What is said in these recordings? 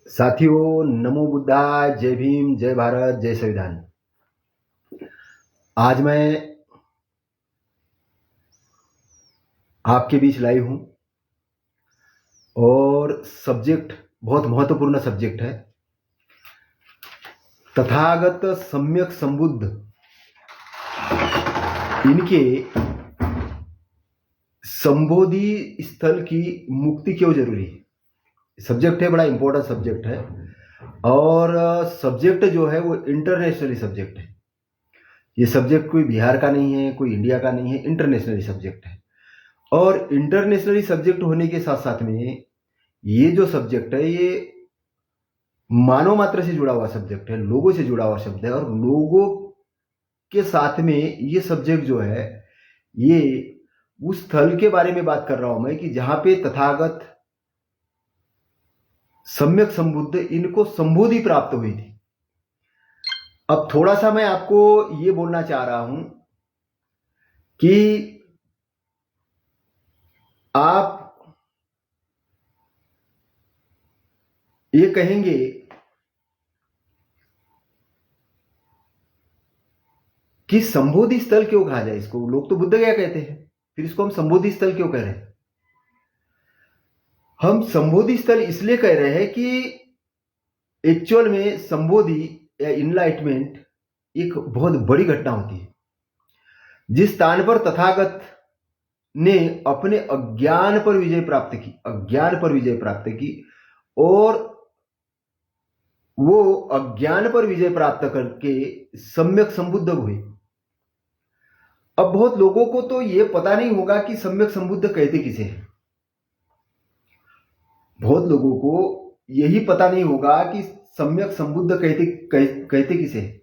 साथियों, नमो बुद्धाय, जय भीम, जय भारत, जय संविधान। आज मैं आपके बीच लाइव हूं और सब्जेक्ट बहुत महत्वपूर्ण सब्जेक्ट है। तथागत सम्यक संबुद्ध इनके संबोधि स्थल की मुक्ति क्यों जरूरी है। सब्जेक्ट है, बड़ा इंपॉर्टेंट सब्जेक्ट है और सब्जेक्ट जो है वो इंटरनेशनली सब्जेक्ट है। ये सब्जेक्ट कोई बिहार का नहीं है, कोई इंडिया का नहीं है, इंटरनेशनली सब्जेक्ट है। और इंटरनेशनली सब्जेक्ट होने के साथ साथ में ये जो सब्जेक्ट है ये मानव मात्र से जुड़ा हुआ सब्जेक्ट है, लोगों से जुड़ा हुआ शब्द है। और लोगों के साथ में ये सब्जेक्ट जो है ये उस स्थल के बारे में बात कर रहा हूं मैं कि जहां पे तथागत सम्यक संबुद्ध इनको संबोधि प्राप्त हुई थी। अब थोड़ा सा मैं आपको ये बोलना चाह रहा हूं कि आप ये कहेंगे कि संबोधि स्थल क्यों कहा जाए इसको। लोग तो बुद्ध गया कहते हैं, फिर इसको हम संबोधि स्थल क्यों कह रहे हैं। हम संबोधि स्थल इसलिए कह रहे हैं कि एक्चुअल में संबोधि या इनलाइटमेंट एक बहुत बड़ी घटना होती है। जिस स्थान पर तथागत ने अपने अज्ञान पर विजय प्राप्त की और वो अज्ञान पर विजय प्राप्त करके सम्यक संबुद्ध हुए। अब बहुत लोगों को तो ये पता नहीं होगा कि सम्यक संबुद्ध कहते किसे हैं। बहुत लोगों को यही पता नहीं होगा कि सम्यक संबुद्ध कहते किसे हैं।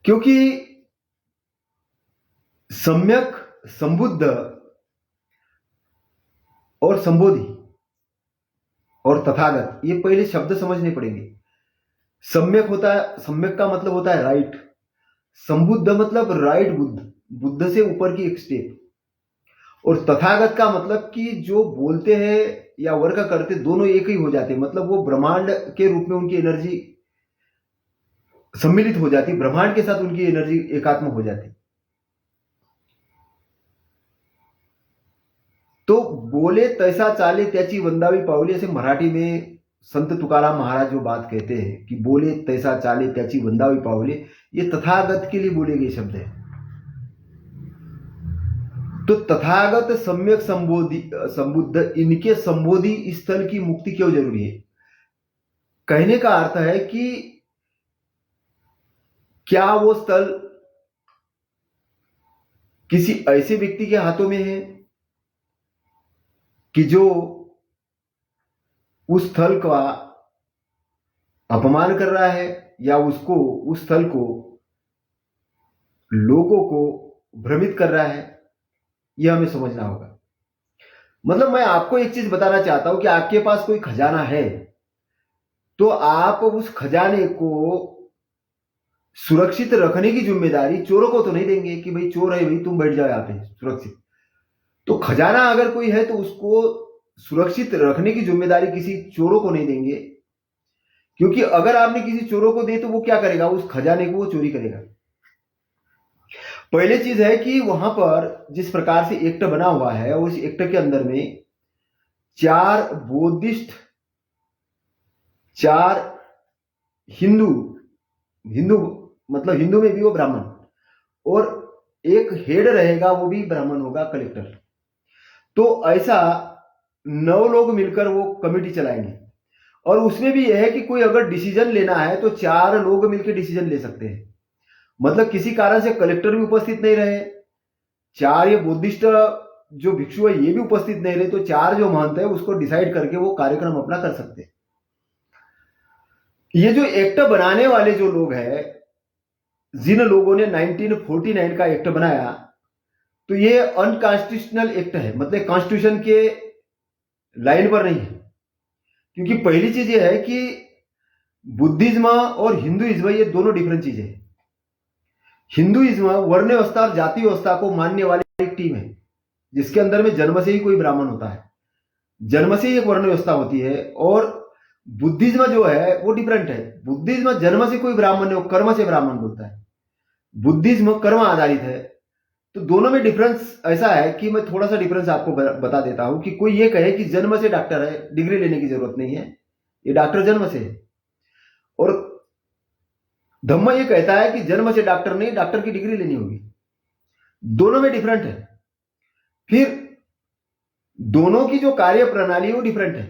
क्योंकि सम्यक संबुद्ध और संबोधि और तथागत ये पहले शब्द समझने पड़ेंगे। सम्यक का मतलब होता है राइट, संबुद्ध मतलब राइट बुद्ध से ऊपर की एक स्टेप, और तथागत का मतलब कि जो बोलते हैं या वर्क करते दोनों एक ही हो जाते, मतलब वो ब्रह्मांड के रूप में उनकी एनर्जी सम्मिलित हो जाती, ब्रह्मांड के साथ उनकी एनर्जी एकात्म हो जाती। तो बोले तैसा चाले त्याची वंदावी पावली, ऐसे मराठी में संत तुकाराम महाराज जो बात कहते हैं कि बोले तैसा चाले त्याची वंदावी पावले, ये तथागत के लिए बोले गए शब्द है। तो तथागत सम्यक संबुद्ध इनके संबोधि स्थल की मुक्ति क्यों जरूरी है। कहने का अर्थ है कि क्या वो स्थल किसी ऐसे व्यक्ति के हाथों में है कि जो उस स्थल का अपमान कर रहा है, या उसको उस स्थल को लोगों को भ्रमित कर रहा है। यह हमें समझना होगा। मतलब मैं आपको एक चीज बताना चाहता हूं कि आपके पास कोई खजाना है तो आप उस खजाने को सुरक्षित रखने की जिम्मेदारी चोरों को तो नहीं देंगे कि भाई चोर है भाई तुम बैठ जाओ यहां पे सुरक्षित। तो खजाना अगर कोई है तो उसको सुरक्षित रखने की जिम्मेदारी किसी चोरों को नहीं देंगे, क्योंकि अगर आपने किसी चोरों को दे तो वो क्या करेगा, उस खजाने को वो चोरी करेगा। पहले चीज है कि वहां पर जिस प्रकार से एक्ट बना हुआ है उस एक्ट के अंदर में 4 बुद्धिस्ट, 4 हिंदू मतलब हिंदू में भी वो ब्राह्मण, और एक हेड रहेगा वो भी ब्राह्मण होगा, कलेक्टर। तो ऐसा 9 लोग मिलकर वो कमेटी चलाएंगे। और उसमें भी यह है कि कोई अगर डिसीजन लेना है तो 4 लोग मिलकर डिसीजन ले सकते हैं। मतलब किसी कारण से कलेक्टर भी उपस्थित नहीं रहे, 4 ये बुद्धिस्ट जो भिक्षु है ये भी उपस्थित नहीं रहे, तो 4 जो महंत है उसको डिसाइड करके वो कार्यक्रम अपना कर सकते हैं। ये जो एक्ट बनाने वाले जो लोग हैं, जिन लोगों ने 1949 का एक्ट बनाया, तो ये अनकॉन्स्टिट्यूशनल एक्ट है, मतलब कॉन्स्टिट्यूशन के लाइन पर नहीं है। क्योंकि पहली चीज ये है कि बुद्धिज्म और हिंदुइज्म ये दोनों डिफरेंट चीजें हैं। हिंदुइज्म वर्ण व्यवस्था और जाति व्यवस्था को मानने वाली एक टीम है जिसके अंदर में जन्म से ही कोई ब्राह्मण होता है, जन्म से ही एक वर्ण व्यवस्था होती है। और बुद्धिज्म जो है वो डिफरेंट है। बुद्धिज्म जन्म से कोई ब्राह्मण नहीं, कर्म से ब्राह्मण बोलता है। बुद्धिज्म कर्म आधारित है। तो दोनों में डिफरेंस ऐसा है कि मैं थोड़ा सा डिफरेंस आपको बता देता हूं कि कोई ये कहे कि जन्म से डॉक्टर है, डिग्री लेने की जरूरत नहीं है, ये डॉक्टर जन्म से है। और धम्म ये कहता है कि जन्म से डॉक्टर नहीं, डॉक्टर की डिग्री लेनी होगी। दोनों में डिफरेंट है। फिर दोनों की जो कार्य प्रणाली है वो डिफरेंट है।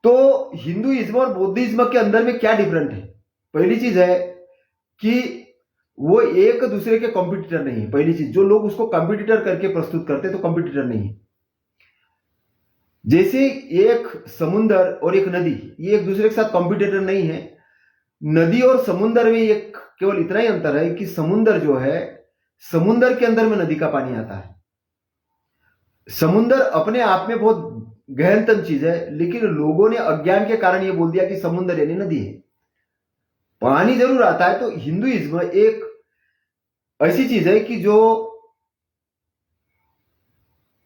तो हिंदुइज्म और बौद्धिज्म के अंदर में क्या डिफरेंट है? पहली चीज है कि वो एक दूसरे के कॉम्पिटिटर नहीं है। पहली चीज, जो लोग उसको कॉम्पिटिटर करके प्रस्तुत करते तो कॉम्पिटिटर नहीं है। जैसे एक समुंदर और एक नदी, ये एक दूसरे के साथ कॉम्पिटिटर नहीं है। नदी और समुंदर में एक केवल इतना ही अंतर है कि समुंदर जो है, समुंदर के अंदर में नदी का पानी आता है। समुंदर अपने आप में बहुत गहनतम चीज है, लेकिन लोगों ने अज्ञान के कारण यह बोल दिया कि समुंदर यानी नदी है। पानी जरूर आता है। तो हिंदुइज्म एक ऐसी चीज है कि जो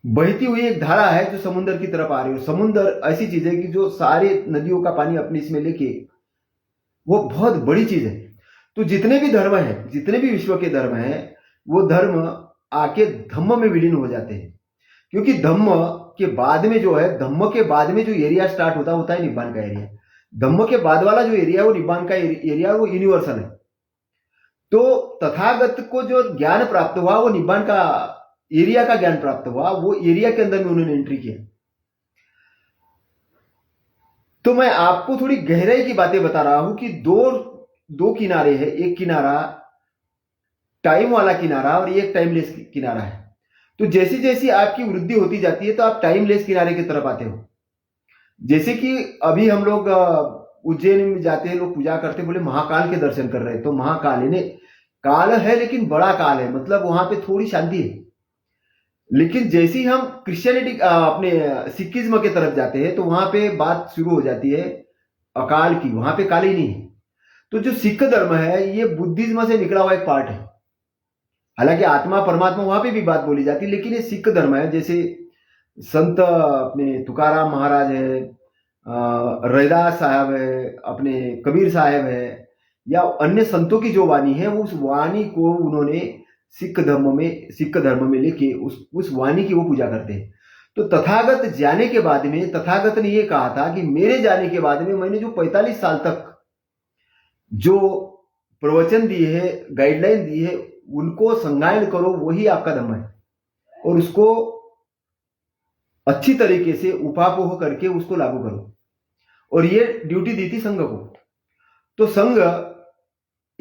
बहती हुई एक धारा है जो समुंदर की तरफ आ रही है। समुंदर ऐसी चीज है कि जो सारे नदियों का पानी अपने इसमें लेके, वो बहुत बड़ी चीज है। तो जितने भी धर्म है, जितने भी विश्व के धर्म है, वो धर्म आके धम्म में विलीन हो जाते हैं। क्योंकि धम्म के बाद में जो है, धम्म के बाद में जो एरिया स्टार्ट होता है निब्बान का एरिया। धम्म के बाद वाला जो एरिया है वो निब्बान का एरिया, वो यूनिवर्सल है। तो तथागत को जो ज्ञान प्राप्त हुआ वो निब्बान का एरिया का ज्ञान प्राप्त हुआ, वो एरिया के अंदर में उन्होंने एंट्री किया। तो मैं आपको थोड़ी गहराई की बातें बता रहा हूं कि दो किनारे हैं। एक किनारा टाइम वाला किनारा और एक टाइमलेस किनारा है। तो जैसी जैसी आपकी वृद्धि होती जाती है तो आप टाइमलेस किनारे की तरफ आते हो। जैसे कि अभी हम लोग उज्जैन में जाते हैं, लोग पूजा करते, बोले महाकाल के दर्शन कर रहे हैं। तो महाकाल यानी काल है लेकिन बड़ा काल है, मतलब वहां पे थोड़ी शांति है। लेकिन जैसे ही हम क्रिश्चियनिटी अपने सिखिज्म की तरफ जाते हैं तो वहां पे बात शुरू हो जाती है अकाल की। वहां पे काल ही नहीं है। तो जो सिख धर्म है ये बुद्धिज्म से निकला हुआ एक पार्ट है। हालांकि आत्मा परमात्मा वहां पे भी बात बोली जाती है, लेकिन ये सिख धर्म है। जैसे संत अपने तुकाराम महाराज है, रैदास साहब है, अपने कबीर साहब है, या अन्य संतों की जो वाणी है, उस वाणी को उन्होंने सिख धर्म में लेके उस वाणी की वो पूजा करते हैं। तो तथागत जाने के बाद में तथागत ने ये कहा था कि मेरे जाने के बाद में मैंने जो 45 साल तक जो प्रवचन दिए है, गाइडलाइन दी है, उनको संज्ञान करो, वही आपका धर्म है। और उसको अच्छी तरीके से उपापोह करके उसको लागू करो। और ये ड्यूटी दी थी संघ को। तो संघ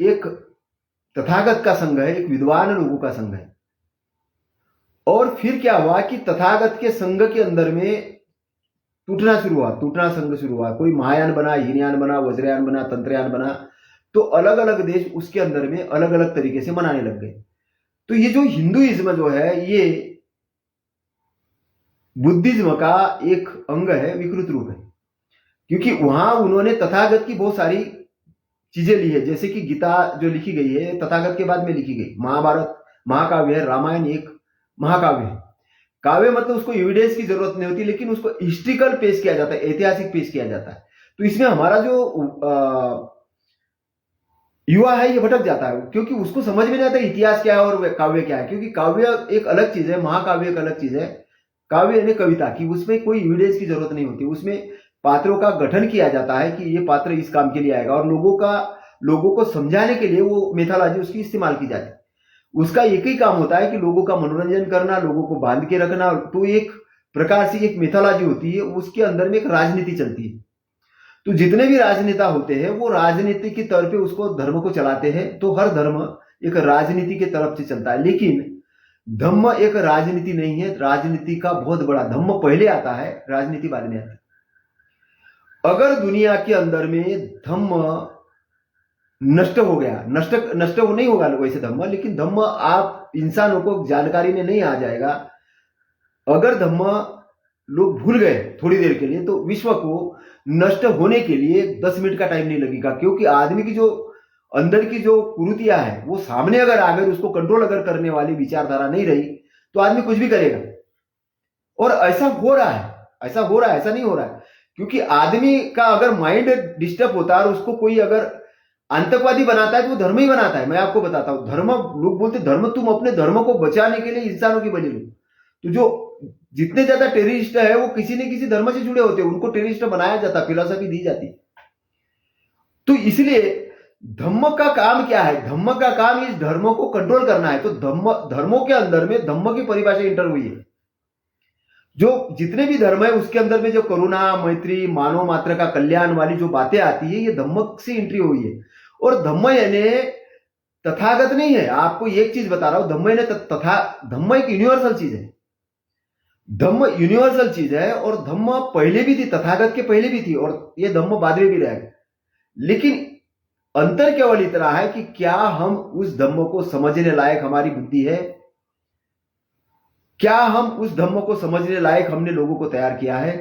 एक तथागत का संघ है, एक विद्वान लोगों का संघ है। और फिर क्या हुआ कि तथागत के संघ के अंदर में टूटना संघ शुरू हुआ। कोई महायान बना, हीनयान बना, वज्रयान बना, तंत्रयान बना। तो अलग अलग देश उसके अंदर में अलग अलग तरीके से मनाने लग गए। तो ये जो हिंदुइज्म जो है ये बुद्धिज्म का एक अंग है, विकृत रूप है। क्योंकि वहां उन्होंने तथागत की बहुत सारी चीजें ली है। जैसे कि गीता जो लिखी गई है तथागत के बाद में लिखी गई। महाभारत महाकाव्य है, रामायण एक महाकाव्य है। काव्य मतलब उसको एविडेंस की जरूरत नहीं होती, लेकिन उसको हिस्ट्रिकल पेश किया जाता है, ऐतिहासिक पेश किया जाता है। तो इसमें हमारा जो युवा है ये भटक जाता है, क्योंकि उसको समझ में नहीं आता इतिहास क्या है और काव्य क्या है। क्योंकि काव्य एक अलग चीज है, महाकाव्य एक अलग चीज है। काव्य यानी कविता की, उसमें कोई एविडेंस की जरूरत नहीं होती। उसमें पात्रों का गठन किया जाता है कि ये पात्र इस काम के लिए आएगा, और लोगों को समझाने के लिए वो मेथोलॉजी उसकी इस्तेमाल की जाती है। उसका एक ही काम होता है कि लोगों का मनोरंजन करना, लोगों को बांध के रखना। तो एक प्रकार से एक मेथोलॉजी होती है, उसके अंदर में एक राजनीति चलती है। तो जितने भी राजनेता होते हैं वो राजनीति की तरफ उसको धर्म को चलाते हैं। तो हर धर्म एक राजनीति के तरफ से चलता है, लेकिन धम्म एक राजनीति नहीं है। राजनीति का बहुत बड़ा, धम्म पहले आता है, राजनीति बाद में आता है। अगर दुनिया के अंदर में धम्म नष्ट हो गया, नष्ट हो नहीं होगा वैसे धम्म, लेकिन धम्म आप इंसानों को जानकारी में नहीं आ जाएगा। अगर धम्म लोग भूल गए थोड़ी देर के लिए, तो विश्व को नष्ट होने के लिए 10 मिनट का टाइम नहीं लगेगा। क्योंकि आदमी की जो अंदर की जो कुरीतियां है वो सामने अगर आ गई, उसको कंट्रोल अगर करने वाली विचारधारा नहीं रही, तो आदमी कुछ भी करेगा। और ऐसा हो रहा है। ऐसा हो रहा है, ऐसा नहीं हो रहा है। क्योंकि आदमी का अगर माइंड डिस्टर्ब होता है और उसको कोई अगर आतंकवादी बनाता है तो वो धर्म ही बनाता है। मैं आपको बताता हूं, धर्म, लोग बोलते धर्म, तुम अपने धर्म को बचाने के लिए इंसानों की बलि लो। तो जो जितने ज्यादा टेररिस्ट है वो किसी न किसी धर्म से जुड़े होते हैं, उनको टेररिस्ट बनाया जाता, फिलोसफी दी जाती। तो इसलिए धम्म का काम क्या है? धम्म का काम इस धर्मों को कंट्रोल करना है। तो धर्मों के अंदर में धम्म की परिभाषा इंटर हुई है। जो जितने भी धर्म है उसके अंदर में जो करुणा, मैत्री, मानव मात्र का कल्याण वाली जो बातें आती है, ये धम्म से एंट्री हुई है। और धम्म यानी तथागत नहीं है। आपको एक चीज बता रहा हूं, धम्म यानी धम्म एक यूनिवर्सल चीज है। धम्म यूनिवर्सल चीज है और धम्म पहले भी थी, तथागत के पहले भी थी, और ये धम्म बाद में भी रहेगा। लेकिन अंतर केवल इतना है कि क्या हम उस धम्म को समझने लायक हमारी बुद्धि है? क्या हम उस धम्म को समझने लायक हमने लोगों को तैयार किया है?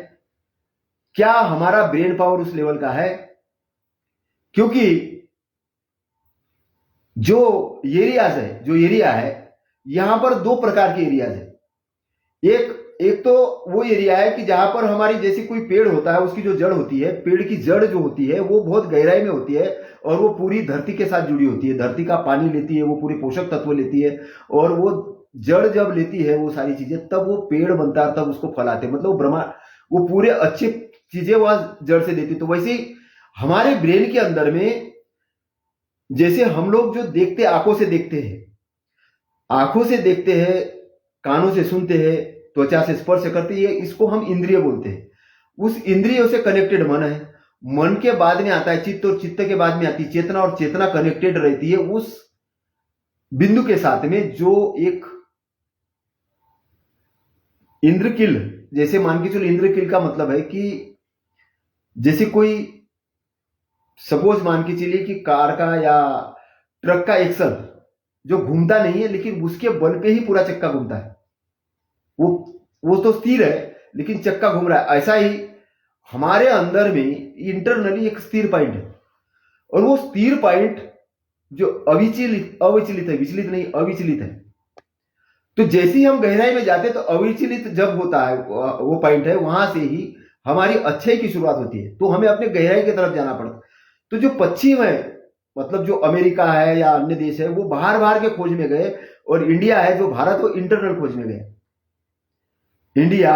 क्या हमारा ब्रेन पावर उस लेवल का है? क्योंकि जो एरियाज है, जो एरिया है, यहां पर दो प्रकार के एरियाज है। एक तो वो एरिया है कि जहां पर हमारी जैसे कोई पेड़ होता है, उसकी जो जड़ होती है, पेड़ की जड़ जो होती है वो बहुत गहराई में होती है और वो पूरी धरती के साथ जुड़ी होती है, धरती का पानी लेती है, वो पूरे पोषक तत्व लेती है, और वो जड़ जब लेती है वो सारी चीजें, तब वो पेड़ बनता है, तब उसको फल आते हैं। मतलब वो पूरे अच्छी चीजें वह जड़ से लेती है। तो वैसे ही हमारे ब्रेन के अंदर में, जैसे हम लोग जो देखते, आंखों से देखते हैं, आंखों से देखते हैं, कानों से सुनते हैं, त्वचा से स्पर्श करते हैं, इसको हम इंद्रिय बोलते हैं। उस इंद्रियों से कनेक्टेड मन है। मन के बाद में आता है चित्त, और चित्त के बाद में आती है चेतना, और चेतना कनेक्टेड रहती है उस बिंदु के साथ में जो एक इंद्रकिल, जैसे मान के चलो, इंद्रकिल का मतलब है कि जैसे कोई, सपोज मान के चलिए कि कार का या ट्रक का एक्सल जो घूमता नहीं है, लेकिन उसके बल पे ही पूरा चक्का घूमता है, वो तो स्थिर है लेकिन चक्का घूम रहा है। ऐसा ही हमारे अंदर में इंटरनली एक स्थिर पॉइंट है, और वो स्थिर पॉइंट जो अविचलित है, विचलित नहीं, अविचलित है। तो जैसे ही हम गहराई में जाते हैं तो अविचलित जब होता है वो पॉइंट है, वहां से ही हमारी अच्छाई की शुरुआत होती है। तो हमें अपने गहराई की तरफ जाना पड़ता। तो जो पश्चिम है, मतलब जो अमेरिका है या अन्य देश है, वो बाहर के खोज में गए, और इंडिया है जो भारत, वो इंटरनल खोज में गए। इंडिया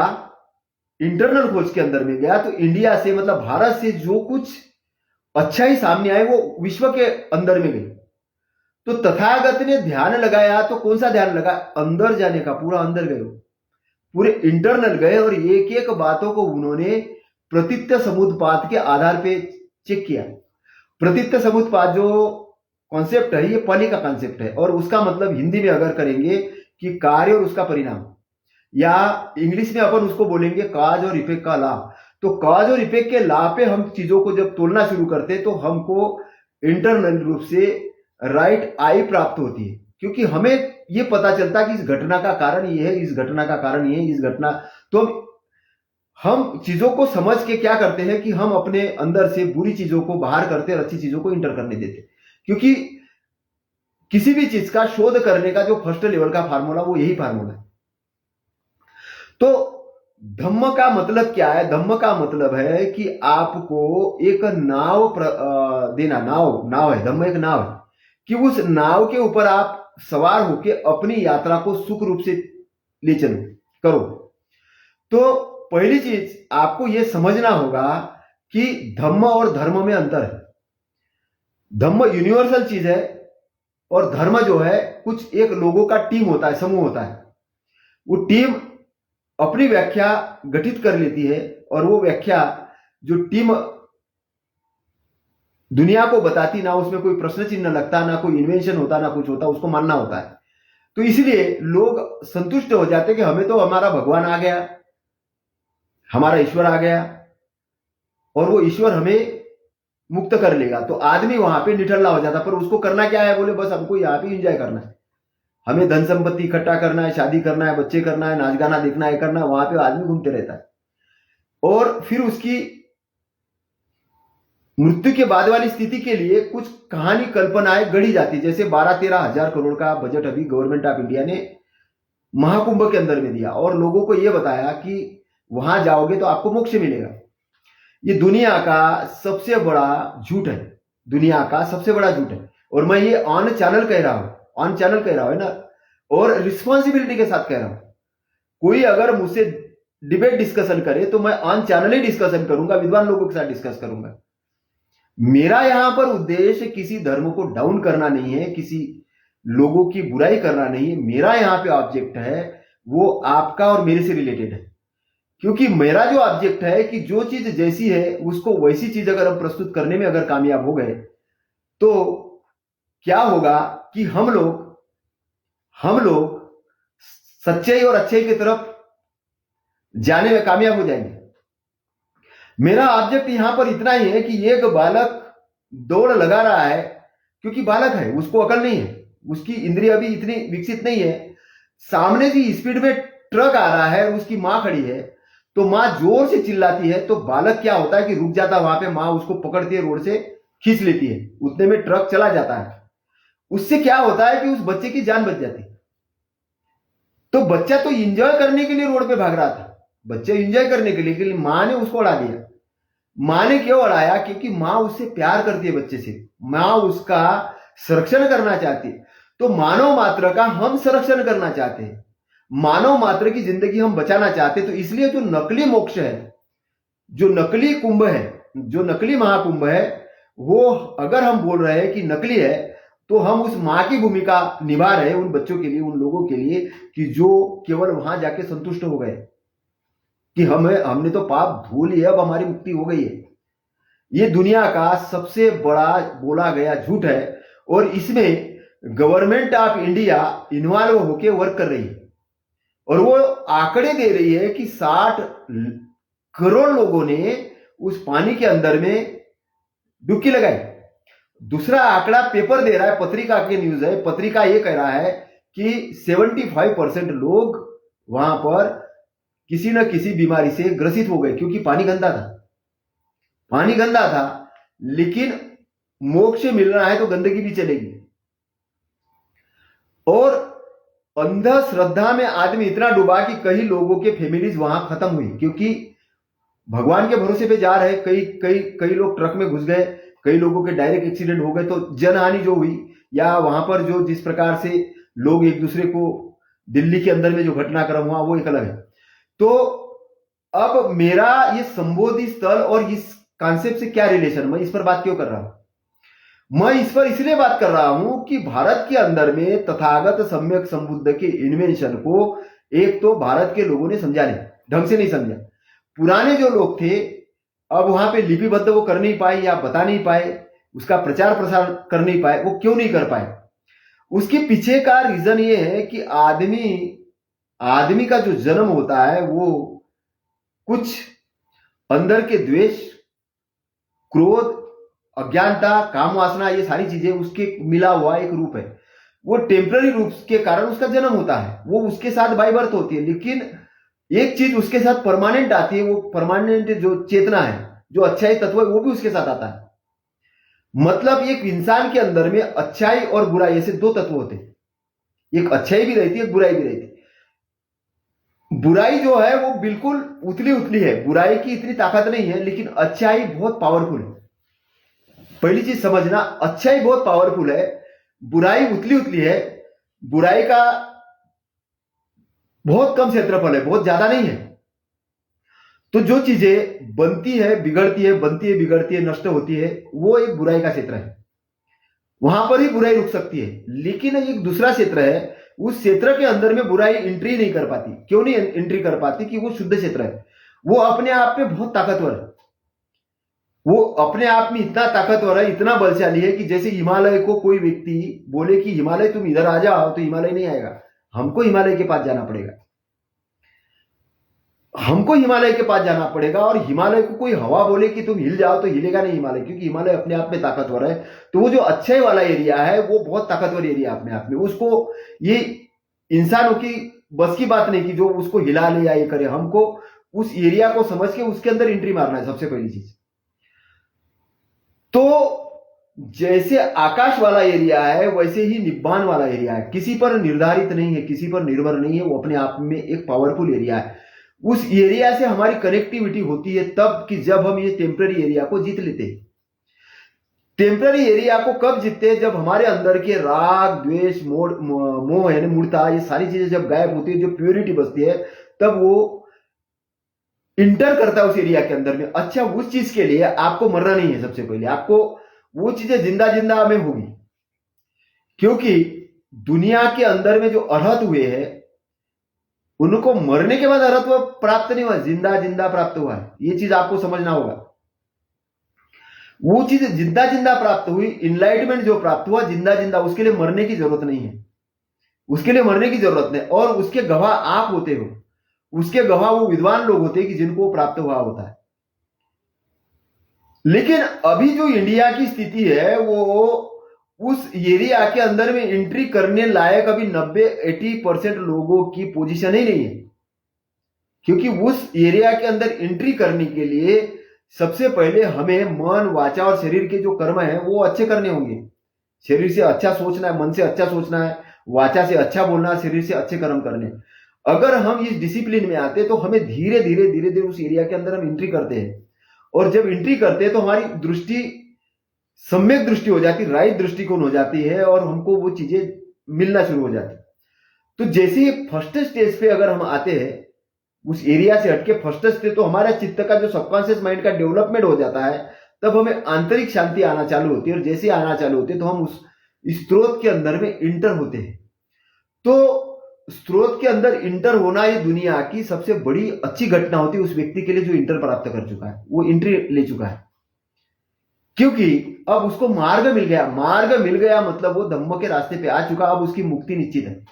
इंटरनल खोज के अंदर में गया। तो इंडिया से, मतलब भारत से जो कुछ अच्छा ही सामने आए वो विश्व के अंदर में गई। तो तथागत ने ध्यान लगाया, तो कौन सा ध्यान लगा? अंदर जाने का, पूरा अंदर गए, पूरे इंटरनल गए, और एक एक बातों को उन्होंने प्रतीत्य समुत्पाद के आधार पे चेक किया। प्रतीत्य समुत्पाद जो कॉन्सेप्ट है, ये पाली का कॉन्सेप्ट है, और उसका मतलब हिंदी में अगर करेंगे कि कार्य और उसका परिणाम, या इंग्लिश में अपन उसको बोलेंगे काज और इफेक्ट का लाभ। तो काज और इफेक्ट के लाभ पे हम चीजों को जब तोलना शुरू करते हैं तो हमको इंटरनल रूप से राइट आई प्राप्त होती है, क्योंकि हमें ये पता चलता है कि इस घटना का कारण ये है, इस घटना का कारण ये है, इस घटना। तो हम चीजों को समझ के क्या करते हैं कि हम अपने अंदर से बुरी चीजों को बाहर करते और अच्छी चीजों को इंटर करने देते। क्योंकि किसी भी चीज का शोध करने का जो फर्स्ट लेवल का फार्मूला, वो यही फार्मूला है। तो धम्म का मतलब क्या है? धम्म का मतलब है कि आपको एक नाव देना। नाव है, धम्म एक नाव है कि उस नाव के ऊपर आप सवार होके अपनी यात्रा को सुख रूप से ले चलो, करो। तो पहली चीज आपको यह समझना होगा कि धम्म और धर्म में अंतर है। धम्म यूनिवर्सल चीज है, और धर्म जो है कुछ एक लोगों का टीम होता है, समूह होता है। वो टीम अपनी व्याख्या गठित कर लेती है, और वो व्याख्या जो टीम दुनिया को बताती, ना उसमें कोई प्रश्न चिन्ह लगता, ना कोई इन्वेंशन होता, ना कुछ होता, उसको मानना होता है। तो इसलिए लोग संतुष्ट हो जाते कि हमें तो हमारा भगवान आ गया, हमारा ईश्वर आ गया, और वो ईश्वर हमें मुक्त कर लेगा। तो आदमी वहां पे निठल्ला हो जाता। पर उसको करना क्या है? बोले बस हमको यहाँ पे एंजॉय करना है, हमें धन संपत्ति इकट्ठा करना है, शादी करना है, बच्चे करना है, नाच गाना देखना है, करना है। वहां पे आदमी घूमते रहता है, और फिर उसकी मृत्यु के बाद वाली स्थिति के लिए कुछ कहानी कल्पनाएं गढ़ी जाती। जैसे 12-13 हजार करोड़ का बजट अभी गवर्नमेंट ऑफ इंडिया ने महाकुंभ के अंदर में दिया, और लोगों को यह बताया कि वहां जाओगे तो आपको मोक्ष मिलेगा। ये दुनिया का सबसे बड़ा झूठ है, दुनिया का सबसे बड़ा झूठ है। और मैं ये ऑन चैनल कह रहा हूं, ऑन चैनल कह रहा हूं है ना, और रिस्पॉन्सिबिलिटी के साथ कह रहा हूं। कोई अगर मुझसे डिबेट डिस्कशन करे तो मैं ऑन चैनल ही डिस्कशन करूंगा, विद्वान लोगों के साथ डिस्कस करूंगा। मेरा यहां पर उद्देश्य किसी धर्म को डाउन करना नहीं है, किसी लोगों की बुराई करना नहीं है। मेरा यहां पे ऑब्जेक्ट है वो आपका और मेरे से रिलेटेड है, क्योंकि मेरा जो ऑब्जेक्ट है कि जो चीज जैसी है उसको वैसी चीज अगर हम प्रस्तुत करने में अगर कामयाब हो गए तो क्या होगा कि हम लोग सच्चाई और अच्छाई की तरफ जाने में कामयाब हो जाएंगे। मेरा ऑब्जेक्ट यहां पर इतना ही है कि एक बालक दौड़ लगा रहा है, क्योंकि बालक है, उसको अकल नहीं है, उसकी इंद्रिय अभी इतनी विकसित नहीं है। सामने से स्पीड में ट्रक आ रहा है, उसकी मां खड़ी है, तो मां जोर से चिल्लाती है, तो बालक क्या होता है कि रुक जाता है वहां पे, मां उसको पकड़ती है, रोड से खींच लेती है, उतने में ट्रक चला जाता है। उससे क्या होता है कि उस बच्चे की जान बच जाती है। तो बच्चा तो एंजॉय करने के लिए रोड पे भाग रहा था, बच्चे एंजॉय करने के लिए मां ने उसको उड़ा दिया। मां ने क्यों उड़ाया? क्योंकि मां उससे प्यार करती है, बच्चे से, मां उसका संरक्षण करना चाहती है। तो मानव मात्र का हम संरक्षण करना चाहते हैं, मानव मात्र की जिंदगी हम बचाना चाहते हैं। तो इसलिए जो नकली मोक्ष है, जो नकली कुंभ है, जो नकली महाकुंभ है, वो अगर हम बोल रहे हैं कि नकली है, तो हम उस मां की भूमिका निभा रहे हैं उन बच्चों के लिए, उन लोगों के लिए कि जो केवल वहां जाके संतुष्ट हो गए कि हमने तो पाप धो लिया, अब हमारी मुक्ति हो गई है। ये दुनिया का सबसे बड़ा बोला गया झूठ है, और इसमें गवर्नमेंट ऑफ इंडिया इन्वॉल्व होकर वर्क कर रही है, और वो आंकड़े दे रही है कि 60 करोड़ लोगों ने उस पानी के अंदर में डुबकी लगाई। दूसरा आंकड़ा पेपर दे रहा है, पत्रिका की न्यूज है, पत्रिका ये कह रहा है कि 75% लोग वहां पर किसी न किसी बीमारी से ग्रसित हो गए, क्योंकि पानी गंदा था, पानी गंदा था। लेकिन मोक्ष मिल रहा है तो गंदगी भी चलेगी। और अंधश्रद्धा में आदमी इतना डूबा कि कई लोगों के फैमिलीज वहां खत्म हुई, क्योंकि भगवान के भरोसे पे जा रहे, कई लोग ट्रक में घुस गए, कई लोगों के डायरेक्ट एक्सीडेंट हो गए, तो जनहानि जो हुई, या वहां पर जो जिस प्रकार से लोग एक दूसरे को, दिल्ली के अंदर में जो घटनाक्रम हुआ वो एक अलग है। तो अब मेरा ये संबोधि स्थल और इस कॉन्सेप्ट से क्या रिलेशन, मैं इस पर बात क्यों कर रहा हूं? मैं इस पर इसलिए बात कर रहा हूं कि भारत के अंदर में तथागत सम्यक संबुद्ध के इन्वेंशन को एक तो भारत के लोगों ने समझा नहीं, ढंग से नहीं समझा। पुराने जो लोग थे, अब वहां पे लिपिबद्ध वो कर नहीं पाए या बता नहीं पाए, उसका प्रचार प्रसार कर नहीं पाए। वो क्यों नहीं कर पाए? उसके पीछे का रीजन ये है कि आदमी का जो जन्म होता है वो कुछ अंदर के द्वेष, क्रोध, अज्ञानता, काम वासना, ये सारी चीजें उसके मिला हुआ एक रूप है। वो टेम्पररी रूप के कारण उसका जन्म होता है, वो उसके साथ बाय बर्थ होती है। लेकिन एक चीज उसके साथ परमानेंट आती है, वो परमानेंट जो चेतना है, जो अच्छाई तत्व है, वो भी उसके साथ आता है। मतलब एक इंसान के अंदर में अच्छाई और बुराई ऐसे दो तत्व होते हैं, एक अच्छाई भी रहती है, एक बुराई भी रहती है। बुराई जो है वो बिल्कुल उतली उतली है, बुराई की इतनी ताकत नहीं है, लेकिन अच्छाई बहुत पावरफुल है। पहली चीज समझना, अच्छाई बहुत पावरफुल है, बुराई उतली उतली है। बुराई का बहुत कम क्षेत्रफल है, बहुत ज्यादा नहीं है। तो जो चीजें बनती है बिगड़ती है, बनती है बिगड़ती है, नष्ट होती है, वो एक बुराई का क्षेत्र है, वहां पर ही बुराई रुक सकती है। लेकिन एक दूसरा क्षेत्र है, उस क्षेत्र के अंदर में बुराई एंट्री नहीं कर पाती। क्यों नहीं एंट्री कर पाती? कि वो शुद्ध क्षेत्र है, वो अपने आप में बहुत ताकतवर है, वो अपने आप में इतना ताकतवर है, इतना बलशाली है कि जैसे हिमालय को कोई व्यक्ति बोले कि हिमालय तुम इधर आ जाओ, तो हिमालय नहीं आएगा, हमको हिमालय के पास जाना पड़ेगा, हमको हिमालय के पास जाना पड़ेगा। और हिमालय को कोई हवा बोले कि तुम हिल जाओ, तो हिलेगा नहीं हिमालय, क्योंकि हिमालय अपने आप में ताकतवर है। तो वो जो अच्छाई वाला एरिया है वो बहुत ताकतवर एरिया अपने आप में, उसको ये इंसानों की बस की बात नहीं कि जो उसको हिला ले या ये करे। हमको उस एरिया को समझ के उसके अंदर एंट्री मारना है, सबसे पहली चीज। तो जैसे आकाश वाला एरिया है वैसे ही निब्बान वाला एरिया है, किसी पर निर्धारित नहीं है, किसी पर निर्भर नहीं है, वो अपने आप में एक पावरफुल एरिया है। उस एरिया से हमारी कनेक्टिविटी होती है तब कि जब हम ये टेम्पररी एरिया को जीत लेते हैं। टेम्पररी एरिया को कब जीतते हैं? जब हमारे अंदर के राग, द्वेष, मोह यानी मूर्ता, ये सारी चीजें जब गायब होती है, जो प्योरिटी बचती है, तब वो इंटर करता है उस एरिया के अंदर में। अच्छा, उस चीज के लिए आपको मरना नहीं है। सबसे पहले आपको वो चीजें जिंदा जिंदा में होगी, क्योंकि दुनिया के अंदर में जो अरहत हुए हैं उनको मरने के बाद अरहत्व प्राप्त नहीं हुआ, जिंदा जिंदा प्राप्त हुआ है। ये चीज आपको समझना होगा। वो चीज जिंदा जिंदा प्राप्त हुई, इनलाइटमेंट जो प्राप्त हुआ जिंदा जिंदा, उसके लिए मरने की जरूरत नहीं है। उसके लिए मरने की जरूरत नहीं। और उसके गवाह आप होते हो, उसके गवाह वो विद्वान लोग होते हैं कि जिनको प्राप्त हुआ होता है। लेकिन अभी जो इंडिया की स्थिति है वो उस एरिया के अंदर में एंट्री करने लायक अभी 90-80% लोगों की पोजीशन ही नहीं है। क्योंकि उस एरिया के अंदर एंट्री करने के लिए सबसे पहले हमें मन, वाचा और शरीर के जो कर्म है वो अच्छे करने होंगे। शरीर से अच्छा सोचना है, मन से अच्छा सोचना है, वाचा से अच्छा बोलना, शरीर से अच्छे कर्म करने। अगर हम इस डिसिप्लिन में आते तो हमें धीरे धीरे धीरे धीरे उस एरिया के अंदर हम एंट्री करते हैं। और जब एंट्री करते हैं तो हमारी दृष्टि सम्यक दृष्टि हो जाती, राइट दृष्टिकोण हो जाती है और हमको वो चीजें मिलना शुरू हो जाती। तो जैसे ही फर्स्ट स्टेज पे अगर हम आते हैं, उस एरिया से हटके फर्स्ट स्टेज, तो हमारा चित्त का जो सबकॉन्शियस माइंड का डेवलपमेंट हो जाता है, तब हमें आंतरिक शांति आना चालू होती है। और जैसे आना चालू होती है तो हम उस स्रोत के अंदर में इंटर होते हैं। तो स्रोत के अंदर इंटर होना ये दुनिया की सबसे बड़ी अच्छी घटना होती है उस व्यक्ति के लिए जो इंटर प्राप्त कर चुका है, वो एंट्री ले चुका है। क्योंकि अब उसको मार्ग मिल गया। मार्ग मिल गया मतलब वो धम्म के रास्ते पे आ चुका, अब उसकी मुक्ति निश्चित है।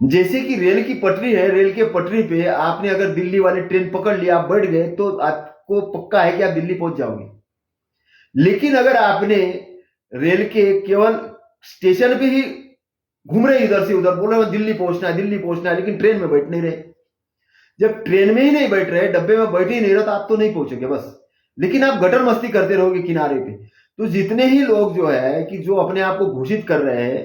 जैसे कि रेल की पटरी है, रेल के पटरी पे आपने अगर दिल्ली वाली ट्रेन पकड़ लिया, आप बैठ गए, तो आपको पक्का है कि आप दिल्ली पहुंच जाओगे। लेकिन अगर आपने रेल के केवल स्टेशन पे ही घूम रहे, इधर से उधर, बोल रहे दिल्ली पहुंचना है, दिल्ली पहुंचना है, लेकिन ट्रेन में बैठ नहीं रहे, जब ट्रेन में ही नहीं बैठ रहे, डब्बे में बैठ ही नहीं रहे, तो आप तो नहीं पहुंचोगे बस। लेकिन आप गटर मस्ती करते रहोगे किनारे पे। तो जितने ही लोग जो है कि जो अपने आप को घोषित कर रहे हैं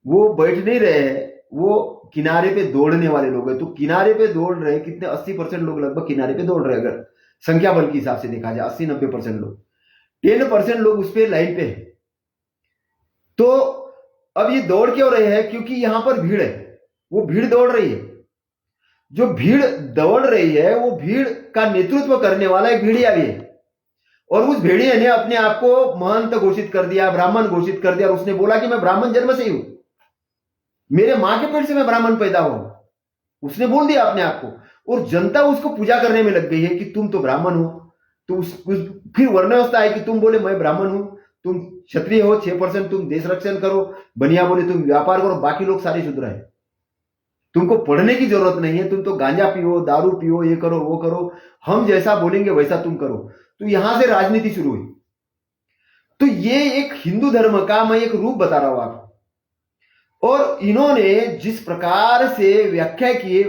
वो बैठ नहीं रहे हैं, वो किनारे पे दौड़ने वाले लोग हैं। तो किनारे पे दौड़ रहे कितने, 80% लोग लगभग किनारे पे दौड़ रहे हैं। अगर संख्या बल के हिसाब से देखा जाए 80-90% लोग, 10% लोग उस पर लाइन पे है। तो अब ये दौड़ क्यों रहे हैं? क्योंकि यहां पर भीड़ है, वो भीड़ दौड़ रही है। जो भीड़ दौड़ रही है वो भीड़ का नेतृत्व करने वाला एक भेड़िया भी है। और उस भेड़िए ने अपने आप को महंत घोषित कर दिया, ब्राह्मण घोषित कर दिया, और उसने बोला कि मैं ब्राह्मण जन्म से ही हूं, मेरे मां के पेट से मैं ब्राह्मण पैदा हुआ। उसने बोल दिया अपने आप को, और जनता उसको पूजा करने में लग गई है कि तुम तो ब्राह्मण हो। तो फिर वर्णावस्था है कि तुम बोले मैं ब्राह्मण हूं, तुम क्षत्रिय हो, 6% तुम देश रक्षण करो, बनिया बोले तुम व्यापार करो, बाकी लोग सारे शूद्र है, तुमको पढ़ने की जरूरत नहीं है, तुम तो गांजा पियो, दारू पियो, ये करो वो करो, हम जैसा बोलेंगे वैसा तुम करो। तो यहां से राजनीति शुरू हुई। तो ये एक हिंदू धर्म का मैं एक रूप बता रहा हूं आपको। और इन्होंने जिस प्रकार से व्याख्या की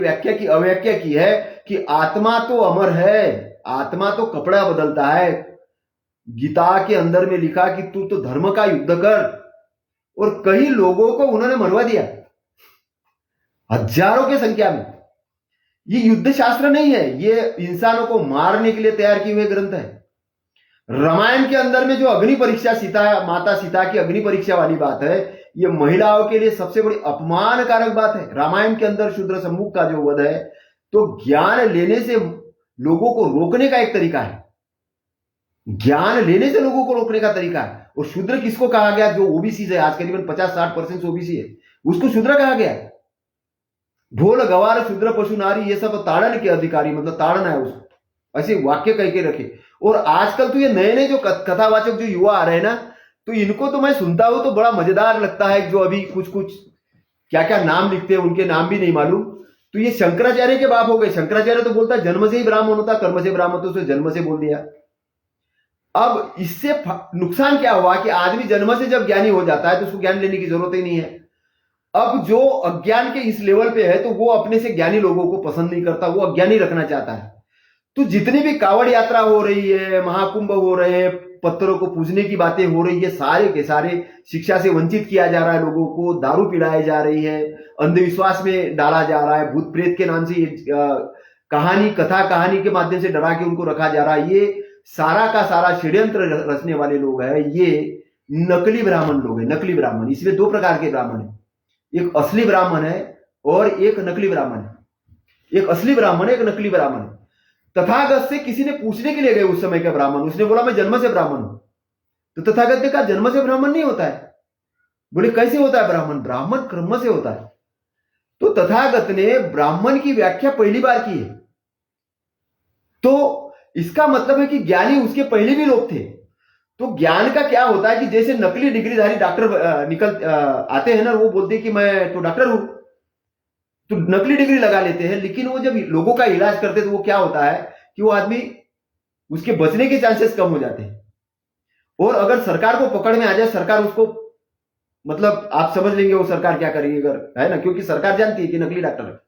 अव्याख्या की है कि आत्मा तो अमर है, आत्मा तो कपड़ा बदलता है। गीता के अंदर में लिखा कि तू तो धर्म का युद्ध कर, और कई लोगों को उन्होंने मरवा दिया, हजारों की संख्या में। ये युद्ध शास्त्र नहीं है, ये इंसानों को मारने के लिए तैयार किए हुए ग्रंथ है। रामायण के अंदर में जो अग्नि परीक्षा, माता सीता की अग्नि परीक्षा वाली बात है, ये महिलाओं के लिए सबसे बड़ी अपमानकारक बात है। रामायण के अंदर शूद्र सम्मुख का जो वध है, तो ज्ञान लेने से लोगों को रोकने का एक तरीका है, ज्ञान लेने से लोगों को रोकने का तरीका है। और शूद्र किसको कहा गया? जो ओबीसी है, आज करीबन 50-60% ओबीसी है, उसको शूद्र कहा गया। ढोल गवार शूद्र पशु नारी, ये सब ताड़न के अधिकारी, मतलब ताड़ना है उसको, ऐसे वाक्य कह के रखे। और आजकल तो ये नए नए जो कथावाचक जो युवा आ रहे हैं ना, तो इनको तो मैं सुनता हूं तो बड़ा मजेदार लगता है। जो अभी कुछ कुछ क्या क्या नाम लिखते हैं, उनके नाम भी नहीं मालूम। तो ये शंकराचार्य के बाप हो गए। शंकराचार्य तो बोलता जन्म से ही ब्राह्मण होता, कर्म से ब्राह्मण, तो उसे जन्म से बोल दिया। अब इससे नुकसान क्या हुआ कि आदमी जन्म से जब ज्ञानी हो जाता है तो उसको ज्ञान लेने की जरूरत ही नहीं है। अब जो अज्ञान के इस लेवल पे है तो वो अपने से ज्ञानी लोगों को पसंद नहीं करता, वो अज्ञानी रखना चाहता है। तो जितनी भी कावड़ यात्रा हो रही है, महाकुंभ हो रहे हैं, पत्थरों को पूजने की बातें हो रही है, सारे के सारे शिक्षा से वंचित किया जा रहा है, लोगों को दारू पिलाई जा रही है, अंधविश्वास में डाला जा रहा है, भूत प्रेत के नाम से कथा कहानी के माध्यम से डरा के उनको रखा जा रहा है। ये सारा का सारा षड्यंत्र रचने वाले लोग हैं, ये नकली ब्राह्मण लोग हैं। नकली ब्राह्मण, इसमें दो प्रकार के ब्राह्मण है, एक असली ब्राह्मण है और एक नकली ब्राह्मण है। एक असली ब्राह्मण है, एक नकली ब्राह्मण है। तथागत से किसी ने पूछने के लिए गए उस समय के ब्राह्मण, उसने बोला मैं जन्म से ब्राह्मण हूं। तो तथागत ने कहा जन्म से ब्राह्मण नहीं होता है। बोले कैसे होता है ब्राह्मण? ब्राह्मण कर्म से होता है। तो तथागत ने ब्राह्मण की व्याख्या पहली बार की है। तो इसका मतलब है कि ज्ञानी उसके पहले भी लोग थे। तो ज्ञान का क्या होता है कि जैसे नकली डिग्रीधारी डॉक्टर निकल आते हैं ना, वो बोलते हैं कि मैं तो डॉक्टर हूं, तो नकली डिग्री लगा लेते हैं, लेकिन वो जब लोगों का इलाज करते तो वो क्या होता है कि वो आदमी, उसके बचने के चांसेस कम हो जाते हैं। और अगर सरकार को पकड़ में आ जाए, सरकार उसको, मतलब आप समझ लेंगे वो सरकार क्या करेगी, अगर है ना, क्योंकि सरकार जानती है कि नकली डॉक्टर है।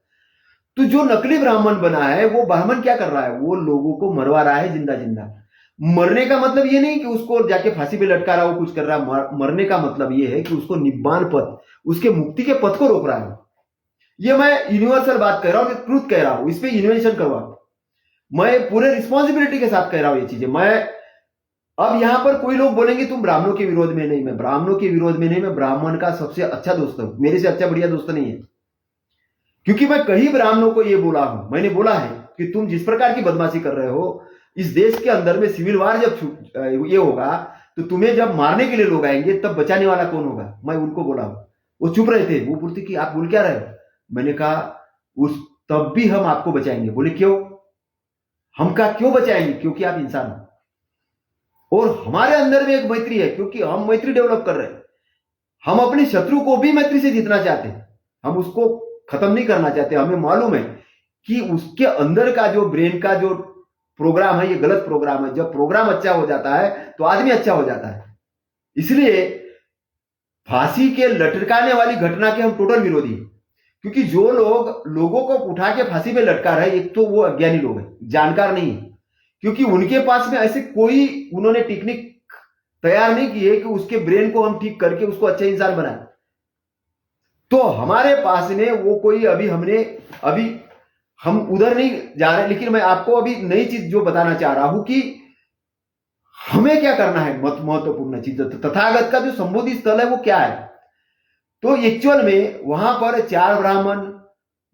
तो जो नकली ब्राह्मण बना है, वो ब्राह्मण क्या कर रहा है, वो लोगों को मरवा रहा है जिंदा जिंदा। मरने का मतलब ये नहीं कि उसको जाके फांसी पे लटका रहा हो, कुछ कर रहा है। मरने का मतलब ये है कि उसको निब्बान पथ, उसके मुक्ति के पथ को रोक रहा है। ये मैं यूनिवर्सल बात कह रहा हूं, ट्रूथ कह रहा हूं, इस पे इन्वेंशन करवा, मैं पूरे रिस्पॉन्सिबिलिटी के साथ कह रहा हूं ये चीजें। मैं अब यहां पर कोई लोग बोलेंगे तुम ब्राह्मणों के विरोध में नहीं, मैं ब्राह्मणों के विरोध में नहीं, मैं ब्राह्मण का सबसे अच्छा दोस्त हूं, मेरे से अच्छा बढ़िया दोस्त नहीं है। क्योंकि मैं कई ब्राह्मणों को ये बोला हूं, मैंने बोला है कि तुम जिस प्रकार की बदमाशी कर रहे हो, इस देश के अंदर में सिविल वार जब ये होगा तो तुम्हें जब मारने के लिए लोग आएंगे तब बचाने वाला कौन होगा? मैं उनको बोला हूं। वो चुप रहे थे, वो बोलते कि आप बोल क्या रहे हो? मैंने कहा उस तब भी हम आपको बचाएंगे। बोले क्यों? हम कहा क्यों बचाएंगे? क्योंकि आप इंसान हो और हमारे अंदर में एक मैत्री है, क्योंकि हम मैत्री डेवलप कर रहे हैं। हम अपने शत्रु को भी मैत्री से जीतना चाहते हैं, हम उसको खत्म नहीं करना चाहते। हमें मालूम है कि उसके अंदर का जो ब्रेन का जो प्रोग्राम है, ये गलत प्रोग्राम है। जब प्रोग्राम अच्छा हो जाता है तो आदमी अच्छा हो जाता है। इसलिए फांसी के लटकाने वाली घटना के हम टोटल विरोधी हैं। क्योंकि जो लोग लोगों को उठा के फांसी पे लटका रहे, एक तो वो अज्ञानी लोग हैं, जानकार नहीं है, क्योंकि उनके पास में ऐसे कोई उन्होंने टेक्निक तैयार नहीं की है कि उसके ब्रेन को हम ठीक करके उसको अच्छा इंसान बनाए। तो हमारे पास में वो कोई अभी हम उधर नहीं जा रहे, लेकिन मैं आपको अभी नई चीज जो बताना चाह रहा हूं कि हमें क्या करना है, महत्वपूर्ण चीज। तथागत का जो संबोधि स्थल है वो क्या है? तो एक्चुअल में वहां पर 4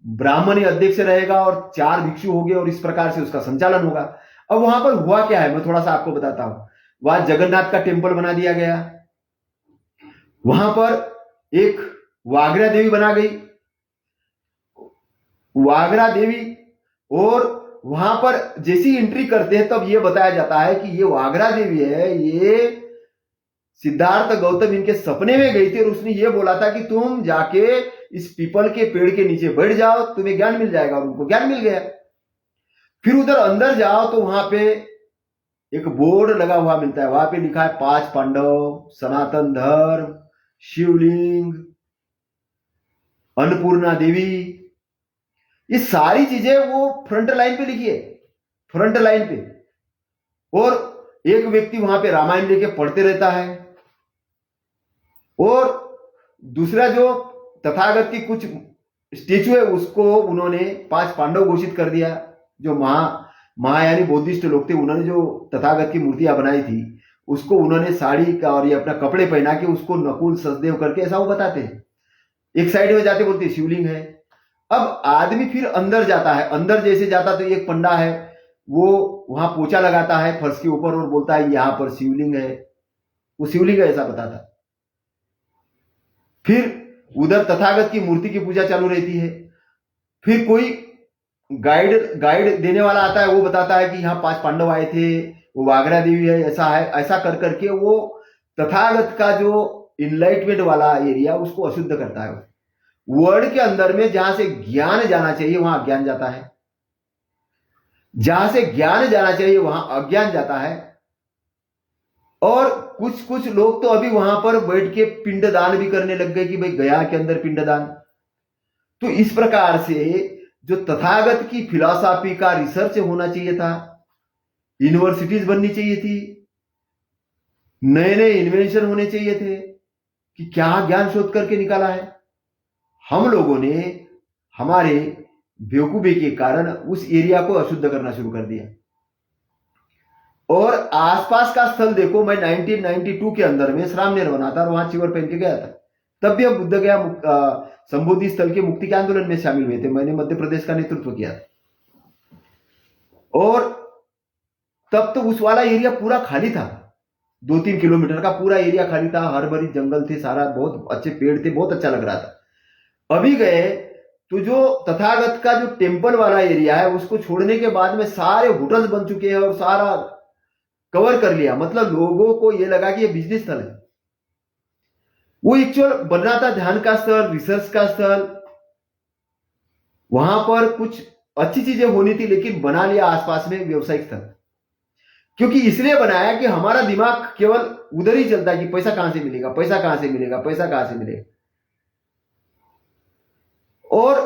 ब्राह्मण अध्यक्ष रहेगा और 4 भिक्षु होंगे और इस प्रकार से उसका संचालन होगा। अब वहां पर हुआ क्या है, मैं थोड़ा सा आपको बताता हूं। वहां जगन्नाथ का टेम्पल बना दिया गया, वहां पर एक वागरा देवी बना गई, वागरा देवी। और वहां पर जैसी एंट्री करते हैं तब यह बताया जाता है कि ये वागरा देवी है, ये सिद्धार्थ गौतम इनके सपने में गई थी और उसने ये बोला था कि तुम जाके इस पीपल के पेड़ के नीचे बैठ जाओ, तुम्हें ज्ञान मिल जाएगा। और उनको ज्ञान मिल गया। फिर उधर अंदर जाओ तो वहां पे एक बोर्ड लगा हुआ मिलता है, वहां पे लिखा है 5 पांडव, सनातन धर्म, शिवलिंग, अन्नपूर्णा देवी। ये सारी चीजें वो फ्रंट लाइन पे लिखी है, फ्रंट लाइन पे। और एक व्यक्ति वहां पे रामायण लेके पढ़ते रहता है। और दूसरा जो तथागत की कुछ स्टेचू है उसको उन्होंने 5 पांडव घोषित कर दिया। जो महायानी बौद्धिस्ट लोग थे, उन्होंने जो तथागत की मूर्तियां बनाई थी उसको उन्होंने साड़ी का और ये अपना कपड़े पहना के उसको नकुल सचदेव करके ऐसा वो बताते हैं। एक साइड में जाते बोलते शिवलिंग है। अब आदमी फिर अंदर जाता है, अंदर जैसे जाता तो एक पंडा है, वो वहां पोछा लगाता है फर्श के ऊपर और बोलता है यहां पर शिवलिंग है, वो शिवलिंग है ऐसा बताता। फिर उधर तथागत की मूर्ति की पूजा चालू रहती है। फिर कोई गाइड देने वाला आता है, वो बताता है कि यहाँ 5 पांडव आए थे, वो वागरा देवी है, ऐसा है, ऐसा कर करके वो तथागत का जो इनलाइटमेंट वाला एरिया उसको अशुद्ध करता है। वर्ड के अंदर में जहां से ज्ञान जाना चाहिए वहां अज्ञान जाता है, जहां से ज्ञान जाना चाहिए वहां अज्ञान जाता है। और कुछ लोग तो अभी वहां पर बैठ के पिंडदान भी करने लग गए कि भाई गया के अंदर पिंडदान। तो इस प्रकार से जो तथागत की फिलॉसफी का रिसर्च होना चाहिए था, यूनिवर्सिटीज बननी चाहिए थी, नए नए इन्वेंशन होने चाहिए थे कि क्या ज्ञान शोध करके निकाला है। हम लोगों ने हमारे बेवकूफी के कारण उस एरिया को अशुद्ध करना शुरू कर दिया। और आसपास का स्थल देखो, मैं 1992 के अंदर में श्रामनेर बना था और वहां चिवर पहन के गया था। तब भी हम बुद्ध गया संबोधि स्थल के मुक्ति के आंदोलन में शामिल हुए थे। मैंने मध्य प्रदेश का नेतृत्व किया था। और तब तो उस वाला एरिया पूरा खाली था, 2-3 किलोमीटर का पूरा एरिया खाली था, हर भरी जंगल थे, सारा बहुत अच्छे पेड़ थे, बहुत अच्छा लग रहा था। अभी गए तो जो तथागत का जो टेम्पल वाला एरिया है उसको छोड़ने के बाद में सारे होटल्स बन चुके हैं और सारा कवर कर लिया। मतलब लोगों को यह लगा कि ये बिजनेस स्थल है। वो एक्चुअल बनना था ध्यान का स्थल, रिसर्च का स्थल, वहां पर कुछ अच्छी चीजें होनी थी, लेकिन बना लिया आसपास में व्यवसायिक स्थल। क्योंकि इसलिए बनाया कि हमारा दिमाग केवल उधर ही चलता है कि पैसा कहां से मिलेगा, पैसा कहां से मिलेगा, पैसा कहां से मिलेगा। और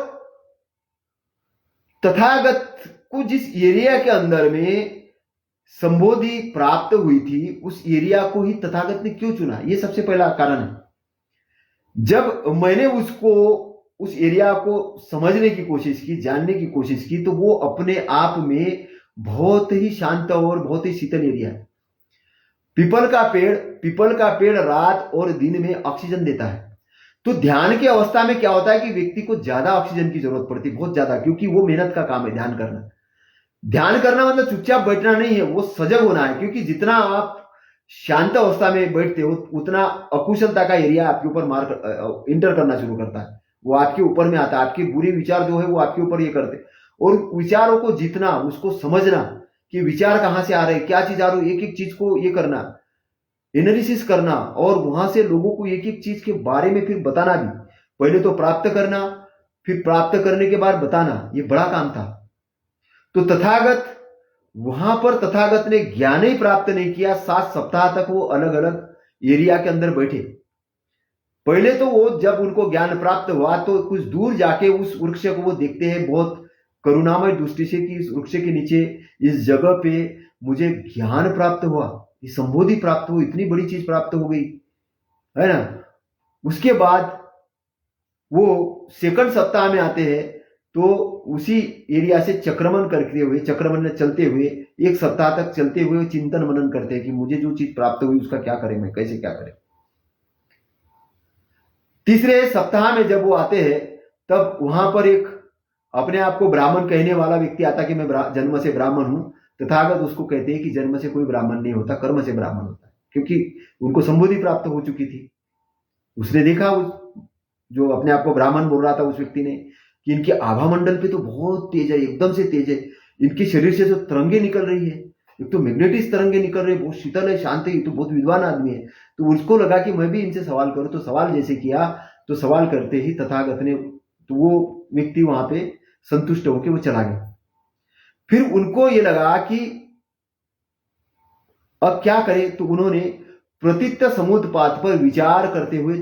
तथागत को जिस एरिया के अंदर में संबोधि प्राप्त हुई थी, उस एरिया को ही तथागत ने क्यों चुना, यह सबसे पहला कारण है। जब मैंने उस एरिया को समझने की कोशिश की, जानने की कोशिश की, तो वो अपने आप में बहुत ही शांत और बहुत ही शीतल एरिया है। पीपल का पेड़ रात और दिन में ऑक्सीजन देता है। तो ध्यान की अवस्था में क्या होता है कि व्यक्ति को ज्यादा ऑक्सीजन की जरूरत पड़ती है, बहुत ज्यादा, क्योंकि वो मेहनत का काम है ध्यान करना। ध्यान करना मतलब चुपचाप बैठना नहीं है, वो सजग होना है। क्योंकि जितना आप शांत अवस्था में बैठते हो उतना अकुशलता का एरिया आपके ऊपर इंटर करना शुरू करता है, वो आपके ऊपर में आता है। आपके बुरे विचार जो है वो आपके ऊपर ये करते, और विचारों को जीतना, उसको समझना कि विचार कहां से आ रहे, क्या चीज आ रही है, एक एक चीज को ये करना, एनालिसिस करना, और वहां से लोगों को एक एक चीज के बारे में फिर बताना भी। पहले तो प्राप्त करना, फिर प्राप्त करने के बाद बताना, ये बड़ा काम था। तो तथागत ने ज्ञान ही प्राप्त नहीं किया। 7 सप्ताह तक वो अलग अलग एरिया के अंदर बैठे। पहले तो वो जब उनको ज्ञान प्राप्त हुआ तो कुछ दूर जाके उस वृक्ष को वो देखते हैं बहुत करुणामय दृष्टि से कि इस वृक्ष के नीचे, इस जगह पे मुझे ज्ञान प्राप्त हुआ, ये संबोधि प्राप्त हुई, इतनी बड़ी चीज प्राप्त हो गई है ना। उसके बाद वो सेकंड सप्ताह में आते हैं, तो उसी एरिया से चक्रमण में चलते हुए 1 सप्ताह तक चलते हुए चिंतन मनन करते हैं कि मुझे जो चीज प्राप्त हुई उसका क्या करें, मैं कैसे क्या करें। तीसरे सप्ताह में जब वो आते हैं तब वहां पर एक अपने आप को ब्राह्मण कहने वाला व्यक्ति आता कि मैं जन्म से ब्राह्मण हूं। तथागत उसको कहते हैं कि जन्म से कोई ब्राह्मण नहीं होता, कर्म से ब्राह्मण होता है। क्योंकि उनको संबोधि प्राप्त हो चुकी थी। उसने देखा जो अपने आप को ब्राह्मण बोल रहा था उस व्यक्ति ने कि इनके आभा मंडल पे तो बहुत तेज है, एकदम से तेज है, इनके शरीर से जो तरंगे निकल रही है, एक तो मैग्नेटिक तरंगे निकल रही है, बहुत शीतल है, शांत है, तो बहुत विद्वान आदमी है। तो उसको लगा कि मैं भी इनसे सवाल करूं। तो सवाल जैसे किया, तो सवाल करते ही तथागत ने, तो वो व्यक्ति वहां पे संतुष्ट होकर वो चला गया। फिर उनको ये लगा कि अब क्या करें, तो उन्होंने प्रतीत समुत्पाद पर विचार करते हुए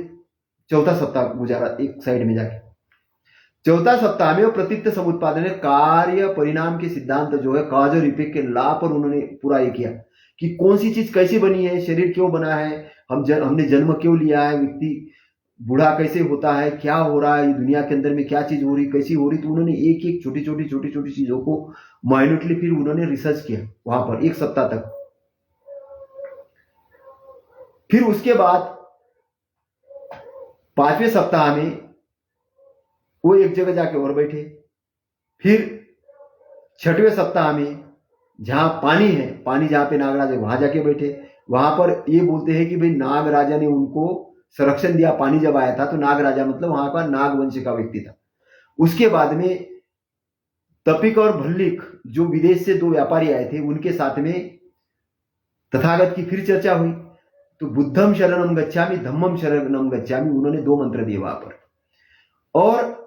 4था सप्ताह गुजारा एक साइड में जाके। 4था सप्ताह में वो प्रतीत समुत्पाद ने कार्य परिणाम के सिद्धांत जो है, कॉज और इफेक्ट के लॉ पर उन्होंने पूरा ये किया कि कौन सी चीज कैसे बनी है, शरीर क्यों बना है, हमने जन्म क्यों लिया है, व्यक्ति बूढ़ा कैसे होता है, क्या हो रहा है दुनिया के अंदर में, क्या चीज हो रही, कैसी हो रही। तो उन्होंने एक एक छोटी छोटी चीजों को माइन्यूटली फिर उन्होंने रिसर्च किया वहां पर 1 सप्ताह तक। फिर उसके बाद 5वें सप्ताह में वो एक जगह जाके और बैठे। फिर 6वें सप्ताह में जहां पानी है, पानी जहां पे नागराज है, वहां जाके बैठे। वहां पर ये बोलते हैं कि भाई नाग राजा ने उनको संरक्षण दिया। पानी जब आया था तो नाग राजा मतलब वहां का नाग वंश का व्यक्ति था। उसके बाद में तपिक और भल्लिक जो विदेश से 2 व्यापारी आए थे, उनके साथ में तथागत की फिर चर्चा हुई। तो बुद्धम शरणम गच्छामि, धम्मम शरणम गच्छामि, उन्होंने 2 मंत्र दिए वहां पर। और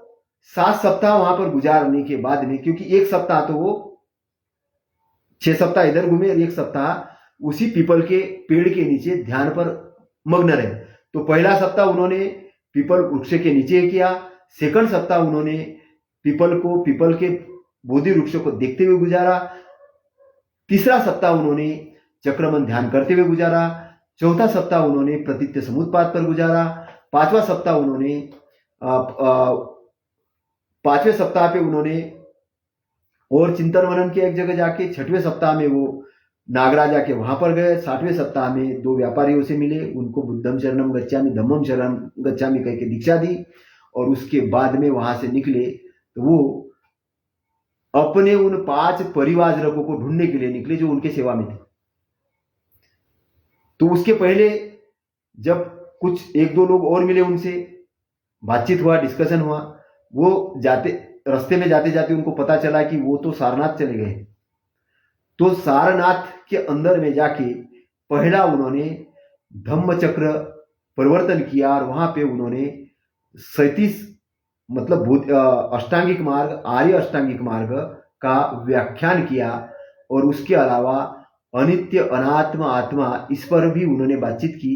7 सप्ताह वहां पर गुजारने के बाद में, क्योंकि 1 सप्ताह तो वो 6 सप्ताह इधर घूमे और 1 सप्ताह उसी पीपल के पेड़ के नीचे ध्यान पर मग्न रहे। तो पहला सप्ताह उन्होंने पीपल वृक्ष के नीचे किया। सेकंड सप्ताह उन्होंने पीपल के बोधि वृक्ष को देखते हुए गुजारा। तीसरा सप्ताह उन्होंने चक्रमन ध्यान करते हुए गुजारा। चौथा सप्ताह उन्होंने प्रतीत्य समुत्पाद पर गुजारा। पांचवा सप्ताह उन्होंने पांचवें सप्ताह पे उन्होंने और चिंतन मनन के एक जगह जाके, छठवें सप्ताह में वो नागरा जाके वहां पर गए। सातवें सप्ताह में दो व्यापारियों से मिले, उनको बुद्धम शरणम गच्छामि धम्मम शरणम गच्छामि कह के दीक्षा दी, और उसके बाद में वहां से निकले तो वो अपने उन 5 परिवारजनों को ढूंढने के लिए निकले जो उनके सेवा में थे। तो उसके पहले जब कुछ 1-2 लोग और मिले, उनसे बातचीत हुआ, डिस्कशन हुआ, वो रास्ते में जाते जाते उनको पता चला कि वो तो सारनाथ चले गए। तो सारनाथ के अंदर में जाके पहला उन्होंने धम्म चक्र परिवर्तन किया, और वहां पे उन्होंने 37 मतलब अष्टांगिक मार्ग, आर्य अष्टांगिक मार्ग का व्याख्यान किया। और उसके अलावा अनित्य, अनात्म, आत्मा, इस पर भी उन्होंने बातचीत की।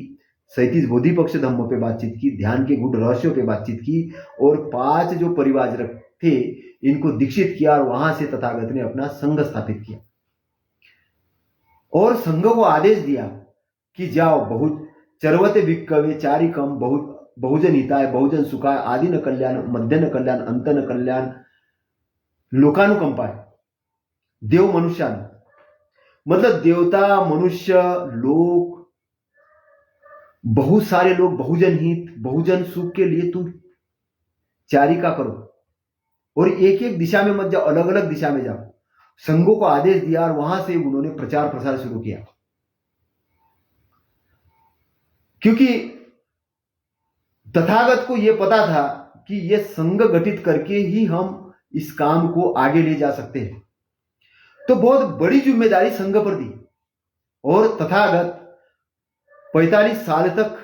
37 बोधि पक्ष धम्म पे बातचीत की, ध्यान के गुण रहस्यों पे बातचीत की, और 5 जो परिवारजन थे इनको दीक्षित किया, और वहां से तथागत ने अपना संघ स्थापित किया और संघ को आदेश दिया कि जाओ, बहुत चरवते भिक्कवे चारिकम, बहुजन हिताय, बहुजन सुखाय, आदि न कल्याण, मध्य न कल्याण, अंत न कल्याण, लोकानुकंपाय, देव मनुष्यान, मतलब देवता, मनुष्य, लोक, बहुत सारे लोग, बहुजन हित, बहुजन सुख के लिए तुम चारिका करो, और एक एक दिशा में मत जाओ, अलग अलग दिशा में जाओ। संघों को आदेश दिया, और वहां से उन्होंने प्रचार प्रसार शुरू किया। क्योंकि तथागत को यह पता था कि यह संघ गठित करके ही हम इस काम को आगे ले जा सकते हैं। तो बहुत बड़ी जिम्मेदारी संघ पर दी, और तथागत 45 साल तक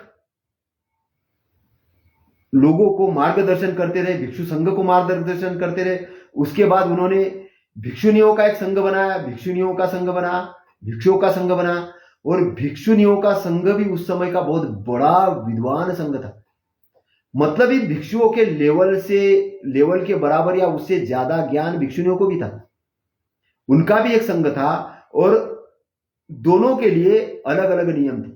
लोगों को मार्गदर्शन करते रहे, भिक्षु संघ को मार्गदर्शन करते रहे। उसके बाद उन्होंने भिक्षुनियों का एक संघ बनाया, भिक्षुनियों का संघ बना, भिक्षुओं का संघ बना, और भिक्षुनियों का संघ भी उस समय का बहुत बड़ा विद्वान संघ था। मतलब ही भिक्षुओं के लेवल के बराबर या उससे ज्यादा ज्ञान भिक्षुनियों को भी था। उनका भी एक संघ था, और दोनों के लिए अलग अलग नियम थे।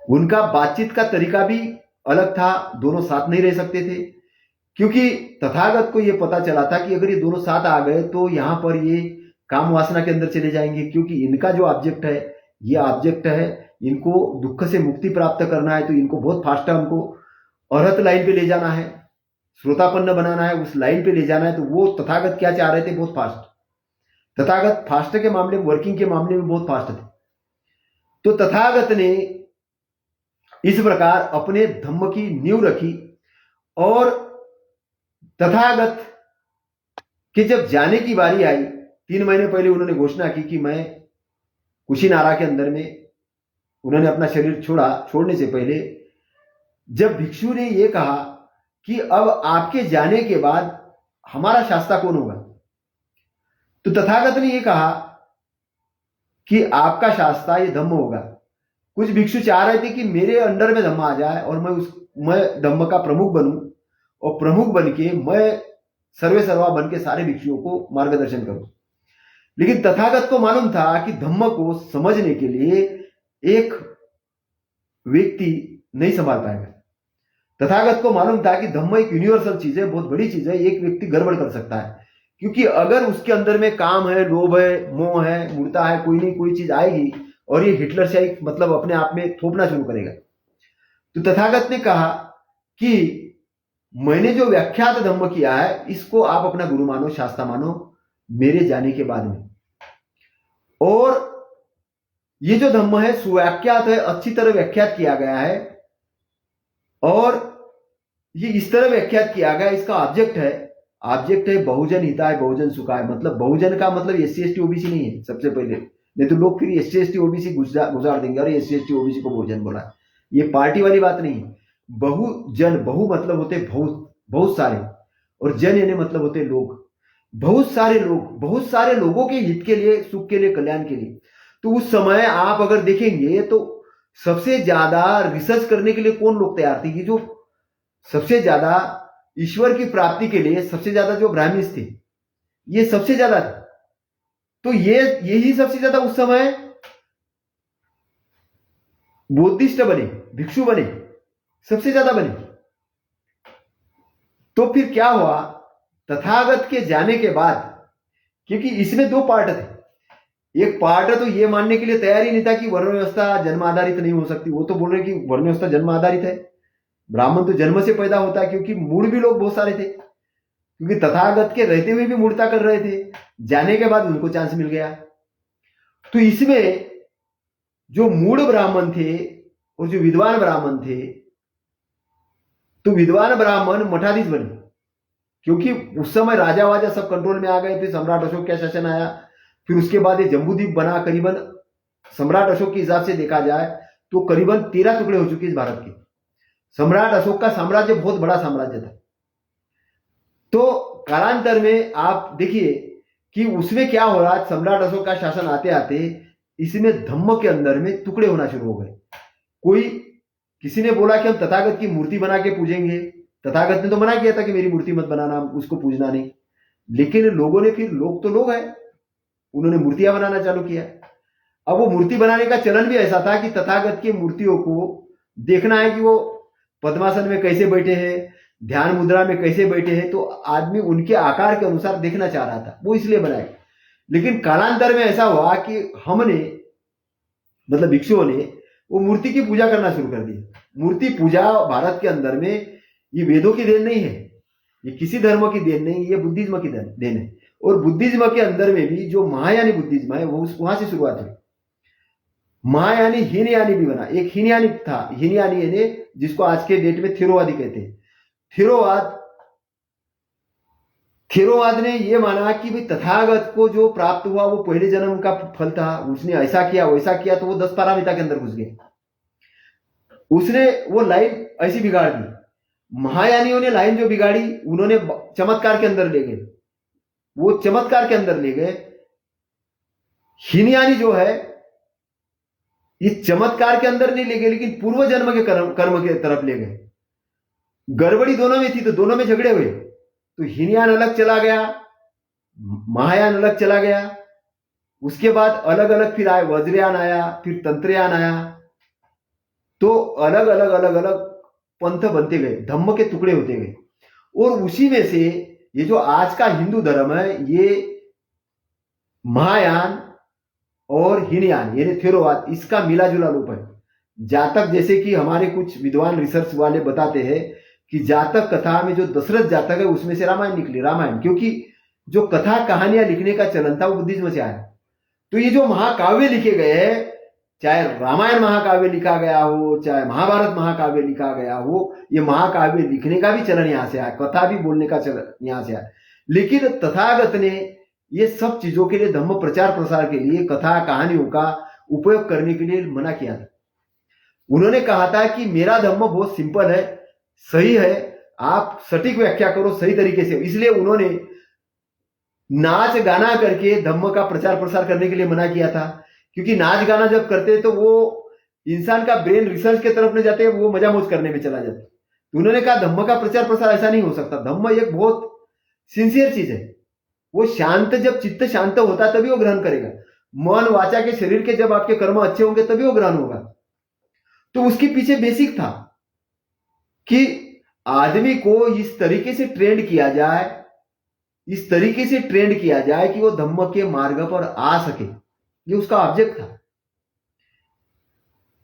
उनका बातचीत का तरीका भी अलग था, दोनों साथ नहीं रह सकते थे, क्योंकि तथागत को यह पता चला था कि अगर ये दोनों साथ आ गए तो यहां पर ये काम वासना के अंदर चले जाएंगे। क्योंकि इनका जो ऑब्जेक्ट है, ये ऑब्जेक्ट है, इनको दुख से मुक्ति प्राप्त करना है, तो इनको बहुत फास्ट हमको अरहत लाइन पे ले जाना है, श्रोतापन्न बनाना है, उस लाइन पे ले जाना है। तो वो तथागत क्या चाह रहे थे, बहुत फास्ट। तथागत फास्ट के मामले में, वर्किंग के मामले में बहुत फास्ट थे। तो तथागत ने इस प्रकार अपने धम्म की नींव रखी, और तथागत के जब जाने की बारी आई, 3 महीने पहले उन्होंने घोषणा की कि मैं कुशीनारा के अंदर में, उन्होंने अपना शरीर छोड़ा। छोड़ने से पहले जब भिक्षु ने यह कहा कि अब आपके जाने के बाद हमारा शास्ता कौन होगा, तो तथागत ने यह कहा कि आपका शास्ता ये धम्म होगा। कुछ भिक्षु चाह रहे थे कि मेरे अंडर में धम्म आ जाए, और मैं धम्म का प्रमुख बनूं, और प्रमुख बन के मैं सर्वे सर्वा बन के सारे भिक्षुओं को मार्गदर्शन करूं। लेकिन तथागत को मालूम था कि धम्म को समझने के लिए एक व्यक्ति नहीं संभाल पाएगा। तथागत को मालूम था कि धम्म एक यूनिवर्सल चीज है, बहुत बड़ी चीज है, एक व्यक्ति गड़बड़ कर सकता है। क्योंकि अगर उसके अंदर में काम है, लोभ है, मोह है, मूर्ता है, कोई नहीं कोई चीज आएगी, और ये हिटलर से मतलब अपने आप में थोपना शुरू करेगा। तो तथागत ने कहा कि मैंने जो व्याख्यात धम्म किया है, इसको आप अपना गुरु मानो, शास्त्रा मानो मेरे जाने के बाद में। और ये जो धम्म है सुव्याख्यात है, अच्छी तरह व्याख्यात किया गया है, और ये इस तरह व्याख्यात किया गया, इसका ऑब्जेक्ट है बहुजन हिताय, बहुजन सुखाय। मतलब बहुजन का मतलब SC ST OBC नहीं है सबसे पहले, नहीं तो लोग फिर SC ST OBC गुजार देंगे, और SC ST OBC को बहुजन बोला। ये पार्टी वाली बात नहीं। बहुजन, बहु मतलब होते बहुत सारे, और जन यानी मतलब होते लोग। बहुत सारे लोग, बहुत सारे लोगों के हित के लिए, सुख के लिए, कल्याण के लिए। तो उस समय आप अगर देखेंगे तो सबसे ज्यादा रिसर्च करने के लिए कौन लोग तैयार थे, कि जो सबसे ज्यादा ईश्वर की प्राप्ति के लिए सबसे ज्यादा जो ब्राह्मण थे, ये सबसे ज्यादा थे। तो यही सबसे ज्यादा उस समय बुद्धिस्ट बने, भिक्षु बने, सबसे ज्यादा बने। तो फिर क्या हुआ, तथागत के जाने के बाद, क्योंकि इसमें दो पार्ट थे, एक पार्ट तो ये मानने के लिए तैयार ही नहीं था कि वर्ण व्यवस्था जन्म आधारित नहीं हो सकती। वो तो बोल रहे कि वर्ण व्यवस्था जन्म आधारित है, ब्राह्मण तो जन्म से पैदा होता है, क्योंकि मूड भी लोग बहुत सारे थे, क्योंकि तथागत के रहते हुए भी मूर्ता कर रहे थे, जाने के बाद उनको चांस मिल गया। तो इसमें जो मूढ़ ब्राह्मण थे और जो विद्वान ब्राह्मण थे, तो विद्वान ब्राह्मण मठाधीश बने, क्योंकि उस समय राजा वाजा सब कंट्रोल में आ गए। फिर सम्राट अशोक का शासन आया, फिर उसके बाद ये जम्बूद्वीप बना। करीबन सम्राट अशोक के हिसाब से देखा जाए तो करीबन 13 टुकड़े हो चुके इस भारत के। सम्राट अशोक का साम्राज्य बहुत बड़ा साम्राज्य था। तो कालांतर में आप देखिए कि उसमें क्या हो रहा, सम्राट अशोक का शासन आते आते इसमें धम्म के अंदर में टुकड़े होना शुरू हो गए। कोई किसी ने बोला कि हम तथागत की मूर्ति बना के पूजेंगे, तथागत ने तो मना किया था कि मेरी मूर्ति मत बनाना, उसको पूजना नहीं। लेकिन लोगों ने, फिर लोग तो लोग हैं, उन्होंने मूर्तियां बनाना चालू किया। अब वो मूर्ति बनाने का चलन भी ऐसा था कि तथागत की मूर्तियों को देखना है कि वो पद्मासन में कैसे बैठे हैं, ध्यान मुद्रा में कैसे बैठे हैं, तो आदमी उनके आकार के अनुसार देखना चाह रहा था, वो इसलिए बनाए। लेकिन कालांतर में ऐसा हुआ कि हमने, मतलब भिक्षुओं ने, वो मूर्ति की पूजा करना शुरू कर दी। मूर्ति पूजा भारत के अंदर में ये वेदों की देन नहीं है, ये किसी धर्म की देन नहीं, ये बुद्धिज्म की देन है। और बुद्धिज्म के अंदर में भी जो महायानी बुद्धिज्म है वो वहां से शुरुआत हुई। महायानी हीनयानी भी बना। एक हीनयानी था, हीनयानी ने, जिसको आज के डेट में थेरोवादी कहते हैं। थेरोवाद ने यह माना कि भाई तथागत को जो प्राप्त हुआ वो पहले जन्म का फल था, उसने ऐसा किया वैसा किया, तो वो 10 पारामिता के अंदर घुस गए। उसने वो लाइन ऐसी बिगाड़ दी। महायानियों ने लाइन जो बिगाड़ी, उन्होंने चमत्कार के अंदर ले गए, वो चमत्कार के अंदर ले गए। हीनयानी जो है ये चमत्कार के अंदर नहीं ले गए, लेकिन पूर्व जन्म के कर्म के तरफ ले गए। गड़बड़ी दोनों में थी, तो दोनों में झगड़े हुए। तो हीनयान अलग चला गया, महायान अलग चला गया। उसके बाद अलग अलग फिर आए, वज्रयान आया, फिर तंत्रयान आया। तो अलग अलग अलग अलग पंथ बनते गए, धम्म के टुकड़े होते गए। और उसी में से ये जो आज का हिंदू धर्म है, ये महायान और हीनयान यानी थेरोवाद, इसका मिला जुला रूप है। जातक, जैसे कि हमारे कुछ विद्वान रिसर्च वाले बताते हैं कि जातक कथा में जो दशरथ जातक है उसमें से रामायण निकली। रामायण, क्योंकि जो कथा कहानियां लिखने का चलन था वो बुद्धिज्म से आया। तो ये जो महाकाव्य लिखे गए हैं, चाहे रामायण महाकाव्य लिखा गया हो, चाहे महाभारत महाकाव्य लिखा गया हो, ये महाकाव्य लिखने का भी चलन यहां से आया, कथा भी बोलने का चलन यहां से आया। लेकिन तथागत ने ये सब चीजों के लिए, धम्म प्रचार प्रसार के लिए, कथा कहानियों का उपयोग करने के लिए मना किया था। उन्होंने कहा था कि मेरा धम्म बहुत सिंपल है, सही है, आप सटीक व्याख्या करो सही तरीके से। इसलिए उन्होंने नाच गाना करके धम्म का प्रचार प्रसार करने के लिए मना किया था, क्योंकि नाच गाना जब करते तो वो इंसान का ब्रेन रिसर्च के तरफ नहीं जाते, वो मजा मौज करने में चला जाता। तो उन्होंने कहा धम्म का प्रचार प्रसार ऐसा नहीं हो सकता। धम्म एक बहुत सिंसियर चीज है, वो शांत, जब चित्त शांत होता तभी वो ग्रहण करेगा। मन वाचा के शरीर के जब आपके कर्म अच्छे होंगे तभी वो ग्रहण होगा। तो उसके पीछे बेसिक था कि आदमी को इस तरीके से ट्रेंड किया जाए, इस तरीके से ट्रेंड किया जाए कि वो धम्म के मार्ग पर आ सके। ये उसका ऑब्जेक्ट था।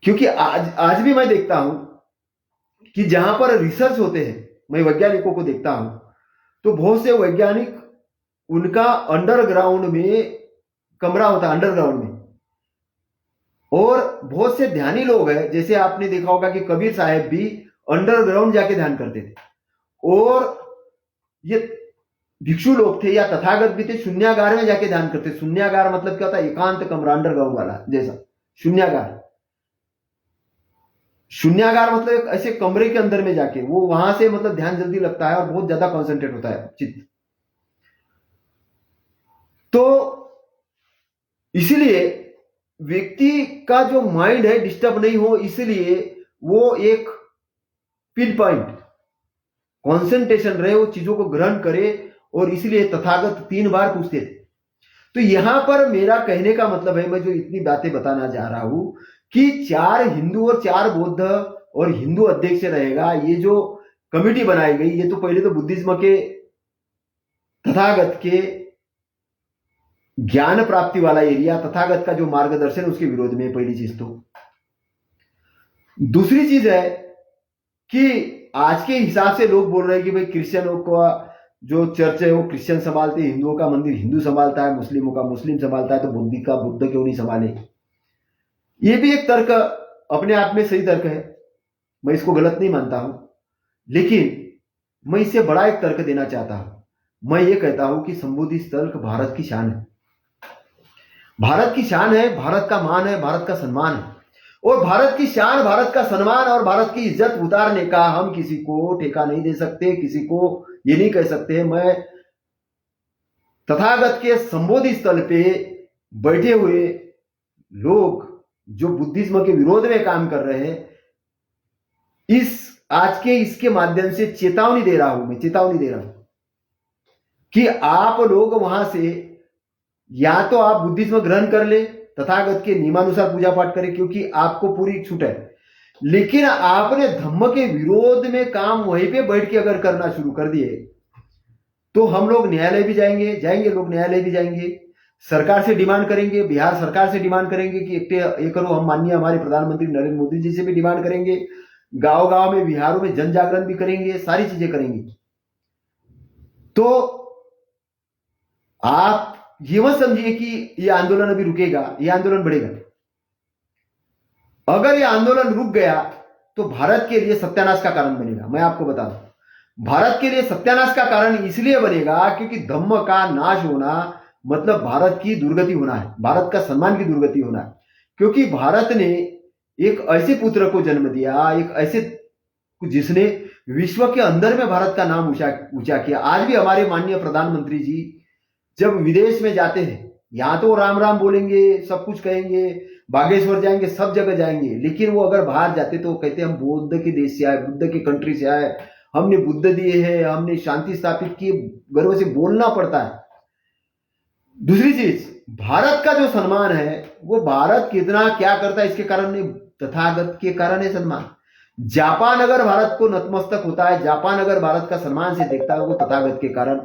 क्योंकि आज भी मैं देखता हूं कि जहां पर रिसर्च होते हैं, मैं वैज्ञानिकों को देखता हूं, तो बहुत से वैज्ञानिक, उनका अंडरग्राउंड में कमरा होता है, अंडरग्राउंड में। और बहुत से ध्यानी लोग हैं, जैसे आपने देखा होगा कि कबीर साहब भी अंडरग्राउंड जाके ध्यान करते थे। और ये भिक्षु लोग थे या तथागत भी थे, शून्यागार में जाके ध्यान करते। शून्यागार मतलब क्या होता है? एकांत कमरा, अंडरग्राउंड वाला जैसा शून्यागार। शून्यागार मतलब एक ऐसे कमरे के अंदर में जाके, वो वहां से मतलब ध्यान जल्दी लगता है और बहुत ज्यादा कॉन्सेंट्रेट होता है चित्त। तो इसलिए व्यक्ति का जो माइंड है डिस्टर्ब नहीं हो, इसलिए वो एक पिन पॉइंट कॉन्सेंट्रेशन रहे, वो चीजों को ग्रहण करे। और इसलिए तथागत 3 बार पूछते थे। तो यहां पर मेरा कहने का मतलब है, मैं जो इतनी बातें बताना जा रहा हूं कि 4 हिंदू और 4 बौद्ध और हिंदू अध्यक्ष रहेगा, ये जो कमिटी बनाई गई, ये तो पहले तो बुद्धिज्म के तथागत के ज्ञान प्राप्ति वाला एरिया, तथागत का जो मार्गदर्शन उसके विरोध में, पहली चीज। तो दूसरी चीज है कि आज के हिसाब से लोग बोल रहे हैं कि भाई क्रिश्चियनों का जो चर्च है वो क्रिश्चियन संभालते, हिंदुओं का मंदिर हिंदू संभालता है, मुस्लिमों का मुस्लिम संभालता है, तो बुद्ध का बुद्ध क्यों नहीं संभाले। ये भी एक तर्क अपने आप में सही तर्क है, मैं इसको गलत नहीं मानता हूं, लेकिन मैं इससे बड़ा एक तर्क देना चाहता हूं। मैं ये कहता हूं कि संबोधि स्थल भारत की शान है, भारत की शान है, भारत का मान है, भारत का सम्मान है, और भारत की शान, भारत का सम्मान और भारत की इज्जत उतारने का हम किसी को ठेका नहीं दे सकते, किसी को ये नहीं कह सकते मैं तथागत के संबोधि स्थल पे बैठे हुए लोग जो बुद्धिज्म के विरोध में काम कर रहे हैं, इस आज के इसके माध्यम से चेतावनी दे रहा हूं, मैं चेतावनी दे रहा हूं कि आप लोग वहां से या तो आप बुद्धिज्म ग्रहण कर ले, तथागत के नियमानुसार पूजा पाठ करें, क्योंकि आपको पूरी छूट है, लेकिन आपने धम्म के विरोध में काम वहीं पे बैठ के अगर करना शुरू कर दिए तो हम लोग न्यायालय भी जाएंगे लोग न्यायालय भी जाएंगे, सरकार से डिमांड करेंगे, बिहार सरकार से डिमांड करेंगे कि एक करो, हम माननीय हमारे प्रधानमंत्री नरेंद्र मोदी जी से भी डिमांड करेंगे, गांव गांव में बिहारों में जन जागरण भी करेंगे, सारी चीजें करेंगे। तो आप ये मत समझिए कि ये आंदोलन अभी रुकेगा, ये आंदोलन बढ़ेगा। अगर ये आंदोलन रुक गया तो भारत के लिए सत्यानाश का कारण बनेगा। मैं आपको बता दूं, भारत के लिए सत्यानाश का कारण इसलिए बनेगा क्योंकि धम्म का नाश होना मतलब भारत की दुर्गति होना है, भारत का सम्मान की दुर्गति होना है, क्योंकि भारत ने एक ऐसे पुत्र को जन्म दिया, एक ऐसे जिसने विश्व के अंदर में भारत का नाम ऊंचा किया। आज भी हमारे माननीय प्रधानमंत्री जी जब विदेश में जाते हैं, यहां तो राम राम बोलेंगे, सब कुछ कहेंगे, बागेश्वर जाएंगे, सब जगह जाएंगे, लेकिन वो अगर बाहर जाते तो कहते हम बौद्ध के देश से आए, बुद्ध की कंट्री से आए, हमने बुद्ध दिए हैं, हमने शांति स्थापित की, गर्व से बोलना पड़ता है। दूसरी चीज, भारत का जो सम्मान है वो भारत कितना क्या करता है इसके कारण नहीं, तथागत के कारण है सम्मान। जापान अगर भारत को नतमस्तक होता है, जापान अगर भारत का सम्मान से देखता है वो तथागत के कारण।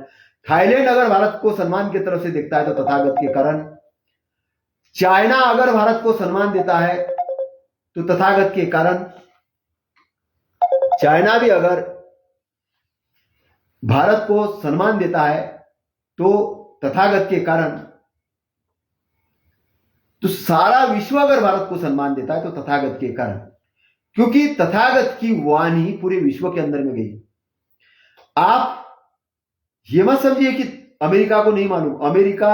थाईलैंड अगर भारत को सम्मान की तरफ से देखता है तो तथागत के कारण। चाइना अगर भारत को सम्मान देता है तो तथागत के कारण। चाइना भी अगर भारत को सम्मान देता है तो तथागत के कारण। तो सारा विश्व अगर भारत को सम्मान देता है तो तथागत के कारण, क्योंकि तथागत की वाणी पूरे विश्व के अंदर में गई। आप ये मत समझिए कि अमेरिका को नहीं मालूम, अमेरिका,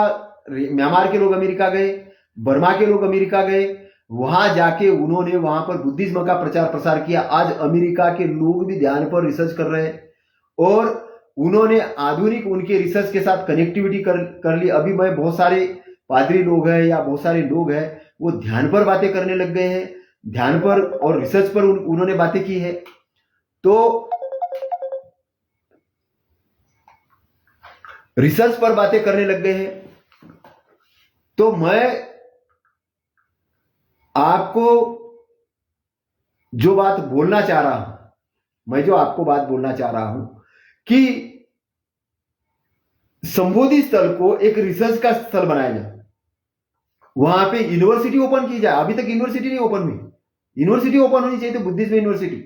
म्यांमार के लोग अमेरिका गए, बर्मा के लोग अमेरिका गए, वहां जाके उन्होंने वहां पर बुद्धिज्म का प्रचार प्रसार किया। आज अमेरिका के लोग भी ध्यान पर रिसर्च कर रहे हैं और उन्होंने आधुनिक उनके रिसर्च के साथ कनेक्टिविटी कर ली। अभी मैं बहुत सारे पादरी लोग हैं या बहुत सारे लोग हैं वो ध्यान पर बातें करने लग गए हैं, ध्यान पर और रिसर्च पर उन्होंने बातें की है। तो रिसर्च पर बातें करने लग गए हैं। तो मैं आपको जो बात बोलना चाह रहा हूं, मैं जो आपको बात बोलना चाह रहा हूं कि संबोधि स्थल को एक रिसर्च का स्थल बनाया जाए, वहां पे यूनिवर्सिटी ओपन की जाए। अभी तक यूनिवर्सिटी नहीं ओपन हुई, यूनिवर्सिटी ओपन होनी चाहिए तो बुद्धिज्म यूनिवर्सिटी,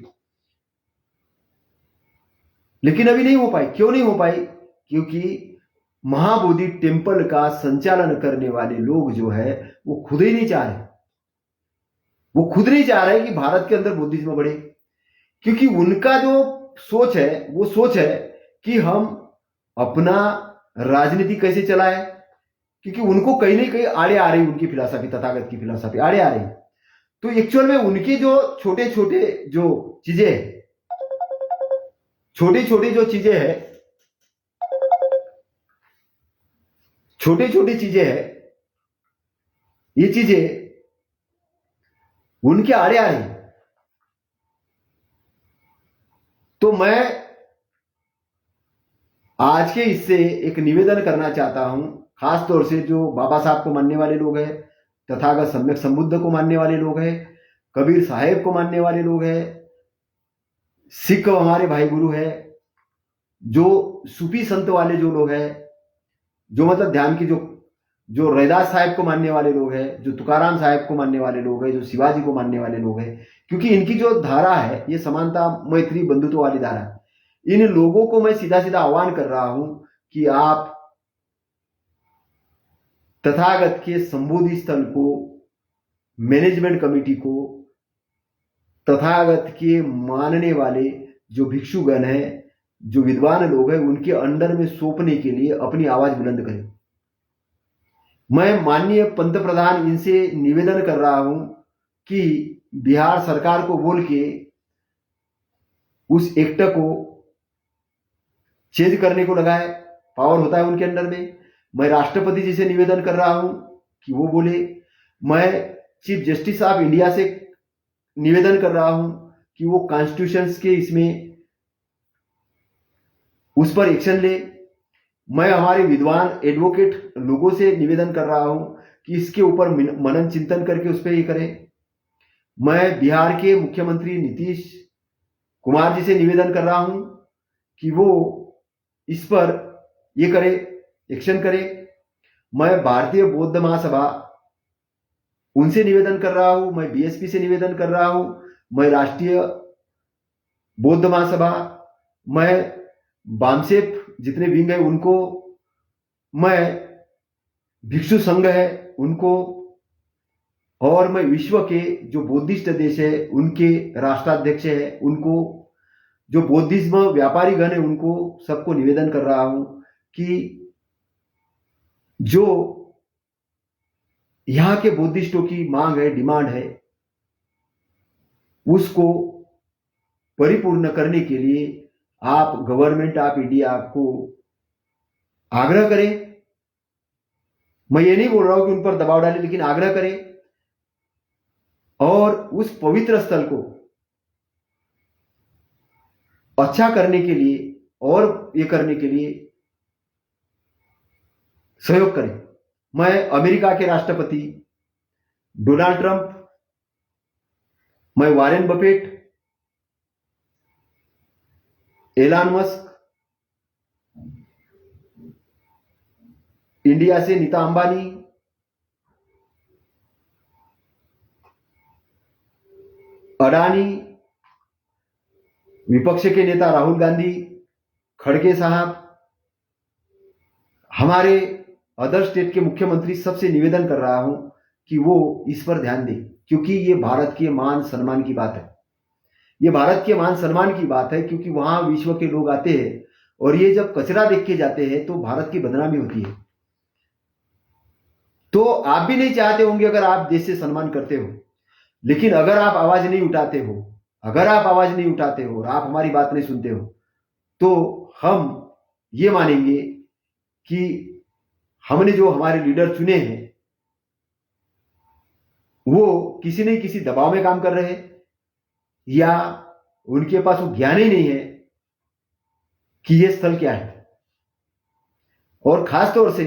लेकिन अभी नहीं हो पाई। क्यों नहीं हो पाई? क्योंकि महाबोधि टेम्पल का संचालन करने वाले लोग जो है वो खुद ही नहीं चाह रहे, वो खुद नहीं चाह रहे कि भारत के अंदर बुद्धिज्म बढ़े, क्योंकि उनका जो सोच है वो सोच है कि हम अपना राजनीति कैसे चलाएं, क्योंकि उनको कहीं ना कहीं आड़े आ रही उनकी फिलॉसफी, तथागत की फिलॉसफी आड़े आ रही। तो एक्चुअल में उनकी जो छोटे छोटे जो चीजें हैं, छोटी छोटी जो चीजें हैं, छोटी छोटी चीजें हैं, ये चीजें उनके आड़े आ रही। तो मैं आज के इससे एक निवेदन करना चाहता हूं खास तौर से जो बाबा साहब को मानने वाले लोग हैं, तथागत सम्यक संबुद्ध को मानने वाले लोग हैं, कबीर साहेब को मानने वाले लोग हैं, सिख हमारे भाई गुरु है, जो सूफी संत वाले जो लोग हैं, जो मतलब ध्यान की जो रैदास साहब को मानने वाले लोग हैं, जो तुकाराम साहब को मानने वाले लोग हैं, जो शिवाजी को मानने वाले लोग हैं, क्योंकि इनकी जो धारा है ये समानता मैत्री बंधुत्व वाली धारा है। इन लोगों को मैं सीधा सीधा आह्वान कर रहा हूं कि आप तथागत के संबोधि स्थल को, मैनेजमेंट कमेटी को, तथागत के मानने वाले जो भिक्षुगण हैं, जो विद्वान लोग हैं, उनके अंडर में सौंपने के लिए अपनी आवाज बुलंद करें। मैं माननीय पंत प्रधान इनसे निवेदन कर रहा हूं कि बिहार सरकार को बोल के उस एक्ट को चेंज करने को लगाए, पावर होता है उनके अंडर में। मैं राष्ट्रपति जी से निवेदन कर रहा हूं कि वो बोले। मैं चीफ जस्टिस ऑफ इंडिया से निवेदन कर रहा हूं कि वो कॉन्स्टिट्यूशन के इसमें उस पर एक्शन ले। मैं हमारे विद्वान एडवोकेट लोगों से निवेदन कर रहा हूं कि इसके ऊपर मनन चिंतन करके उस पर ये करें। मैं बिहार के मुख्यमंत्री नीतीश कुमार जी से निवेदन कर रहा हूं कि वो इस पर ये करे, एक्शन करे। मैं भारतीय बौद्ध महासभा उनसे निवेदन कर रहा हूं, मैं बीएसपी से निवेदन कर रहा हूं, मैं राष्ट्रीय बौद्ध महासभा, मैं बामसेप जितने विंग है उनको, मैं भिक्षु संघ है उनको, और मैं विश्व के जो बौद्धिस्ट देश है उनके राष्ट्राध्यक्ष है उनको, जो बौद्धिज्म व्यापारी गण है उनको सबको निवेदन कर रहा हूं कि जो यहां के बौद्धिस्टों की मांग है, डिमांड है, उसको परिपूर्ण करने के लिए आप गवर्नमेंट ऑफ इंडिया को आग्रह करें। मैं ये नहीं बोल रहा हूं कि उन पर दबाव डालें, लेकिन आग्रह करें और उस पवित्र स्थल को अच्छा करने के लिए और ये करने के लिए सहयोग करें। मैं अमेरिका के राष्ट्रपति डोनाल्ड ट्रंप, मैं Warren Buffett, Elon Musk, India से नीता अंबानी, अडानी, विपक्ष के नेता राहुल गांधी, खड़गे साहब, हमारे अदर स्टेट के मुख्यमंत्री, सबसे निवेदन कर रहा हूं कि वो इस पर ध्यान दें, क्योंकि ये भारत के मान सम्मान की बात है। ये भारत के मान सम्मान की बात है, क्योंकि वहां विश्व के लोग आते हैं और ये जब कचरा देख के जाते हैं तो भारत की बदनामी होती है। तो आप भी नहीं चाहते होंगे अगर आप देश से सम्मान करते हो, लेकिन अगर आप आवाज नहीं उठाते हो, अगर आप आवाज नहीं उठाते हो और आप हमारी बात नहीं सुनते हो, तो हम ये मानेंगे कि हमने जो हमारे लीडर चुने हैं वो किसी न किसी दबाव में काम कर रहे हैं, या उनके पास वो ज्ञान ही नहीं है कि ये स्थल क्या है। और खास तौर से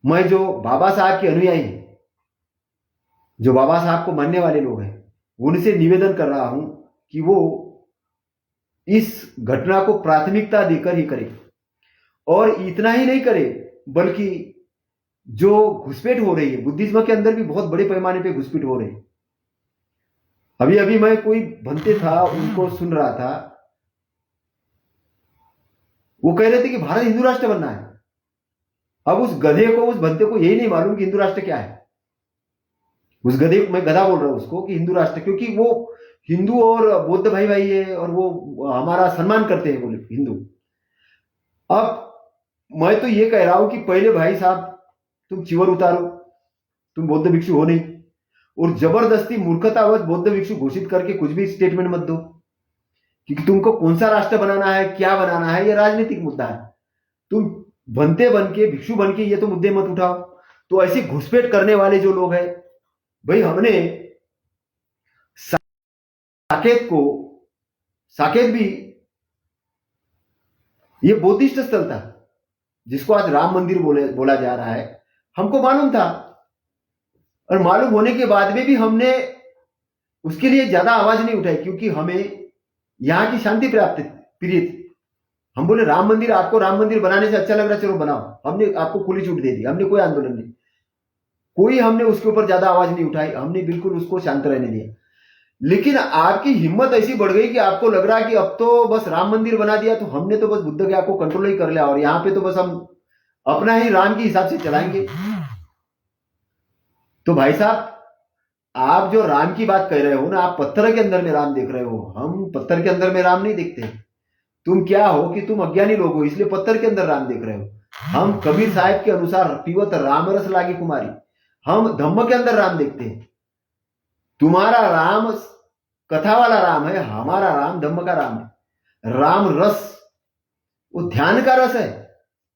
मैं जो बाबा साहब के अनुयायी हैं, जो बाबा साहब को मानने वाले लोग हैं, उनसे निवेदन कर रहा हूं कि वो इस घटना को प्राथमिकता देकर ही करें। और इतना ही नहीं करे, बल्कि जो घुसपैठ हो रही है बुद्धिज्म के अंदर भी बहुत बड़े पैमाने पे घुसपैठ हो रही है। अभी अभी मैं कोई भंते था, उनको सुन रहा था, वो कह रहे थे कि भारत हिंदू राष्ट्र बनना है। अब उस गधे को, उस भंते को यही नहीं मालूम कि हिंदू राष्ट्र क्या है। उस गधे, मैं गधा बोल रहा हूं उसको, कि हिंदू राष्ट्र, क्योंकि वो हिंदू और बौद्ध भाई भाई है और वो हमारा सम्मान करते हैं बोले हिंदू। अब मैं तो ये कह रहा हूं कि पहले भाई साहब तुम चिवर उतारो, तुम बौद्ध भिक्षु हो नहीं, और जबरदस्ती मूर्खतावश बौद्ध भिक्षु घोषित करके कुछ भी स्टेटमेंट मत दो, क्योंकि तुमको कौन सा राष्ट्र बनाना है, क्या बनाना है, ये राजनीतिक मुद्दा है। तुम बनते बन के, भिक्षु बन के ये तो मुद्दे मत उठाओ। तो ऐसे घुसपैठ करने वाले जो लोग हैं, भाई हमने साकेत को, साकेत भी ये बौद्धिस्ट स्थल था, जिसको आज राम मंदिर बोला जा रहा है, हमको मालूम था। और मालूम होने के बाद में भी हमने उसके लिए ज्यादा आवाज नहीं उठाई, क्योंकि हमें यहाँ की शांति प्राप्त प्रिय थी। हम बोले राम मंदिर, आपको राम मंदिर बनाने से अच्छा लग रहा है, चलो बनाओ। हमने आपको खुली छूट दे दी, हमने कोई आंदोलन नहीं, कोई हमने उसके ऊपर ज्यादा आवाज नहीं उठाई, हमने बिल्कुल उसको शांत रहने दिया। लेकिन आपकी हिम्मत ऐसी बढ़ गई कि आपको लग रहा है कि अब तो बस राम मंदिर बना दिया तो हमने तो बस बुद्ध ज्ञान को कंट्रोल ही कर लिया, और यहाँ पे तो बस हम अपना ही राम के हिसाब से चलाएंगे। तो भाई साहब, आप जो राम की बात कर रहे हो ना, आप पत्थर के अंदर में राम देख रहे हो, हम पत्थर के अंदर में राम नहीं देखते। तुम क्या हो कि तुम अज्ञानी लोग हो, इसलिए पत्थर के अंदर राम देख रहे हो। हम कबीर साहब के अनुसार पीवत राम रस लागी कुमारी, हम धम्म के अंदर राम देखते हैं। तुम्हारा राम कथा वाला राम है, हमारा राम धम्म का राम है। राम रस वो ध्यान का रस है,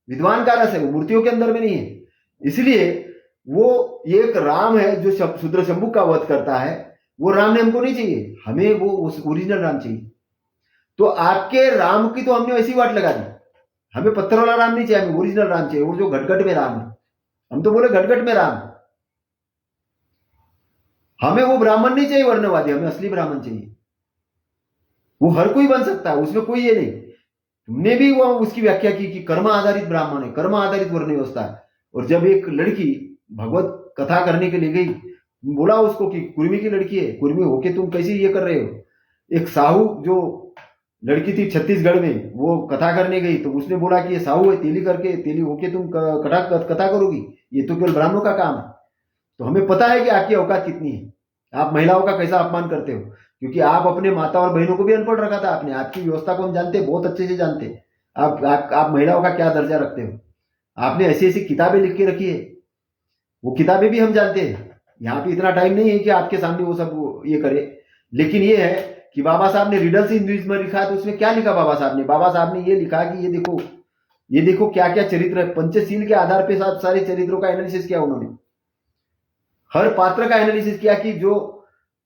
विद्वान का रस है, वो मूर्तियों के अंदर में नहीं है। इसलिए वो एक राम है जो शूद्र शंभु का वध करता है, वो राम ने हमको नहीं चाहिए, हमें वो ओरिजिनल राम चाहिए। तो आपके राम की तो हमने वैसी वाट लगा दी, हमें पत्थर वाला राम नहीं चाहिए, हमें ओरिजिनल राम चाहिए, वो जो घटघट में राम है। हम तो बोले घटघट में राम, हमें वो ब्राह्मण नहीं चाहिए वर्णवादी, हमें असली ब्राह्मण चाहिए। वो हर कोई बन सकता है, उसमें कोई ये नहीं। तुमने भी वो उसकी व्याख्या की कि कर्म आधारित ब्राह्मण है, कर्म आधारित वर्ण व्यवस्था है। और जब एक लड़की भगवत कथा करने के लिए गई, बोला उसको कि कुर्मी की लड़की है, कुर्मी होके तुम कैसे ये कर रहे हो। एक साहू जो लड़की थी छत्तीसगढ़ में, वो कथा करने गई, तो उसने बोला कि ये साहू है, तेली करके तेली होके तुम कथा करोगी, ये तो केवल ब्राह्मणों का काम है। तो हमें पता है कि आपकी औकात कितनी है, आप महिलाओं का कैसा अपमान करते हो, क्योंकि आप अपने माता और बहनों को भी अनपढ़ रखा था आपने। आपकी व्यवस्था को हम जानते, बहुत अच्छे से जानते। आप महिलाओं का क्या दर्जा रखते हो, आपने ऐसी ऐसी किताबें लिख के रखी है, वो किताबें भी हम जानते हैं। यहाँ पे इतना टाइम नहीं है कि आपके सामने वो सब ये करे। लेकिन ये है कि बाबा साहब ने रिडल्स इन न्यूज में लिखा है, तो उसमें क्या लिखा बाबा साहब ने? बाबा साहब ने ये लिखा कि ये देखो क्या क्या चरित्र है। पंचशील के आधार पे सारे चरित्रों का एनालिसिस किया उन्होंने, हर पात्र का एनालिसिस किया कि जो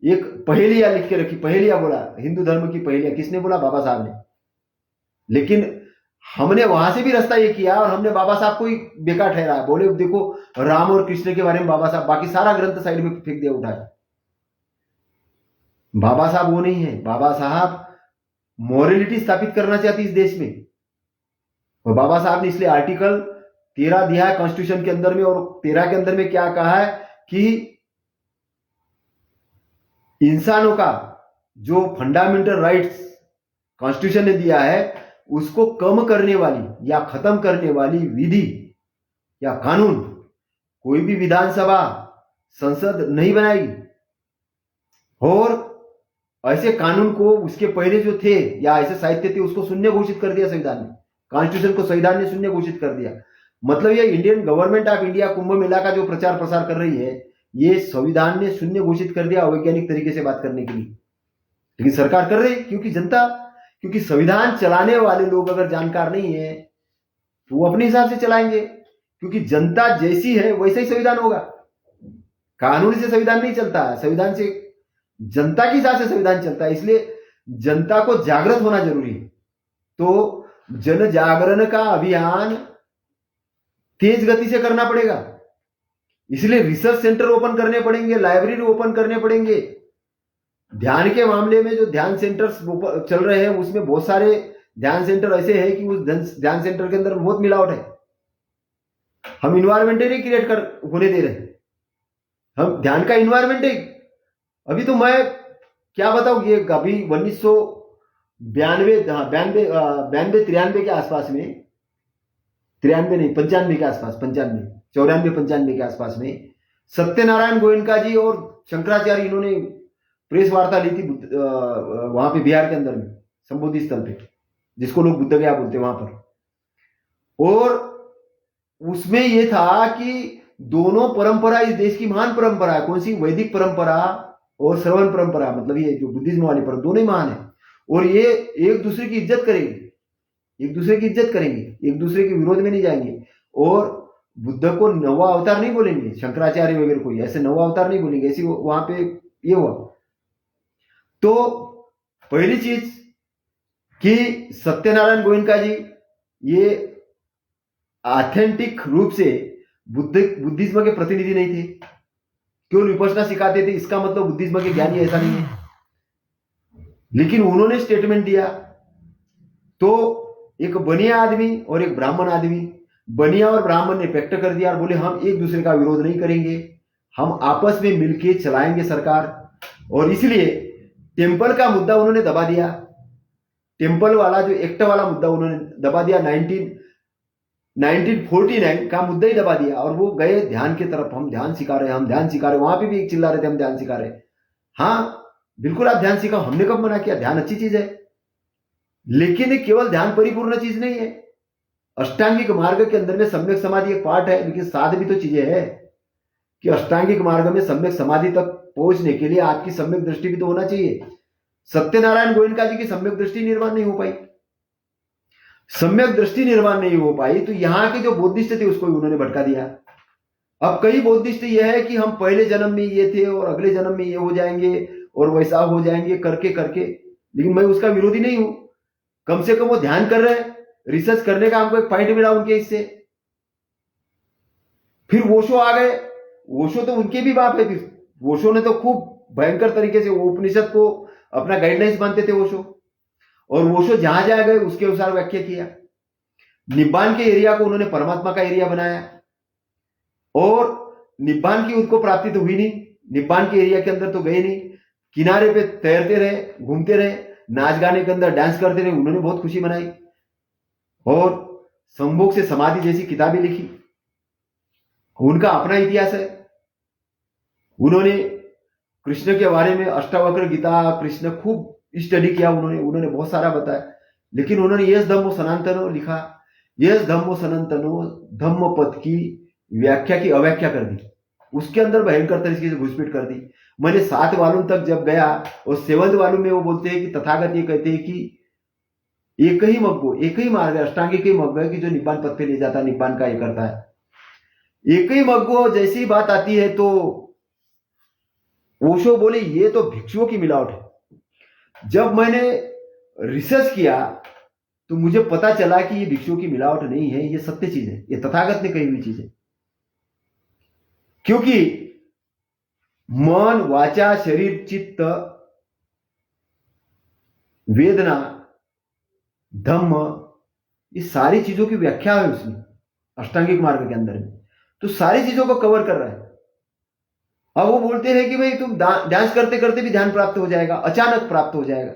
एक पहेलियां लिख के रखी, पहेलियां बोला, हिंदू धर्म की पहेलियां किसने बोला? बाबा साहब ने। लेकिन हमने वहां से भी रास्ता ये किया और हमने बाबा साहब को ही बेकार ठहराया, बोले देखो राम और कृष्ण के बारे में बाबा साहब, बाकी सारा ग्रंथ साइड में फेंक दिया, उठाया। बाबा साहब वो नहीं है, बाबा साहब मॉरलिटी स्थापित करना चाहती इस देश में। और बाबा साहब ने इसलिए आर्टिकल 13 दिया है कॉन्स्टिट्यूशन के अंदर में, और 13 के अंदर में क्या कहा है कि इंसानों का जो फंडामेंटल राइट्स कॉन्स्टिट्यूशन ने दिया है, उसको कम करने वाली या खत्म करने वाली विधि या कानून कोई भी विधानसभा संसद नहीं बनाएगी। और ऐसे कानून को उसके पहले जो थे या ऐसे साहित्य थे उसको शून्य घोषित कर दिया संविधान ने, कॉन्स्टिट्यूशन को संविधान ने शून्य घोषित कर दिया। मतलब ये Indian government of India Kumbh Mela का जो प्रचार प्रसार कर रही है, ये संविधान ने शून्य घोषित कर दिया वैज्ञानिक तरीके से बात करने के लिए। लेकिन सरकार कर रही, क्योंकि संविधान चलाने वाले लोग अगर जानकार नहीं है तो वो अपने हिसाब से चलाएंगे, क्योंकि जनता जैसी है वैसा ही संविधान होगा। कानून से संविधान नहीं चलता है, संविधान से जनता के हिसाब से संविधान चलता है। इसलिए जनता को जागृत होना जरूरी है। तो जन जागरण का अभियान तेज गति से करना पड़ेगा। इसलिए रिसर्च सेंटर ओपन करने पड़ेंगे, लाइब्रेरी ओपन करने पड़ेंगे। ध्यान के मामले में जो ध्यान सेंटर्स चल रहे हैं उसमें बहुत सारे ध्यान सेंटर ऐसे हैं कि उस ध्यान सेंटर के अंदर बहुत मिलावट है। हम इन्वायरमेंट नहीं क्रिएट कर होने दे रहे, हम ध्यान का इन्वायरमेंट है। अभी तो मैं क्या बताऊं, ये अभी 1992 93 के आसपास में, 93 नहीं 95 के आसपास, 94 95 के आसपास में सत्यनारायण गोयनका जी और शंकराचार्य इन्होंने प्रेस वार्ता ली थी वहां पे बिहार के अंदर में संबोधि स्थल पे, जिसको लोग बुद्ध गया बोलते वहां पर। और उसमें यह था कि दोनों परंपरा इस देश की महान परंपरा है। कौन सी? वैदिक परंपरा और श्रवण परंपरा, मतलब ये जो बुद्धिज्म वाली परंपरा, दोनों ही महान है। और ये एक दूसरे की इज्जत करेंगे, एक दूसरे की इज्जत करेंगे, एक दूसरे के विरोध में नहीं जाएंगे। और बुद्ध को नवा अवतार नहीं बोलेंगे, शंकराचार्य वगैरह कोई ऐसे नवा अवतार नहीं बोलेंगे, ऐसी वहां पे ये हुआ। तो पहली चीज कि सत्यनारायण गोयनका जी ये ऑथेंटिक रूप से बुद्धिज्म के प्रतिनिधि नहीं थे, केवल विपश्यना सिखाते थे, इसका मतलब बुद्धिज्म के ज्ञानी ऐसा नहीं है। लेकिन उन्होंने स्टेटमेंट दिया, तो एक बनिया आदमी और एक ब्राह्मण आदमी, बनिया और ब्राह्मण ने पैक्ट कर दिया और बोले हम एक दूसरे का विरोध नहीं करेंगे, हम आपस में मिलके चलाएंगे सरकार। और इसलिए टेम्पल का मुद्दा उन्होंने दबा दिया, टेम्पल वाला जो एक्ट वाला मुद्दा उन्होंने दबा दिया, 1949 का मुद्दा ही दबा दिया। और वो गए ध्यान की तरफ, हम ध्यान सिखा रहे हैं, हम ध्यान सिखा रहे हैं। वहां पे भी एक चिल्ला रहे थे हम ध्यान सिखा रहे हैं। हाँ बिल्कुल आप ध्यान सिखाओ, हमने कब मना किया, ध्यान अच्छी चीज है, लेकिन केवल ध्यान परिपूर्ण चीज नहीं है। अष्टांगिक मार्ग के अंदर में सम्यक समाधि एक पार्ट है, लेकिन साध भी तो चीजें है कि अष्टांगिक मार्ग में सम्यक समाधि तक पहुंचने के लिए आपकी सम्यक दृष्टि भी तो होना चाहिए। सत्यनारायण गोयनका जी की सम्यक दृष्टि निर्माण नहीं हो पाई, सम्यक दृष्टि निर्माण नहीं हो पाई, तो यहां के जो बौद्धिस्ट थे उसको उन्होंने भटका दिया। अब कई बौद्धिस्ट यह है कि हम पहले जन्म में ये थे और अगले जन्म में ये हो जाएंगे और वैसा हो जाएंगे करके करके, लेकिन मैं उसका विरोधी नहीं हूं। कम से कम वो ध्यान कर रहे हैं, रिसर्च करने का हमको एक पॉइंट मिला उनके इससे। फिर वोशो आ गए, वोशो तो उनके भी बाप है। फिर वोशो ने तो खूब भयंकर तरीके से उपनिषद को अपना गाइडलाइंस मानते थे वोशो, और वोशो जहां जहां गए उसके अनुसार व्याख्या किया। निब्बान के एरिया को उन्होंने परमात्मा का एरिया बनाया, और निब्बान की उनको प्राप्ति तो हुई नहीं, निब्बान के एरिया के अंदर तो गए नहीं, किनारे पे तैरते रहे, घूमते रहे, नाच गाने के अंदर डांस करते रहे, उन्होंने बहुत खुशी मनाई। और संभोग से समाधि जैसी किताबें लिखी, उनका अपना इतिहास है। उन्होंने कृष्ण के बारे में अष्टावक्र गीता, कृष्ण खूब स्टडी किया उन्होंने बहुत सारा बताया। लेकिन उन्होंने यस धम्मो सनातनो लिखा, यस धम्मो सनातनो धम्म पद की व्याख्या की अव्याख्या कर दी, उसके अंदर भयंकर तरीके से घुसपैठ कर दी। मैंने 7 वालुम तक जब गया, और 7वें वालुम में वो बोलते हैं कि तथागत ये कहते हैं कि एक ही मग्गो, एक ही मार्ग है, अष्टांगिक ही मग्गो है कि जो निब्बान पद पे ले जाता है, निब्बान का ये करता है। एक ही मग्गो जैसी बात आती है तो ओशो बोले ये तो भिक्षुओं की मिलावट है। जब मैंने रिसर्च किया तो मुझे पता चला कि ये भिक्षुओं की मिलावट नहीं है, ये सत्य चीज है, ये तथागत ने कही हुई चीज है। क्योंकि मन, वाचा, शरीर, चित्त, वेदना, धम्म, ये सारी चीजों की व्याख्या है उसमें अष्टांगिक मार्ग के अंदर में, तो सारी चीजों को कवर कर रहा है। अब वो बोलते हैं कि भाई तुम डांस करते करते भी ध्यान प्राप्त हो जाएगा, अचानक प्राप्त हो जाएगा,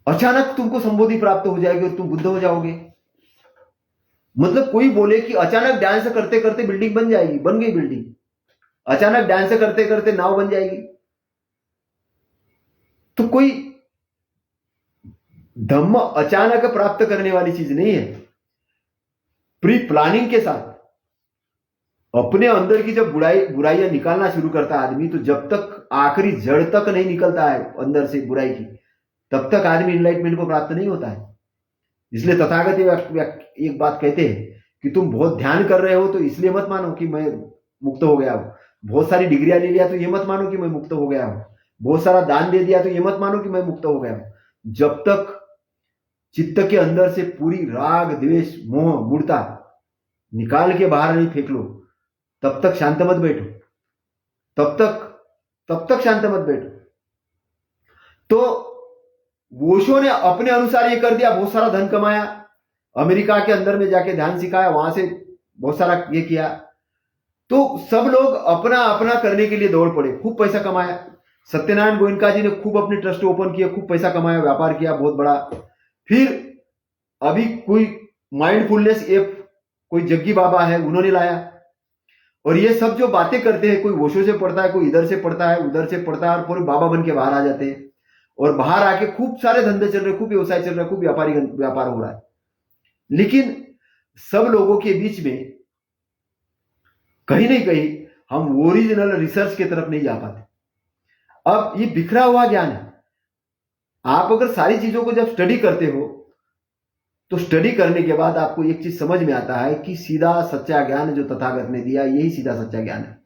अचानक तुमको संबोधि प्राप्त हो जाएगी और तुम बुद्ध हो जाओगे। मतलब कोई बोले कि अचानक डांस करते करते बिल्डिंग बन जाएगी, बन गई बिल्डिंग, अचानक डांस करते करते नाव बन जाएगी, तो कोई धम्म अचानक प्राप्त करने वाली चीज नहीं है। प्री प्लानिंग के साथ अपने अंदर की जब बुराइयां निकालना शुरू करता है आदमी, तो जब तक आखिरी जड़ तक नहीं निकलता है अंदर से बुराई की, तब तक आदमी इनलाइटमेंट को प्राप्त नहीं होता है। इसलिए तथागत एक बात कहते हैं कि तुम बहुत ध्यान कर रहे हो तो इसलिए मत मानो कि मैं मुक्त हो गया हूं, बहुत सारी डिग्रियां ले लिया तो ये मत मानो कि मैं मुक्त हो गया हूं, बहुत सारा दान दे दिया तो ये मत मानो कि मैं मुक्त हो गया हूं। जब तक चित्त के अंदर से पूरी राग, द्वेष, मोह, मूढ़ता निकाल के बाहर नहीं फेंक लो, तब तक शांत मत बैठो, तब तक शांत मत बैठो। तो वोशो ने अपने अनुसार ये कर दिया, बहुत सारा धन कमाया, अमेरिका के अंदर में जाके ध्यान सिखाया, वहां से बहुत सारा ये किया, तो सब लोग अपना अपना करने के लिए दौड़ पड़े, खूब पैसा कमाया। सत्यनारायण गोयनका जी ने खूब अपने ट्रस्ट ओपन किया, खूब पैसा कमाया, व्यापार किया बहुत बड़ा। फिर अभी कोई माइंडफुलनेस ऐप, कोई जग्गी बाबा है, उन्होंने लाया, और ये सब जो बातें करते हैं, कोई वोशो से पढ़ता है, कोई इधर से पढ़ता है, उधर से पढ़ता है, और पूरे बाबा बन के बाहर आ जाते हैं, और बाहर आके खूब सारे धंधे चल रहे, खूब व्यवसाय चल रहा है, खूब व्यापार हो रहा है। लेकिन सब लोगों के बीच में कहीं नहीं कहीं हम ओरिजिनल रिसर्च की तरफ नहीं जा पाते। अब ये बिखरा हुआ ज्ञान है, आप अगर सारी चीजों को जब स्टडी करते हो, तो स्टडी करने के बाद आपको एक चीज समझ में आता है कि सीधा सच्चा ज्ञान जो तथागत ने दिया, यही सीधा सच्चा ज्ञान है।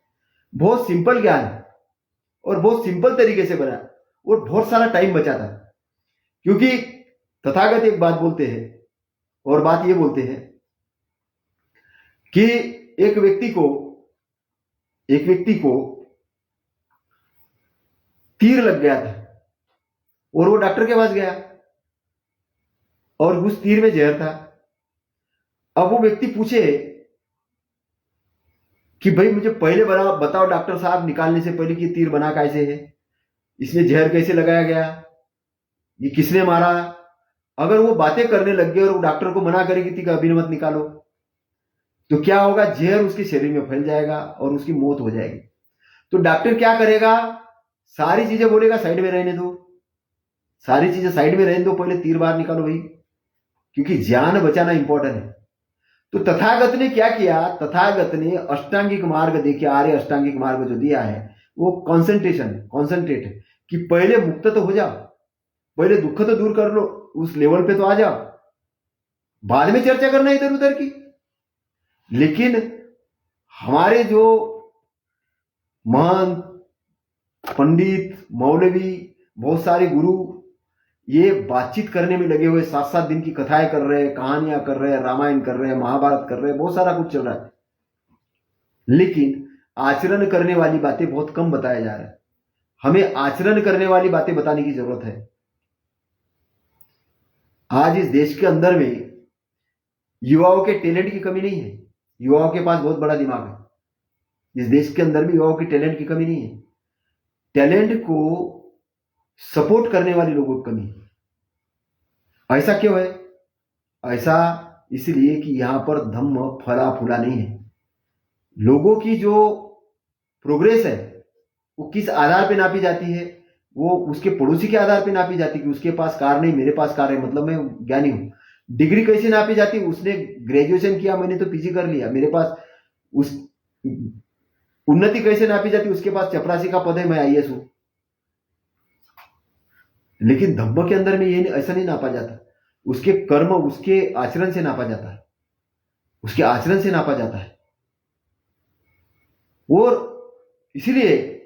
बहुत सिंपल ज्ञान है, और बहुत सिंपल तरीके से बना, और बहुत सारा टाइम बचाता है। क्योंकि तथागत एक बात बोलते हैं, और बात ये बोलते हैं कि एक व्यक्ति को तीर लग गया था और वो डॉक्टर के पास गया और उस तीर में जहर था। अब वो व्यक्ति पूछे कि भाई मुझे पहले बताओ डॉक्टर साहब, निकालने से पहले कि तीर बना कैसे है, इसमें जहर कैसे लगाया गया, ये किसने मारा। अगर वो बातें करने लग गए और वो डॉक्टर को मना करेगी कि अभी मत निकालो, तो क्या होगा, जहर उसके शरीर में फैल जाएगा और उसकी मौत हो जाएगी। तो डॉक्टर क्या करेगा, सारी चीजें बोलेगा साइड में रहने दो, सारी चीजें साइड में रहने दो, पहले तीर बाहर निकालो भाई, क्योंकि जान बचाना इंपॉर्टेंट है। तो तथागत ने क्या किया, तथागत ने अष्टांगिक मार्ग देखिए, आर्य अष्टांगिक मार्ग जो दिया है वो कॉन्सेंट्रेट है कि पहले मुक्त तो हो जाओ, पहले दुख तो दूर कर लो, उस लेवल पे तो आ जाओ, बाद में चर्चा करना इधर उधर की। लेकिन हमारे जो महंत, पंडित, मौलवी, बहुत सारे गुरु ये बातचीत करने में लगे हुए, 7-7 दिन की कथाएं कर रहे हैं, कहानियां कर रहे हैं, रामायण कर रहे हैं, महाभारत कर रहे हैं, बहुत सारा कुछ चल रहा है, लेकिन आचरण करने वाली बातें बहुत कम बताया जा रहा है। हमें आचरण करने वाली बातें बताने की जरूरत है। आज इस देश के अंदर में युवाओं के टैलेंट की कमी नहीं है, युवाओं के पास बहुत बड़ा दिमाग है। इस देश के अंदर में युवाओं की टैलेंट की कमी नहीं है, टैलेंट को सपोर्ट करने वाले लोगों की कमी है। ऐसा क्यों है? ऐसा इसलिए कि यहां पर धम्म फला फूला नहीं है। लोगों की जो प्रोग्रेस है वो किस आधार पे नापी जाती है, वो उसके पड़ोसी के आधार पे नापी जाती है कि उसके पास कार नहीं, मेरे पास कार है, मतलब मैं ज्ञानी हूं। डिग्री कैसे नापी जाती है, उसने ग्रेजुएशन किया, मैंने तो पीजी कर लिया, मेरे पास उस उन्नति कैसे नापी जाती है, उसके पास चपरासी का पद है, मैं आईएएस हूं। लेकिन धम्म के अंदर में ये ऐसा नहीं नापा जाता, उसके कर्म, उसके आचरण से नापा जाता है, उसके आचरण से नापा जाता है। और इसलिए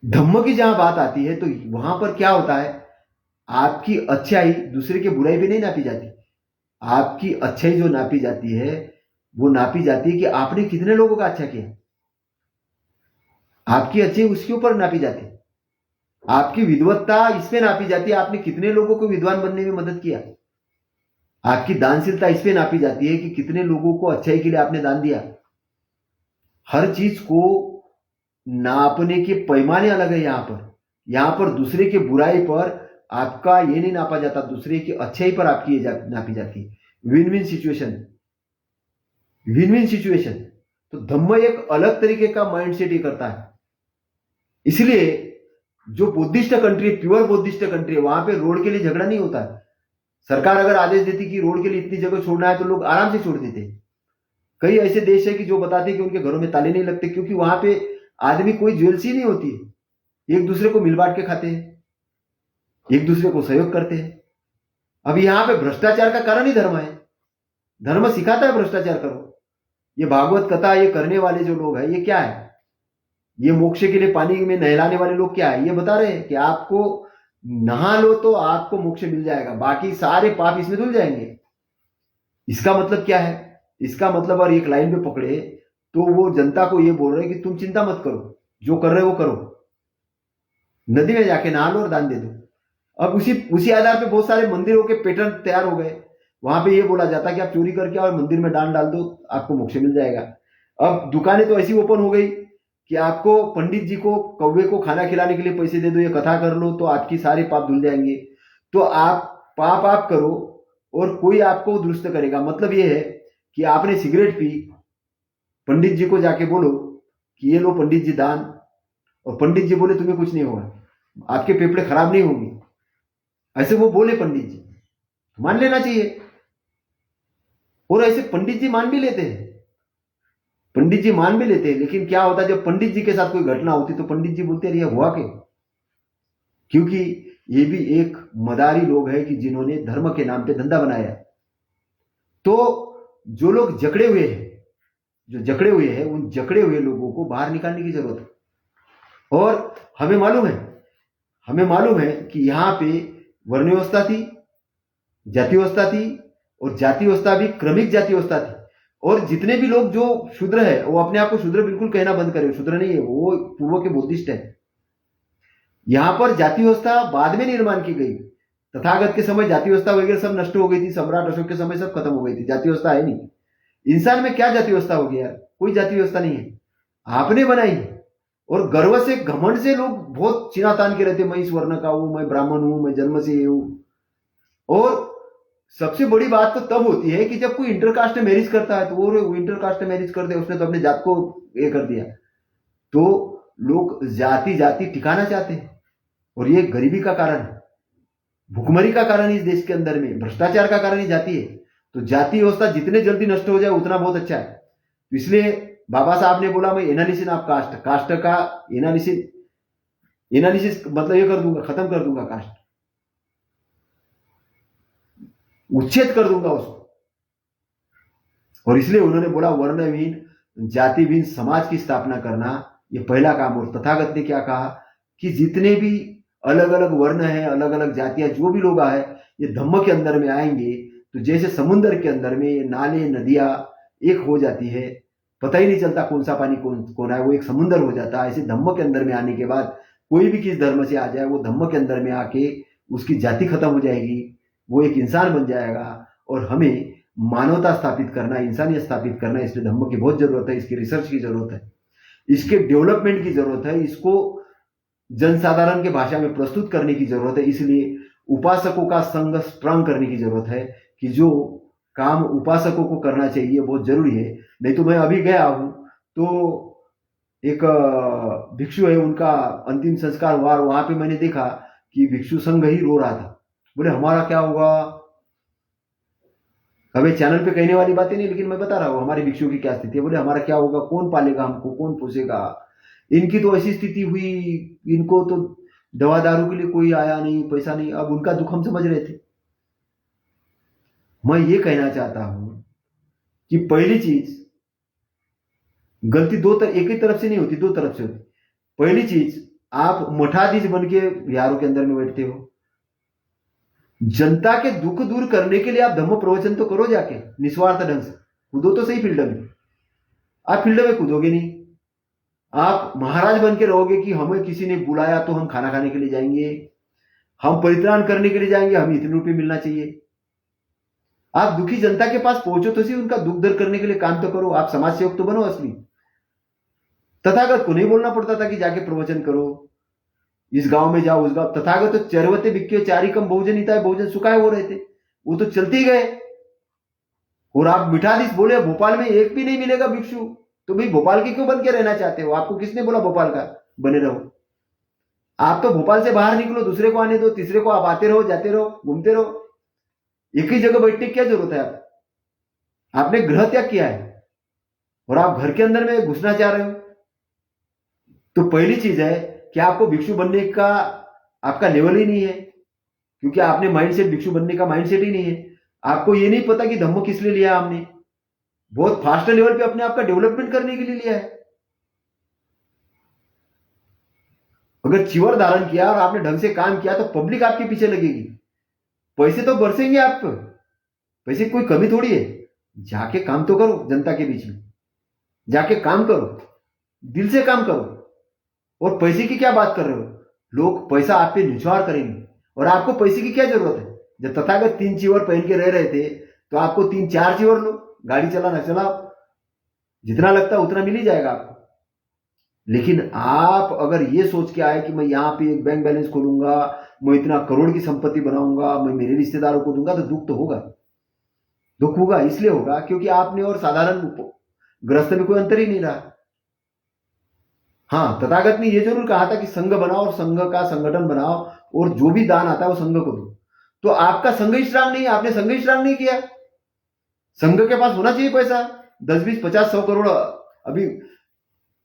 धम्म की जहां बात आती है तो वहां पर क्या होता है, आपकी अच्छाई दूसरे के बुराई पे नहीं नापी जाती, आपकी अच्छाई जो नापी जाती है वो नापी जाती है कि आपने कितने लोगों का अच्छा किया, आपकी अच्छाई उसके ऊपर नापी जाती है। आपकी विद्वत्ता इसमें नापी जाती है, आपने कितने लोगों को विद्वान बनने में मदद किया। आपकी दानशीलता इसमें नापी जाती है कि कितने लोगों को अच्छाई के लिए आपने दान दिया। हर चीज को नापने के पैमाने अलग है। यहां पर दूसरे के बुराई पर आपका ये नहीं नापा जाता, दूसरे की अच्छाई पर आपकी नापी जाती है। Win win situation. तो धम्म एक अलग तरीके का माइंडसेट ही करता है। इसलिए जो Buddhist country, pure Buddhist country है, वहां पे रोड के लिए झगड़ा नहीं होता है। सरकार अगर आदेश देती कि रोड के लिए इतनी जगह छोड़ना है तो लोग आराम से छोड़ देते। कई ऐसे देश है कि जो बताते हैं कि उनके घरों में ताले नहीं लगते, क्योंकि वहां पे आदमी कोई ज्वेलसी नहीं होती है, एक दूसरे को मिल बांट के खाते हैं, एक दूसरे को सहयोग करते हैं। अब यहां पे भ्रष्टाचार का कारण ही धर्म है। धर्म सिखाता है भ्रष्टाचार करो। ये भागवत कथा ये करने वाले जो लोग हैं, ये क्या है, ये मोक्ष के लिए पानी में नहलाने वाले लोग क्या है, ये बता रहे हैं कि आपको नहा लो तो आपको मोक्ष मिल जाएगा, बाकी सारे पाप इसमें धुल जाएंगे। इसका मतलब क्या है? इसका मतलब और एक लाइन पे पकड़े तो वो जनता को ये बोल रहे हैं कि तुम चिंता मत करो, जो कर रहे हो वो करो, नदी में जाके नहा लो और दान दे दो। अब उसी आधार पे बहुत सारे मंदिरों के पैटर्न तैयार हो गए। वहां पे ये बोला जाता है कि आप चोरी करके और मंदिर में दान डाल दो, आपको मोक्ष मिल जाएगा। अब दुकानें तो ऐसी ओपन हो गई कि आपको पंडित जी को, कौवे को खाना खिलाने के लिए पैसे दे दो, ये कथा कर लो तो आपकी सारे पाप धुल जाएंगे। तो आप पाप करो और कोई आपको दुरुस्त करेगा। मतलब ये है कि आपने सिगरेट पी, पंडित जी को जाके बोलो कि ये लो पंडित जी दान, और पंडित जी बोले तुम्हें कुछ नहीं होगा, आपके फेफड़े खराब नहीं होंगे, ऐसे वो बोले पंडित जी, मान लेना चाहिए। और ऐसे पंडित जी मान भी लेते हैं, लेकिन क्या होता है जब पंडित जी के साथ कोई घटना होती तो पंडित जी बोलते हैं ये हुआ क्या? क्योंकि ये भी एक मदारी लोग हैं कि जिन्होंने धर्म के नाम पे धंधा बनाया। तो जो लोग जकड़े हुए हैं, उन जकड़े हुए लोगों को बाहर निकालने की जरूरत है। और हमें मालूम है कि यहां पे वर्ण व्यवस्था थी, जाति व्यवस्था थी, और जाति व्यवस्था भी क्रमिक जाति व्यवस्था थी। और जितने भी लोग जो शूद्र है वो अपने आप को शूद्र बिल्कुल कहना बंद करे, शूद्र नहीं है वो, पूर्व के बुद्धिस्ट है। यहां पर जाति व्यवस्था बाद में निर्माण की गई। तथागत के समय जाति व्यवस्था वगैरह सब नष्ट हो गई थी, सम्राट अशोक के समय सब खत्म हो गई थी, जाति व्यवस्था है नहीं। इंसान में क्या जाति व्यवस्था होगी यार, कोई जाति व्यवस्था नहीं है, आपने बनाई है। और गर्व से घमंड से लोग बहुत चिना तान के रहते, मैं इस वर्ण का हूं, मैं ब्राह्मण हूं, मैं जन्म से ये हूं। और सबसे बड़ी बात तो तब होती है कि जब कोई इंटरकास्ट मैरिज करता है, तो वो इंटरकास्ट मैरिज कर दे, उसने तो अपने जात को ये कर दिया। तो लोग जाति जाति टिकाना चाहते हैं, और ये गरीबी का कारण है, भुखमरी का कारण इस देश के अंदर में, भ्रष्टाचार का कारण ही जाति है। तो जाति व्यवस्था जितने जल्दी नष्ट हो जाए उतना बहुत अच्छा है। तो इसलिए बाबा साहब ने बोला मैं एनालिसिस ऑफ कास्ट, कास्ट का एनालिसिस मतलब ये कर दूंगा, खत्म कर दूंगा, कास्ट उच्छेद कर दूंगा उसको। और इसलिए उन्होंने बोला वर्णहीन जातिहीन समाज की स्थापना करना ये पहला काम। और तथागत ने क्या कहा कि जितने भी अलग अलग वर्ण है, अलग अलग जातियां, जो भी लोग आए ये धम्म के अंदर में आएंगे, तो जैसे समुद्र के अंदर में नाले नदियां एक हो जाती है, पता ही नहीं चलता कौन सा पानी कौन है, वो एक समुद्र हो जाता है। ऐसे धम्म के अंदर में आने के बाद कोई भी किस धर्म से आ जाए, वो धम्म के अंदर में आके उसकी जाति खत्म हो जाएगी, वो एक इंसान बन जाएगा। और हमें मानवता स्थापित करना, इंसानियत स्थापित करना, इसलिए धम्म की बहुत जरूरत है, इसकी रिसर्च की जरूरत है, इसके डेवलपमेंट की जरूरत है, इसको जनसाधारण के भाषा में प्रस्तुत करने की जरूरत है। इसलिए उपासकों का संघ स्ट्रांग करने की जरूरत है कि जो काम उपासकों को करना चाहिए बहुत जरूरी है। नहीं तो मैं अभी गया हूं तो एक भिक्षु है, उनका अंतिम संस्कार हुआ, वहां पे मैंने देखा कि भिक्षु संघ ही रो रहा था। बोले हमारा क्या होगा, हमें चैनल पे कहने वाली बातें नहीं, लेकिन मैं बता रहा हूं हमारे भिक्षु की क्या स्थिति है। बोले हमारा क्या होगा, कौन पालेगा हमको, कौन पोसेगा, इनकी तो ऐसी स्थिति हुई, इनको तो दवा दारू के लिए कोई आया नहीं, पैसा नहीं। अब उनका दुख हम समझ रहे थे। मैं ये कहना चाहता हूं कि पहली चीज, गलती एक ही तरफ से नहीं होती, दो तरफ से होती। पहली चीज, आप मठाधीश बन के बिहारों के अंदर में बैठते हो, जनता के दुख दूर करने के लिए आप धम्म प्रवचन तो करो, जाके निस्वार्थ ढंग से कूदो तो सही फील्ड में। आप फील्ड में कूदोगे नहीं, आप महाराज बन के रहोगे कि हमें किसी ने बुलाया तो हम खाना खाने के लिए जाएंगे, हम परित्राण करने के लिए जाएंगे, हमें इतने रुपये मिलना चाहिए। आप दुखी जनता के पास पहुंचो तो सही, उनका दुख दर करने के लिए काम तो करो, आप समाज सेवक तो बनो असली। तथागत को नहीं बोलना पड़ता था कि जाके प्रवचन करो, इस गांव में जाओ, उस गांव। तथागत तो चरवते बिक्के चारिकम बहुजन हिताय बहुजन सुखाय हो रहे थे, वो तो चलते ही गए। और आप मिठाधीश बोले भोपाल में एक भी नहीं मिलेगा भिक्षु, तो भाई भोपाल के क्यों बन के रहना चाहते हो, आपको किसने बोला भोपाल का बने रहो। आप तो भोपाल से बाहर निकलो, दूसरे को आने दो, तीसरे को आप आते रहो, जाते रहो, घूमते रहो। एक ही जगह बैठने की क्या जरूरत है। आपने गृह त्याग किया है और आप घर के अंदर में घुसना चाह रहे हो। तो पहली चीज है कि आपको भिक्षु बनने का आपका लेवल ही नहीं है, क्योंकि आपने माइंडसेट, भिक्षु बनने का माइंडसेट ही नहीं है। आपको ये नहीं पता कि धम्म किस लिए लिया हमने, बहुत फास्ट लेवल पे अपने आप का डेवलपमेंट करने के लिए लिया है। अगर चिवर धारण किया और आपने ढंग से काम किया तो पब्लिक आपके पीछे लगेगी, पैसे तो बरसेंगे आप पे, पैसे की कोई कमी थोड़ी है। जाके काम तो करो, जनता के बीच में जाके काम करो, दिल से काम करो। और पैसे की क्या बात कर रहे हो, लोग पैसा आप पे निछावर करेंगे, और आपको पैसे की क्या जरूरत है। जब तथागत 3 चीवर पहन के रह रहे थे तो आपको 3-4 चीवर लो, गाड़ी चलाना चलाओ, जितना लगता है उतना मिल ही जाएगा आपको। लेकिन आप अगर ये सोच के आए कि मैं यहाँ पे एक बैंक बैलेंस खोलूंगा, मैं इतना करोड़ की संपत्ति बनाऊंगा, मैं मेरे रिश्तेदारों को दूंगा, तो दुख तो होगा। दुख होगा इसलिए होगा क्योंकि आपने और साधारण ग्रस्त में कोई अंतर ही नहीं रहा। हाँ, तथागत ने यह जरूर कहा था कि संघ बनाओ और संघ का संगठन बनाओ, और जो भी दान आता है वो संघ को दो। तो आपका संघ ही स्ट्रांग नहीं, आपने संघ ही स्ट्रांग नहीं किया। संघ के पास होना चाहिए पैसा 10, 20, 50, 100 करोड़। अभी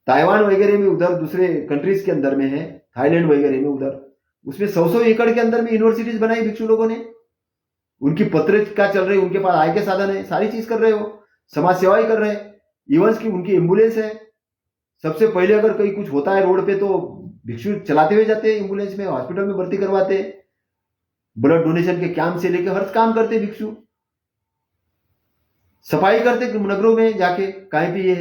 ताइवान वगैरह में, उधर दूसरे कंट्रीज के अंदर में है, थाईलैंड वगैरह में, उधर उसमें 100-100 एकड़ के अंदर में यूनिवर्सिटीज बनाई भिक्षु लोगों ने। उनकी पत्रिका चल रही, उनके पास आय के साधन है, सारी चीज कर रहे हो, समाज सेवा ही कर रहे हैं। इवन की उनकी एम्बुलेंस है। सबसे पहले अगर कहीं कुछ होता है रोड पे तो भिक्षु चलाते हुए जाते हैं एम्बुलेंस में, हॉस्पिटल में भर्ती करवाते, ब्लड डोनेशन के कैंप से लेकर हर काम करते भिक्षु। सफाई करते नगरों में जाके, कहीं भी ये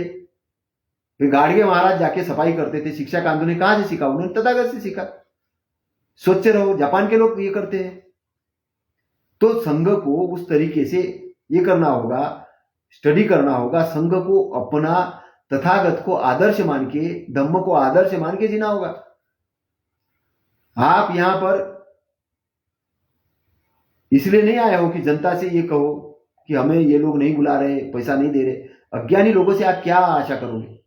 फिर गाड़गे महाराज जाके सफाई करते थे। शिक्षा का आंदोलन कहां से सीखा? उन्होंने तथागत से सीखा। स्वच्छ रहो, जापान के लोग ये करते हैं। तो संघ को उस तरीके से ये करना होगा, स्टडी करना होगा, संघ को अपना तथागत को आदर्श मान के, धम्म को आदर्श मान के जीना होगा। आप यहां पर इसलिए नहीं आए हो कि जनता से ये कहो कि हमें ये लोग नहीं बुला रहे, पैसा नहीं दे रहे। अज्ञानी लोगों से आप क्या आशा करोगे?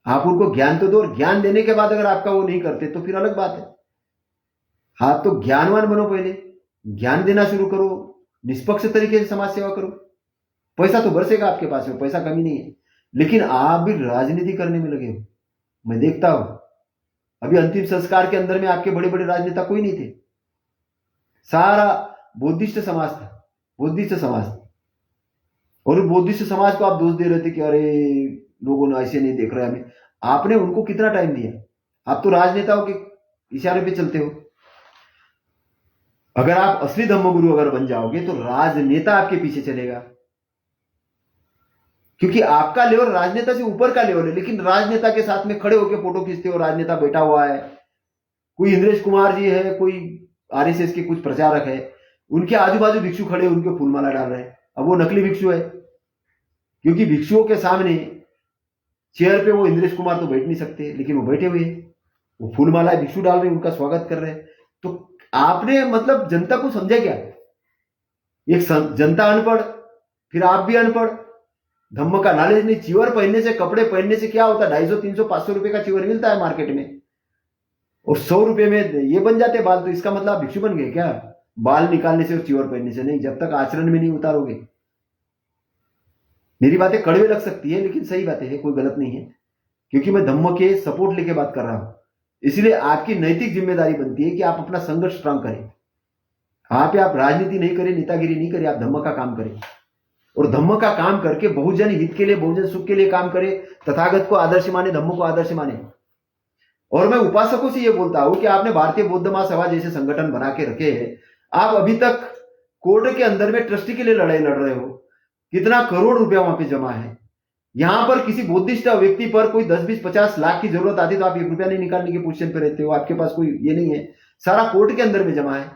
आप उनको ज्ञान तो दो, और ज्ञान देने के बाद अगर आपका वो नहीं करते तो फिर अलग बात है। आप तो ज्ञानवान बनो, पहले ज्ञान देना शुरू करो, निष्पक्ष तरीके से समाज सेवा करो। पैसा तो बरसेगा आपके पास में, पैसा कमी नहीं है, लेकिन आप भी राजनीति करने में लगे हो। मैं देखता हूं अभी अंतिम संस्कार के अंदर में आपके बड़े बड़े राजनेता कोई नहीं थे, सारा बौद्धिस्ट समाज था, बौद्धिस्ट समाज था। और बौद्धिस्ट समाज को आप दोष दे रहे थे कि अरे लोगों ने ऐसे नहीं देख रहे हमें। आपने उनको कितना टाइम दिया? आप तो राजनेताओं के इशारे पे चलते हो। अगर आप असली धम्मगुरु अगर बन जाओगे तो राजनेता आपके पीछे चलेगा, क्योंकि आपका लेवल राजनेता से ऊपर का लेवल है। लेकिन राजनेता के साथ में खड़े होकर फोटो खींचते हो, राजनेता बैठा हुआ है, कोई इंद्रेश कुमार जी है, कोई आरएसएस के कुछ प्रचारक है, उनके आजू बाजू भिक्षु खड़े उनके फूलमाला डाल रहे हैं। अब वो नकली भिक्षु है, क्योंकि भिक्षुओं के सामने चेयर पे वो इंद्रेश कुमार तो बैठ नहीं सकते, लेकिन वो बैठे हुए हैं, वो फूलमाला भिक्षु डाल रहे हैं, उनका स्वागत कर रहे हैं। तो आपने मतलब जनता को समझा क्या? एक जनता अनपढ़, फिर आप भी अनपढ़, धम्म का नॉलेज नहीं। चिवर पहनने से, कपड़े पहनने से क्या होता है? 250, 300, 500 रुपए का चिवर मिलता है मार्केट में, और 100 रुपए में ये बन जाते बाल। तो इसका मतलब भिक्षु बन गए क्या? बाल निकालने से और चिवर पहनने से नहीं, जब तक आचरण में नहीं उतारोगे। मेरी बातें कड़वे लग सकती है, लेकिन सही बातें हैं, कोई गलत नहीं है, क्योंकि मैं धम्म के सपोर्ट लेके बात कर रहा हूं। इसलिए आपकी नैतिक जिम्मेदारी बनती है कि आप अपना संघर्ष स्ट्रांग करें। आप राजनीति नहीं करें, नेतागिरी नहीं करें, आप धम्म का काम करें, और धम्म का काम करके बहुजन हित के लिए, बहुजन सुख के लिए काम करें। तथागत को आदर्श माने, धम्म को आदर्श माने। और मैं उपासकों से यह बोलता हूं कि आपने भारतीय बौद्ध महासभा जैसे संगठन बना के रखे हैं, आप अभी तक कोर्ट के अंदर में ट्रस्टी के लिए लड़ाई लड़ रहे हो। कितना करोड़ रुपया वहां पे जमा है। यहां पर किसी बौद्धिस्ट व्यक्ति पर कोई 10, 20, 50 लाख की जरूरत आती तो आप 1 रुपया नहीं निकालने की पोजीशन पे रहते हो। आपके पास कोई ये नहीं है, सारा कोर्ट के अंदर में जमा है,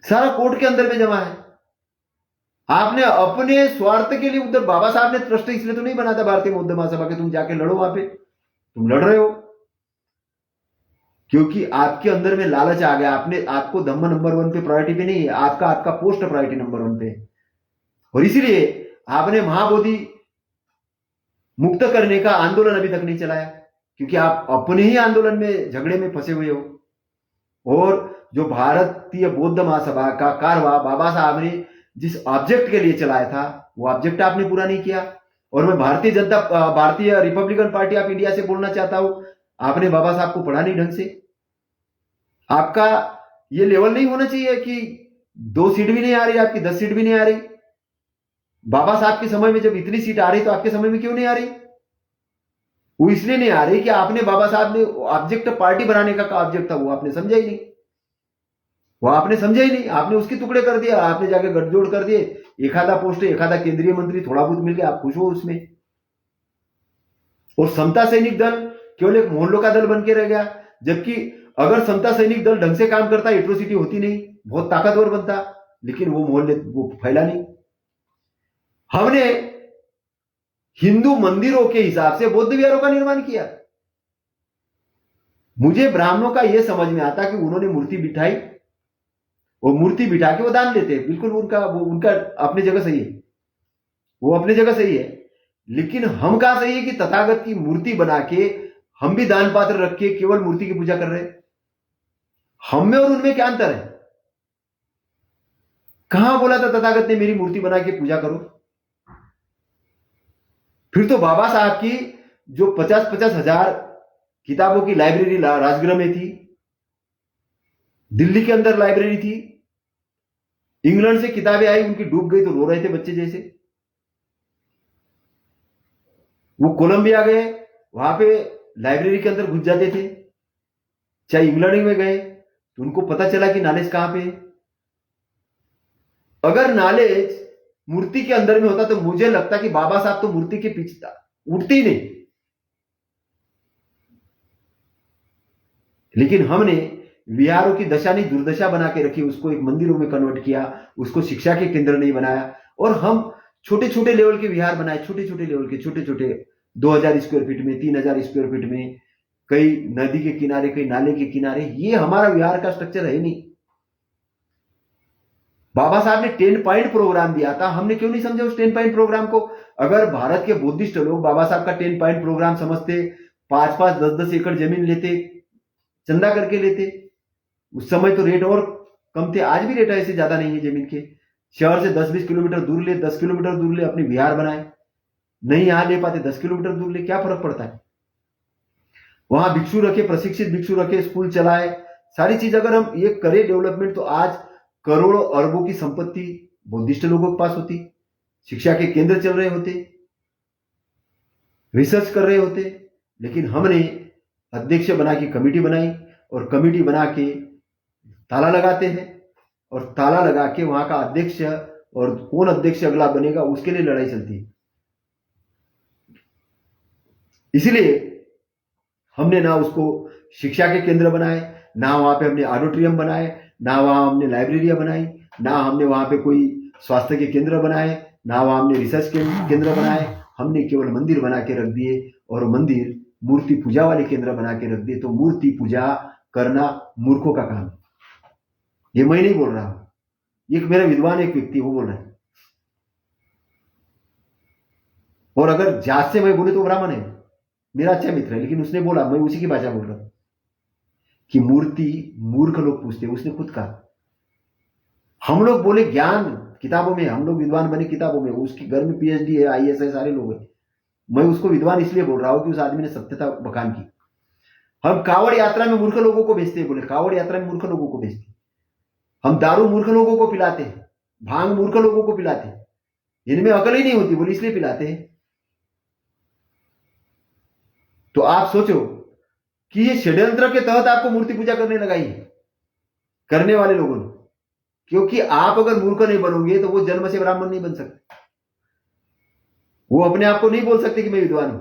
सारा कोर्ट के अंदर में जमा है। आपने अपने स्वार्थ के लिए, उधर बाबा साहब ने ट्रस्ट इसलिए तो नहीं बना था भारतीय बौद्ध महासभा के, तुम जाके लड़ो वहां पे, तुम लड़ रहे हो क्योंकि आपके अंदर में लालच आ गया। आपको धम्म नंबर 1 पे प्रायोरिटी पे नहीं है, आपका पोस्ट प्रायोरिटी नंबर 1 पे। और इसीलिए आपने महाबोधि मुक्त करने का आंदोलन अभी तक नहीं चलाया, क्योंकि आप अपने ही आंदोलन में, झगड़े में फंसे हुए हो। और जो भारतीय बौद्ध महासभा का कारवा बाबा साहब ने जिस ऑब्जेक्ट के लिए चलाया था, वो ऑब्जेक्ट आपने पूरा नहीं किया। और मैं भारतीय रिपब्लिकन पार्टी ऑफ इंडिया से बोलना चाहता हूं, आपने बाबा साहब को पढ़ा नहीं ढंग से। आपका ये लेवल नहीं होना चाहिए कि 2 सीट भी नहीं आ रही, आपकी 10 सीट भी नहीं आ रही। बाबा साहब के समय में जब इतनी सीट आ रही तो आपके समय में क्यों नहीं आ रही? वो इसलिए नहीं आ रही कि आपने, बाबा साहब ने ऑब्जेक्ट पार्टी बनाने का ऑब्जेक्ट था, वो आपने समझा ही नहीं, वो आपने समझा ही नहीं, आपने उसके टुकड़े कर दिया, आपने जाके गठजोड़ कर दिए। एक आधा पोस्ट, एक आधा केंद्रीय मंत्री, थोड़ा बहुत मिल गया, आप खुश हो उसमें। और समता सैनिक दल केवल एक मोहल्लों का दल बन के रह गया, जबकि अगर समता सैनिक दल ढंग से काम करता, एट्रोसिटी होती नहीं, बहुत ताकतवर बनता, लेकिन वो मोहल्ले वो फैला नहीं। हमने हिंदू मंदिरों के हिसाब से बौद्ध विहारों का निर्माण किया। मुझे ब्राह्मणों का यह समझ में आता कि उन्होंने मूर्ति बिठाई, और मूर्ति बिठा के वो दान लेते हैं, बिल्कुल उनका अपनी जगह सही है, वो अपनी जगह सही है। लेकिन हम कहां सही है कि तथागत की मूर्ति बना के हम भी दान पात्र रख के केवल मूर्ति की पूजा कर रहे हैं? हम में और उनमें क्या अंतर है? कहां बोला था तथागत ने मेरी मूर्ति बना के पूजा करो? फिर तो बाबा साहब की जो 50-50 हजार किताबों की लाइब्रेरी राजगृह में थी, दिल्ली के अंदर लाइब्रेरी थी, इंग्लैंड से किताबें आई, उनकी डूब गई तो रो रहे थे बच्चे जैसे। वो कोलंबिया गए, वहां पे लाइब्रेरी के अंदर घुस जाते थे। चाहे इंग्लैंड में गए तो उनको पता चला कि नॉलेज कहां पे है। अगर नॉलेज मूर्ति के अंदर में होता तो मुझे लगता कि बाबा साहब तो मूर्ति के पीछे उठते ही नहीं। लेकिन हमने विहारों की दशा नहीं दुर्दशा बना के रखी, उसको एक मंदिरों में कन्वर्ट किया, उसको शिक्षा के केंद्र नहीं बनाया, और हम छोटे छोटे लेवल के विहार बनाए, छोटे छोटे लेवल के, छोटे छोटे 2000 स्क्वायर फीट में, 3000 स्क्वायर फीट में, कई नदी के किनारे, कई नाले के किनारे। ये हमारा विहार का स्ट्रक्चर है नहीं। बाबा साहब ने 10 पॉइंट प्रोग्राम दिया था, हमने क्यों नहीं समझा उस 10 पॉइंट प्रोग्राम को? अगर भारत के बुद्धिस्ट लोग बाबा साहब का 10 पॉइंट प्रोग्राम समझते, 5-5, 10-10 एकड़ जमीन लेते, चंदा करके लेते। उस समय तो रेट और कम थे, आज भी रेट ऐसे ज्यादा नहीं है जमीन के। शहर से 10-20 किलोमीटर दूर ले, 10 किलोमीटर दूर ले, अपने बिहार बनाए। नहीं यहां ले पाते, 10 किलोमीटर दूर ले, क्या फर्क पड़ता है? वहां भिक्षु रखे, प्रशिक्षित भिक्षु रखे, स्कूल चलाए, सारी चीज अगर हम ये करें डेवलपमेंट, तो आज करोड़ों अरबों की संपत्ति बुद्धिस्ट लोगों के पास होती, शिक्षा के केंद्र चल रहे होते, रिसर्च कर रहे होते। लेकिन हमने अध्यक्ष बना के कमेटी बनाई, और कमेटी बना के ताला लगाते हैं, और ताला लगा के वहां का अध्यक्ष और कौन अध्यक्ष अगला बनेगा उसके लिए लड़ाई चलती है। इसलिए हमने ना उसको शिक्षा के केंद्र बनाए, ना वहां पे हमने ऑडिटोरियम बनाए, ना वहां हमने लाइब्रेरियां बनाई, ना हमने वहां पे कोई स्वास्थ्य के केंद्र बनाए, ना वहां हमने रिसर्च के केंद्र बनाए। हमने केवल मंदिर बना के रख दिए, और मंदिर मूर्ति पूजा वाले केंद्र बना के रख दिए। तो मूर्ति पूजा करना मूर्खों का काम है। ये मैं नहीं बोल रहा हूं, ये मेरा विद्वान एक व्यक्ति वो बोल रहा है। और अगर जात से मैं बोले तो ब्राह्मण है, मेरा अच्छा मित्र है, लेकिन उसने बोला, मैं उसी की भाषा बोल रहा हूं, कि मूर्ति मूर्ख लोग पूछते, उसने खुद कहा। हम लोग बोले ज्ञान किताबों में, हम लोग विद्वान बने किताबों में, उसके घर में पीएचडी है, आईएएस है, सारे लोग हैं। मैं उसको विद्वान इसलिए बोल रहा हूं कि उस आदमी ने सत्यता बखान की। हम कावड़ यात्रा में मूर्ख लोगों को भेजते, बोले कावड़ यात्रा में मूर्ख लोगों को भेजते। हम दारू मूर्ख लोगों को पिलाते हैं, भांग मूर्ख लोगों को पिलाते हैं, इनमें अकल ही नहीं होती, बोले इसलिए पिलाते हैं। तो आप सोचो कि ये षड्यंत्र के तहत आपको मूर्ति पूजा करने लगाई है, करने वाले लोगों ने। क्योंकि आप अगर मूर्ख नहीं बनोगे तो वो जन्म से ब्राह्मण नहीं बन सकते, वो अपने आप को नहीं बोल सकते कि मैं विद्वान हूं,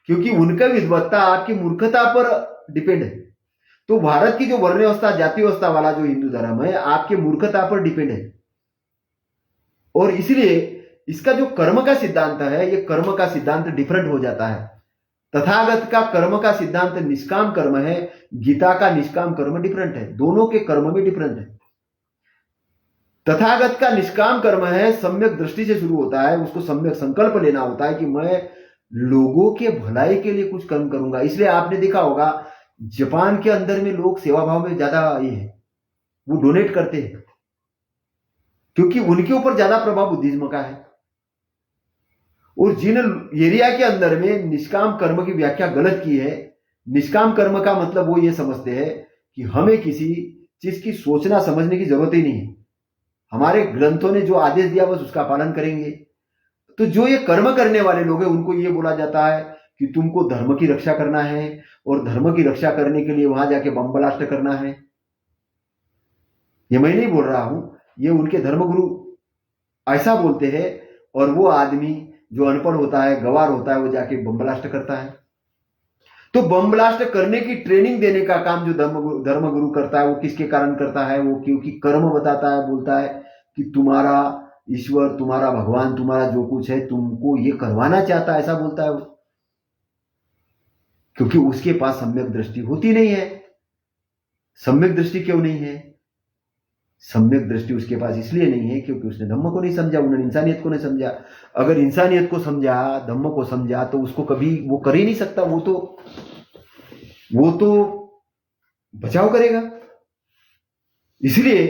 क्योंकि उनका विद्वत्ता आपकी मूर्खता पर डिपेंड है। तो भारत की जो वर्ण व्यवस्था, जाति व्यवस्था वाला जो हिंदू धर्म है, आपके मूर्खता पर डिपेंड है। और इसलिए इसका जो कर्म का सिद्धांत है, ये कर्म का सिद्धांत डिफरेंट हो जाता है। तथागत का कर्म का सिद्धांत निष्काम कर्म है, गीता का निष्काम कर्म डिफरेंट है, दोनों के कर्म में डिफरेंट है। तथागत का निष्काम कर्म है, सम्यक दृष्टि से शुरू होता है, उसको सम्यक संकल्प लेना होता है कि मैं लोगों के भलाई के लिए कुछ कर्म करूंगा। इसलिए आपने देखा होगा जापान के अंदर में लोग सेवा भाव में ज्यादा ये है, वो डोनेट करते हैं, क्योंकि उनके ऊपर ज्यादा प्रभाव बुद्धिज्म का है। और जिन एरिया के अंदर में निष्काम कर्म की व्याख्या गलत की है, निष्काम कर्म का मतलब वो ये समझते हैं कि हमें किसी चीज की सोचना समझने की जरूरत ही नहीं है, हमारे ग्रंथों ने जो आदेश दिया बस उसका पालन करेंगे। तो जो ये कर्म करने वाले लोग हैं उनको ये बोला जाता है कि तुमको धर्म की रक्षा करना है, और धर्म की रक्षा करने के लिए वहां जाके बम ब्लास्ट करना है। ये मैं नहीं बोल रहा हूं, ये उनके धर्मगुरु ऐसा बोलते हैं। और वो आदमी जो अनपढ़ होता है, गवार होता है, वो जाके बम ब्लास्ट करता है। तो बम ब्लास्ट करने की ट्रेनिंग देने का काम जो धर्मगुरु करता है, वो किसके कारण करता है? वो क्योंकि कर्म बताता है, बोलता है कि तुम्हारा ईश्वर, तुम्हारा भगवान, तुम्हारा जो कुछ है तुमको ये करवाना चाहता है, ऐसा बोलता है वो। क्योंकि उसके पास सम्यक दृष्टि होती नहीं है। सम्यक दृष्टि क्यों नहीं है? सम्यक दृष्टि उसके पास इसलिए नहीं है क्योंकि उसने धम्म को नहीं समझा, उन्होंने इंसानियत को नहीं समझा। अगर इंसानियत को समझा, धम्म को समझा, तो उसको कभी वो कर ही नहीं सकता। वो तो बचाव करेगा। इसलिए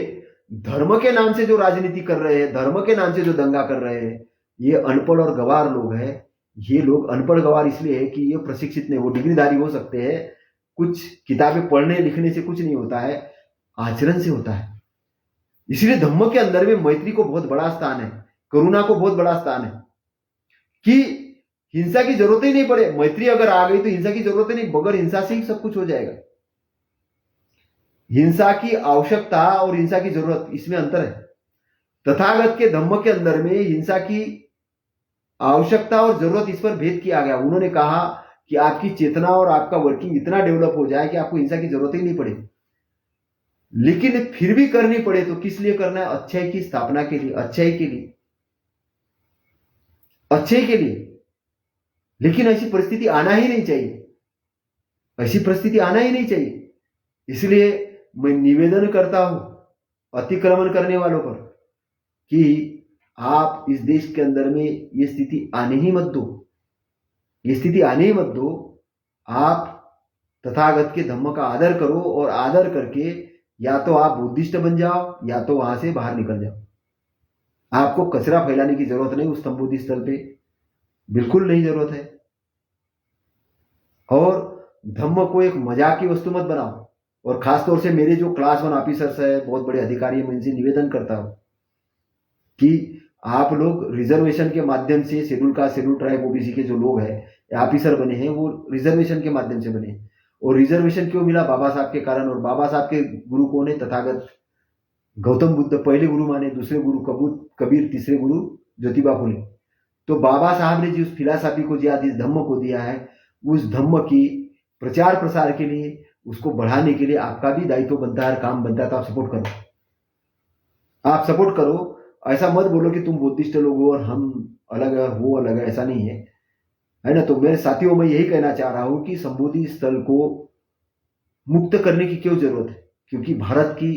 धर्म के नाम से जो राजनीति कर रहे हैं, धर्म के नाम से जो दंगा कर रहे हैं, ये अनपढ़ और गवार लोग हैं। ये लोग अनपढ़ गवार इसलिए है कि ये प्रशिक्षित नहीं, वो डिग्रीधारी हो सकते हैं, कुछ किताबें पढ़ने लिखने से कुछ नहीं होता है, आचरण से होता है। इसलिए धम्म के अंदर में मैत्री को बहुत बड़ा स्थान है, करुणा को बहुत बड़ा स्थान है, कि हिंसा की जरूरत ही नहीं पड़े। मैत्री अगर आ गई तो हिंसा की जरूरत ही नहीं, बगैर हिंसा से ही सब कुछ हो जाएगा। हिंसा की आवश्यकता और हिंसा की जरूरत, इसमें अंतर है। तथागत के धम्म के अंदर में हिंसा की आवश्यकता और जरूरत इस पर भेद किया गया। उन्होंने कहा कि आपकी चेतना और आपका वर्किंग इतना डेवलप हो जाए कि आपको हिंसा की जरूरत ही नहीं पड़े, लेकिन फिर भी करनी पड़े तो किस लिए करना है? अच्छाई की स्थापना के लिए, अच्छाई के लिए, अच्छे के लिए। लेकिन ऐसी परिस्थिति आना ही नहीं चाहिए, ऐसी परिस्थिति आना ही नहीं चाहिए। इसलिए मैं निवेदन करता हूं अतिक्रमण करने वालों पर कि आप इस देश के अंदर में ये स्थिति आने ही मत दो, ये स्थिति आने ही मत दो। आप तथागत के धम्म का आदर करो और आदर करके या तो आप बुद्धिस्ट बन जाओ या तो वहां से बाहर निकल जाओ। आपको कचरा फैलाने की जरूरत नहीं उस संबोधि स्थल पे, बिल्कुल नहीं जरूरत है। और धम्म को एक मजाक की वस्तु मत बनाओ। और खासतौर से मेरे जो क्लास 1 ऑफिसर्स है, बहुत बड़े अधिकारी है, मैं इनसे निवेदन करता हूं कि आप लोग रिजर्वेशन के माध्यम से schedule caste, schedule tribe, OBC के जो लोग हैं ऑफिसर बने हैं वो रिजर्वेशन के माध्यम से बने। और रिजर्वेशन क्यों मिला? बाबा साहब के कारण। और बाबा साहब के गुरु कौन है? तथागत गौतम बुद्ध पहले गुरु माने, दूसरे गुरु कबीर, तीसरे गुरु ज्योतिबा फुले। तो बाबा साहब ने जिस फिलासफी को दिया, जिस धम्म को दिया है, उस धम्म की प्रचार प्रसार के लिए, उसको बढ़ाने के लिए आपका भी दायित्व बनता है, काम बनता है। तो आप सपोर्ट करो, आप सपोर्ट करो। ऐसा मत बोलो कि तुम बुद्धिस्ट लोग हो और हम अलग है, वो अलग है, ऐसा नहीं है ना। तो मेरे साथियों, मैं यही कहना चाह रहा हूं कि संबोधि स्थल को मुक्त करने की क्यों जरूरत है? क्योंकि भारत की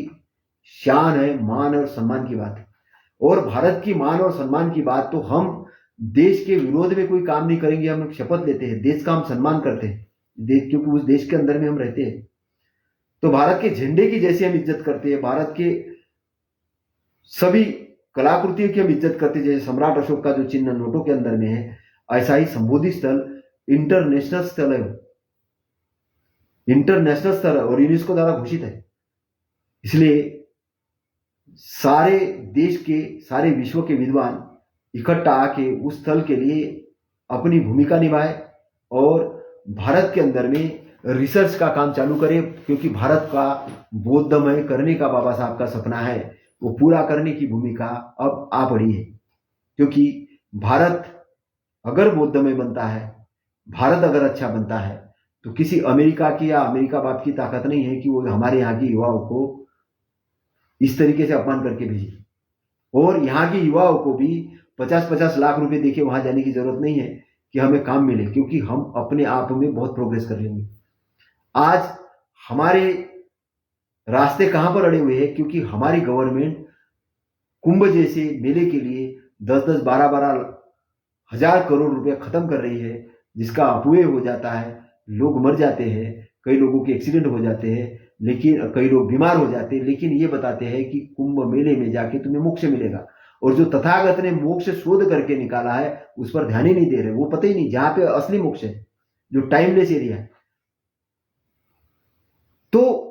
शान है, मान और सम्मान की बात है। और भारत की मान और सम्मान की बात तो हम देश के विरोध में कोई काम नहीं करेंगे। हम शपथ लेते हैं, देश का हम सम्मान करते हैं, क्योंकि उस देश के अंदर में हम रहते हैं। तो भारत के झंडे की जैसे हम इज्जत करते हैं, भारत के सभी कलाकृतियों की हम इज्जत करते हैं, जैसे सम्राट अशोक का जो चिन्ह नोटों के अंदर में है, ऐसा ही संबोधि स्थल इंटरनेशनल स्थल है, इंटरनेशनल स्थल है और यूनेस्को द्वारा घोषित है। इसलिए सारे देश के, सारे विश्व के विद्वान इकट्ठा आके उस स्थल के लिए अपनी भूमिका निभाए और भारत के अंदर में रिसर्च का काम चालू करे। क्योंकि भारत का बौद्धमय करने का बाबा साहब का सपना है, वो पूरा करने की भूमिका अब आ पड़ी है। क्योंकि भारत अगर बौद्धमय बनता है, भारत अगर अच्छा बनता है, तो किसी अमेरिका की या अमेरिका बाप की ताकत नहीं है कि वो हमारे यहाँ के युवाओं को इस तरीके से अपमान करके भेजे। और यहाँ के युवाओं को भी 50-50 लाख रुपए देके वहां जाने की जरूरत नहीं है कि हमें काम मिले, क्योंकि हम अपने आप में बहुत प्रोग्रेस कर लेंगे। आज हमारे रास्ते कहां पर अड़े हुए हैं? क्योंकि हमारी गवर्नमेंट कुंभ जैसे मेले के लिए 10-10, 12-12 हजार करोड़ रुपए खत्म कर रही है, जिसका अपव्यय हो जाता है, लोग मर जाते हैं, कई लोगों के एक्सीडेंट हो जाते हैं, लेकिन कई लोग बीमार हो जाते हैं, लेकिन ये बताते हैं कि कुंभ मेले में जाके तुम्हें मोक्ष मिलेगा। और जो तथागत ने मोक्ष शोध करके निकाला है उस पर ध्यान ही नहीं दे रहे। वो पता ही नहीं जहां पे असली मोक्ष है, जो टाइमलेस एरिया है। तो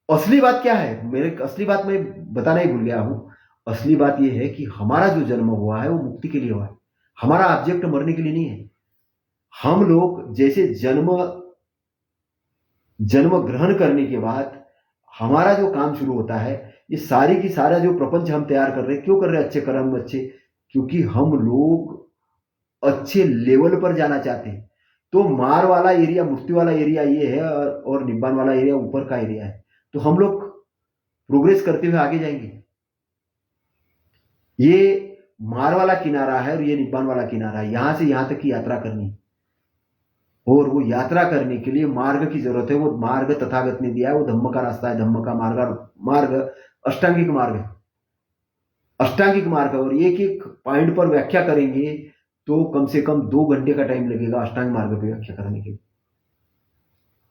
असली बात क्या है? मेरे असली बात मैं बताना ही भूल गया हूं। असली बात यह है कि हमारा जो जन्म हुआ है वो मुक्ति के लिए हुआ है, हमारा ऑब्जेक्ट मरने के लिए नहीं है। हम लोग जैसे जन्म ग्रहण करने के बाद हमारा जो काम शुरू होता है, ये सारी की सारा जो प्रपंच हम तैयार कर रहे हैं, क्यों कर रहे हैं? अच्छे कर्म, अच्छे, क्योंकि हम लोग अच्छे लेवल पर जाना चाहते हैं। तो मार वाला एरिया, मुक्ति वाला एरिया ये है और निब्बान वाला एरिया ऊपर का एरिया है। तो हम लोग प्रोग्रेस करते हुए आगे जाएंगे। ये मार वाला किनारा है और ये निब्बान वाला किनारा है, यहां से यहां तक की यात्रा करनी है। और वो यात्रा करने के लिए मार्ग की जरूरत है। वो मार्ग तथागत ने दिया है, वो धम्म का रास्ता है, धम्म का मार्ग अष्टांगिक मार्ग है, अष्टांगिक मार्ग है। और एक एक पॉइंट पर व्याख्या करेंगे तो कम से कम 2 घंटे का टाइम लगेगा अष्टांग मार्ग पर व्याख्या करने के लिए।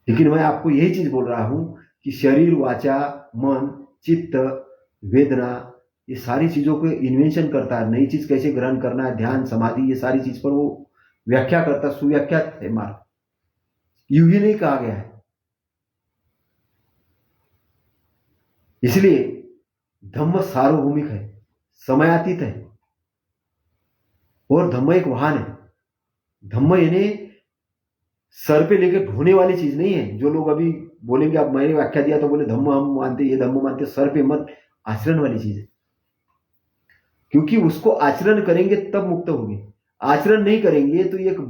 लेकिन मैं आपको यही चीज बोल रहा हूं कि शरीर, वाचा, मन, चित्त, वेदना, ये सारी चीजों को इन्वेंशन करता है। नई चीज कैसे ग्रहण करना है, ध्यान, समाधि, ये सारी चीज पर वो व्याख्या करता, सुव्याख्यात है मार्ग, यूं ही नहीं कहा गया है। इसलिए धम्म सार्वभौमिक है, समयातीत है और धम्म एक वाहन है। धम्म यानी सर पे लेके ढोने वाली चीज नहीं है। जो लोग अभी बोलेंगे, अब मैंने व्याख्या दिया तो बोले धम्म हम मानते, ये धम्म मानते, सर पे मत, आचरण वाली चीज है। क्योंकि उसको आचरण करेंगे तब मुक्त होंगे। आचरण नहीं करेंगे तो ये एक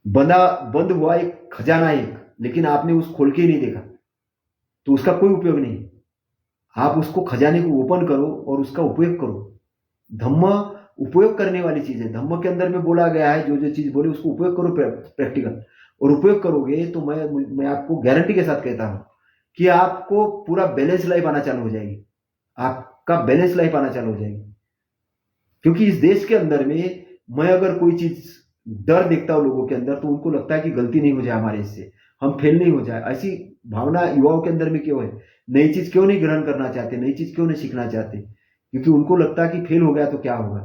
बंद हुआ एक खजाना है एक, लेकिन आपने उस खोल के ही नहीं देखा तो उसका कोई उपयोग नहीं। आप उसको खजाने को ओपन करो और उसका उपयोग करो। धम्म उपयोग करने वाली चीज है। धम्म के अंदर में बोला गया है, जो जो चीज बोले उसको उपयोग करो प्रैक्टिकल, और उपयोग करोगे तो मैं आपको गारंटी के साथ कहता हूं कि आपको पूरा बैलेंस लाइफ आना चालू हो जाएगी। आपका बैलेंस लाइफ आना चालू हो जाएगी। क्योंकि इस देश के अंदर में मैं अगर कोई चीज डर देखता हूं लोगों के अंदर, तो उनको लगता है कि गलती नहीं हो जाए हमारे इससे, हम फेल नहीं हो जाए। ऐसी भावना युवाओं के अंदर में क्यों है? नई चीज क्यों नहीं ग्रहण करना चाहते, नई चीज क्यों नहीं सीखना चाहते? क्योंकि उनको लगता है कि फेल हो गया तो क्या होगा।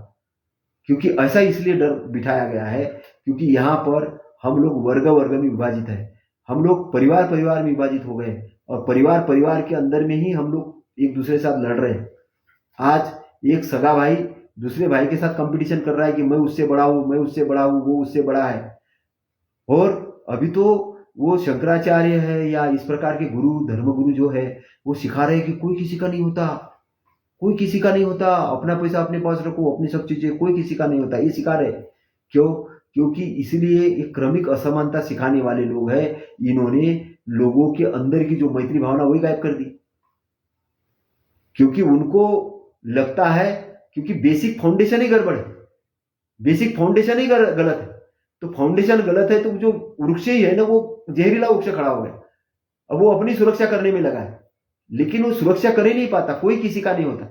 क्योंकि ऐसा इसलिए डर बिठाया गया है क्योंकि यहाँ पर हम लोग वर्ग वर्ग में विभाजित है, हम लोग परिवार परिवार में विभाजित हो गए, और परिवार परिवार के अंदर में ही हम लोग एक दूसरे के साथ लड़ रहे हैं। आज एक सगा भाई दूसरे भाई के साथ कंपटीशन कर रहा है कि मैं उससे बड़ा हूं, मैं उससे बड़ा हूं, वो उससे बड़ा है। और अभी तो वो शंकराचार्य है या इस प्रकार के गुरु, धर्मगुरु जो है, वो सिखा रहे हैं कि कोई किसी का नहीं होता, कोई किसी का नहीं होता, अपना पैसा अपने पास रखो, अपनी सब चीजें, कोई किसी का नहीं होता, ये सिखा रहे। क्यों? क्योंकि इसलिए एक क्रमिक असमानता सिखाने वाले लोग हैं, इन्होंने लोगों के अंदर की जो मैत्री भावना वही गायब कर दी। क्योंकि उनको लगता है, क्योंकि बेसिक फाउंडेशन ही गड़बड़ है, बेसिक फाउंडेशन ही गलत है। तो फाउंडेशन गलत है तो जो वृक्ष ही है ना, वो जहरीला वृक्ष खड़ा हो गया। अब वो अपनी सुरक्षा करने में लगा है, लेकिन वो सुरक्षा कर ही नहीं पाता। कोई किसी का नहीं होता,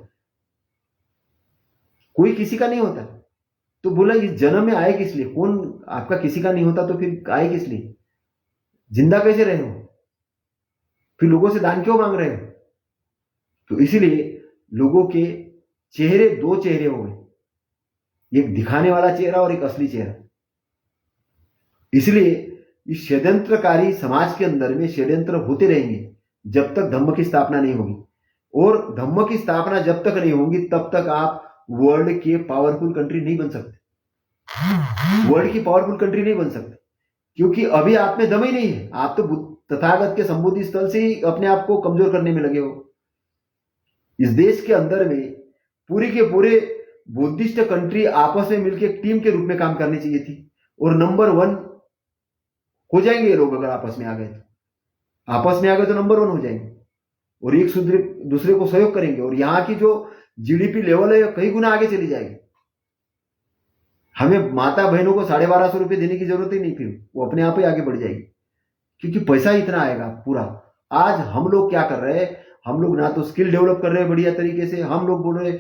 कोई किसी का नहीं होता। तो बोला इस जन्म में आए किस लिए? कौन आपका किसी का नहीं होता तो फिर आए किस लिए? जिंदा कैसे रहे हो? फिर लोगों से दान क्यों मांग रहे हो? तो इसीलिए लोगों के चेहरे दो चेहरे हो गए, एक दिखाने वाला चेहरा और एक असली चेहरा। इसलिए इस षड्यंत्रकारी समाज के अंदर में षड्यंत्र होते रहेंगे जब तक धम्म की स्थापना नहीं होगी। और धम्म की स्थापना जब तक नहीं होगी तब तक आप वर्ल्ड के पावरफुल कंट्री नहीं बन सकते, वर्ल्ड की पावरफुल कंट्री नहीं बन सकते। क्योंकि अभी आप में दम ही नहीं है। आप तो तथागत के संबोधि स्थल से ही अपने आप को कमजोर करने में लगे हो। इस देश के अंदर में पूरी के पूरे बुद्धिस्ट कंट्री आपस में मिलकर टीम के रूप में काम करनी चाहिए थी, और नंबर 1 हो जाएंगे लोग। अगर आपस में आ गए तो, आपस में आ गए तो नंबर 1 हो जाएंगे, और एक दूसरे को सहयोग करेंगे, और यहाँ की जो जीडीपी लेवल है कई गुना आगे चली जाएगी। हमें माता बहनों को 1250 रुपए देने की जरूरत ही नहीं, फिर वो अपने आप ही आगे बढ़ जाएगी, क्योंकि पैसा इतना आएगा पूरा। आज हम लोग क्या कर रहे हैं? हम लोग ना तो स्किल डेवलप कर रहे हैं बढ़िया तरीके से। हम लोग बोल रहे,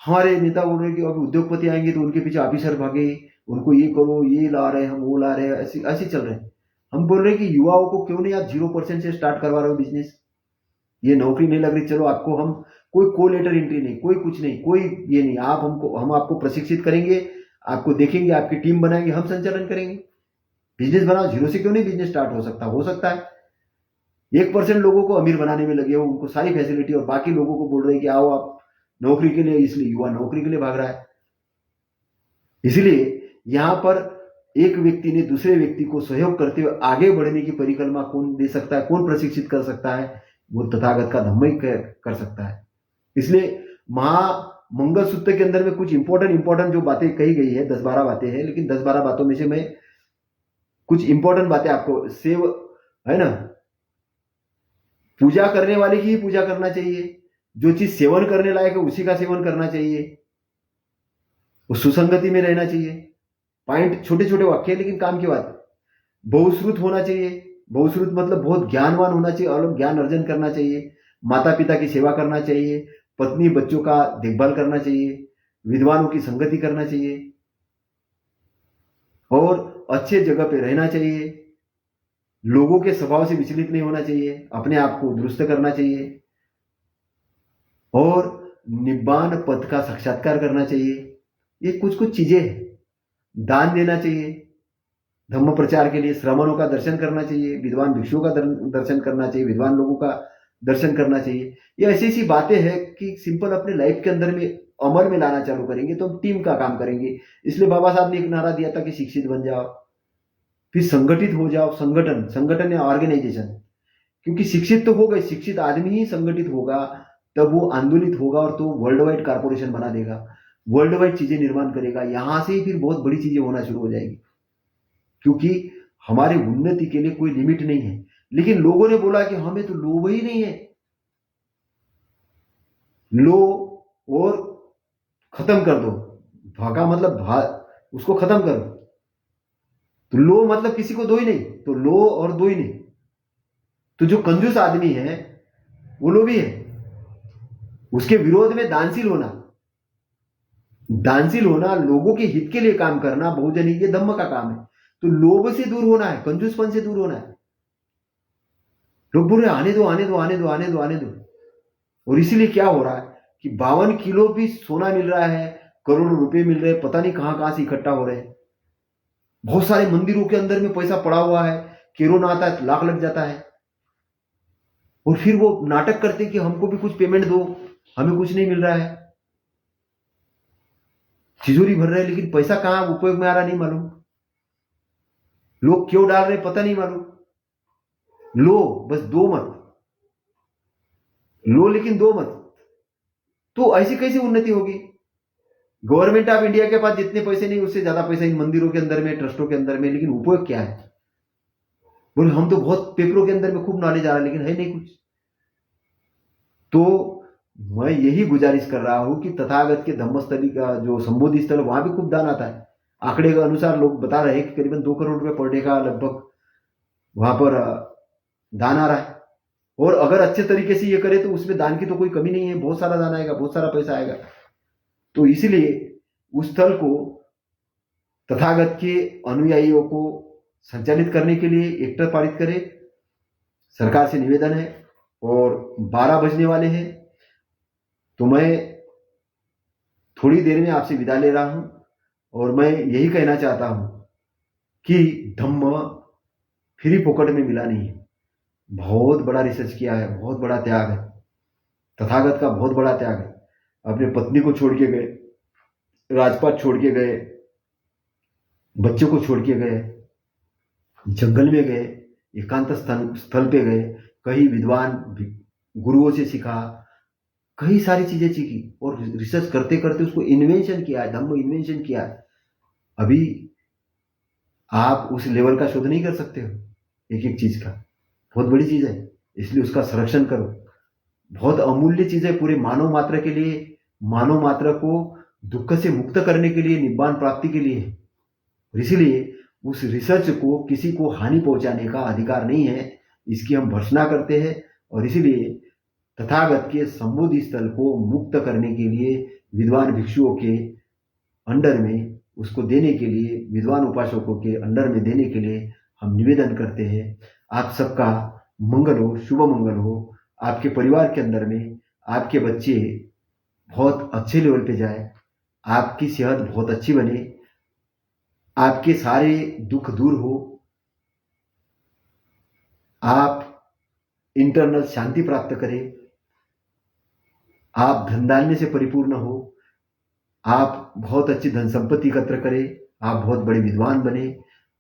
हमारे नेता बोल रहे कि अभी उद्योगपति आएंगे तो उनके पीछे ऑफिसर भागे, उनको ये करो, ये ला रहे हैं, हम वो ला रहे हैं, ऐसे चल रहे हैं। हम बोल रहे हैं कि युवाओं को क्यों नहीं आप 0% से स्टार्ट करवा रहे हो बिजनेस? ये नौकरी नहीं लग रही, चलो आपको हम कोई कोलेटर एंट्री नहीं, कोई कुछ नहीं, कोई ये नहीं, हम आपको प्रशिक्षित करेंगे, आपको देखेंगे, आपकी टीम बनाएंगे, हम संचालन करेंगे। बिजनेस बनाओ। 0 से क्यों नहीं बिजनेस स्टार्ट हो सकता? हो सकता है। 1% लोगों को अमीर बनाने में लगे हो, उनको सारी फैसिलिटी, और बाकी लोगों को बोल रहे हैं कि आओ आप नौकरी के लिए। इसलिए युवा नौकरी के लिए भाग रहा है। इसलिए यहां पर एक व्यक्ति ने दूसरे व्यक्ति को सहयोग करते हुए आगे बढ़ने की परिक्रमा कौन दे सकता है, कौन प्रशिक्षित कर सकता है? वो तथागत का धम्म ही कर सकता है। इसलिए मंगल सूत्र के अंदर में कुछ इंपॉर्टेंट जो बातें कही गई है, 10-12 बातें हैं, लेकिन 10-12 बातों में से मैं कुछ इंपॉर्टेंट बातें आपको, सेव है ना, पूजा करने वाले की ही पूजा करना चाहिए, जो चीज सेवन करने लायक है उसी का सेवन करना चाहिए, उस सुसंगति में रहना चाहिए। पॉइंट छोटे छोटे वाक्य, लेकिन काम की बात। बहुश्रुत होना चाहिए। बहुश्रुत मतलब बहुत ज्ञानवान होना चाहिए, अलग ज्ञान अर्जन करना चाहिए। माता पिता की सेवा करना चाहिए, पत्नी बच्चों का देखभाल करना चाहिए, विद्वानों की संगति करना चाहिए, और अच्छे जगह पे रहना चाहिए। लोगों के स्वभाव से विचलित नहीं होना चाहिए, अपने आप को दुरुस्त करना चाहिए, और निब्बान पद का साक्षात्कार करना चाहिए। ये कुछ कुछ चीजें हैं। दान देना चाहिए, धम्म प्रचार के लिए श्रमणों का दर्शन करना चाहिए, विद्वान भिक्षुओं का दर्शन करना चाहिए, विद्वान लोगों का दर्शन करना चाहिए। ये ऐसी ऐसी बातें हैं कि सिंपल अपने लाइफ के अंदर में अमल में लाना चालू करेंगे तो हम टीम का काम करेंगे। इसलिए बाबा साहब ने एक नारा दिया था कि शिक्षित बन जाओ, फिर संगठित हो जाओ। संगठन या ऑर्गेनाइजेशन, क्योंकि शिक्षित तो हो गए, शिक्षित आदमी ही संगठित होगा तब वो आंदोलित होगा और तो वर्ल्ड वाइड कारपोरेशन बना देगा, वर्ल्ड वाइड चीजें निर्माण करेगा। यहां से ही फिर बहुत बड़ी चीजें होना शुरू हो जाएगी, क्योंकि हमारी उन्नति के लिए कोई लिमिट नहीं है। लेकिन लोगों ने बोला कि हमें तो लोभ ही नहीं है, लो और खत्म कर दो, भागा मतलब उसको खत्म करो। तो लो मतलब किसी को दो ही नहीं, तो लो और दो ही नहीं। तो जो कंजूस आदमी है वो लोभी है। उसके विरोध में दानशील होना, दानशील होना, लोगों के हित के लिए काम करना, बहुजनी ये धम्म का काम है। तो लोभ से दूर होना है, कंजूसपन से दूर होना है। लोग बोल रहे आने दो आने दो आने दो आने दो आने दो। और इसीलिए क्या हो रहा है कि 52 किलो भी सोना मिल रहा है, करोड़ों रुपए मिल रहे हैं, पता नहीं कहां कहां से इकट्ठा हो रहे हैं। बहुत सारे मंदिरों के अंदर में पैसा पड़ा हुआ है, केरोना आता है लाख लग जाता है। और फिर वो नाटक करते कि हमको भी कुछ पेमेंट दो, हमें कुछ नहीं मिल रहा है, तिजोरी भर रहे हैं, लेकिन पैसा कहां उपयोग में आ रहा नहीं मालूम, लोग क्यों डाल रहे पता नहीं मालूम। लो बस दो मत, लो लेकिन दो मत। तो ऐसी कैसी उन्नति होगी? गवर्नमेंट ऑफ इंडिया के पास जितने पैसे नहीं उससे ज्यादा पैसा इन मंदिरों के अंदर में, ट्रस्टों के अंदर में, लेकिन उपयोग क्या है? बोले हम तो बहुत पेपरों के अंदर में खूब नॉलेज आ रहा है, लेकिन है नहीं कुछ। तो मैं यही गुजारिश कर रहा हूं कि तथागत के धम्मस्थली का जो संबोधि स्थल, वहां भी खूब दान आता है। आंकड़े के अनुसार लोग बता रहे हैं कि करीबन 2 करोड़ रुपए पर डे का लगभग वहां पर दान आ रहा है। और अगर अच्छे तरीके से ये करे तो उसमें दान की तो कोई कमी नहीं है, बहुत सारा दान आएगा, बहुत सारा पैसा आएगा। तो इसीलिए उस स्थल को तथागत के अनुयायियों को संचालित करने के लिए एक्ट पारित करे, सरकार से निवेदन है। और 12 बजने वाले हैं, तो मैं थोड़ी देर में आपसे विदा ले रहा हूं। और मैं यही कहना चाहता हूं कि धम्म फ्री पॉकेट में मिला नहीं है। बहुत बड़ा रिसर्च किया है, बहुत बड़ा त्याग है, तथागत का बहुत बड़ा त्याग है। अपने पत्नी को छोड़ के गए, राजपाट छोड़ के गए, बच्चे को छोड़ के गए, जंगल में गए, एकांत स्थल पे गए, कई विद्वान गुरुओं से सीखा, कई सारी चीजें सीखी, और रिसर्च करते करते उसको इन्वेंशन किया है, धम्म इन्वेंशन किया है। अभी आप उस लेवल का शोध नहीं कर सकते हो एक एक चीज का, बहुत बड़ी चीज है, इसलिए उसका संरक्षण करो। बहुत अमूल्य चीज है पूरे मानव मात्र के लिए, मानव मात्र को दुख से मुक्त करने के लिए, निब्बान प्राप्ति के लिए। इसीलिए उस रिसर्च को किसी को हानि पहुंचाने का अधिकार नहीं है, इसकी हम भर्त्सना करते हैं। और इसीलिए तथागत के संबोधि स्थल को मुक्त करने के लिए, विद्वान भिक्षुओं के अंडर में उसको देने के लिए, विद्वान उपासकों के अंडर में देने के लिए हम निवेदन करते हैं। आप सबका मंगल हो, शुभ मंगल हो। आपके परिवार के अंदर में आपके बच्चे बहुत अच्छे लेवल पे जाए, आपकी सेहत बहुत अच्छी बने, आपके सारे दुख दूर हो, आप इंटरनल शांति प्राप्त करें, आप धन धान्य से परिपूर्ण हो, आप बहुत अच्छी धन संपत्ति एकत्र करें, आप बहुत बड़े विद्वान बने,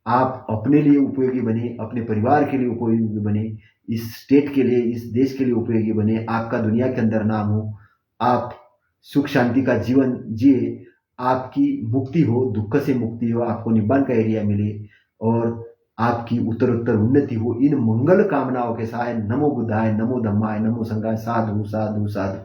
आप अपने लिए उपयोगी बने, अपने परिवार के लिए उपयोगी बने, इस स्टेट के लिए, इस देश के लिए उपयोगी बने, आपका दुनिया के अंदर नाम हो, आप सुख शांति का जीवन जिए, आपकी मुक्ति हो, दुख से मुक्ति हो, आपको निब्बान का एरिया मिले, और आपकी उत्तरोत्तर उन्नति हो। इन मंगल कामनाओं के साथ नमो बुद्धाय, नमो धम्माय, नमो संघाय, साधु साधु साधु।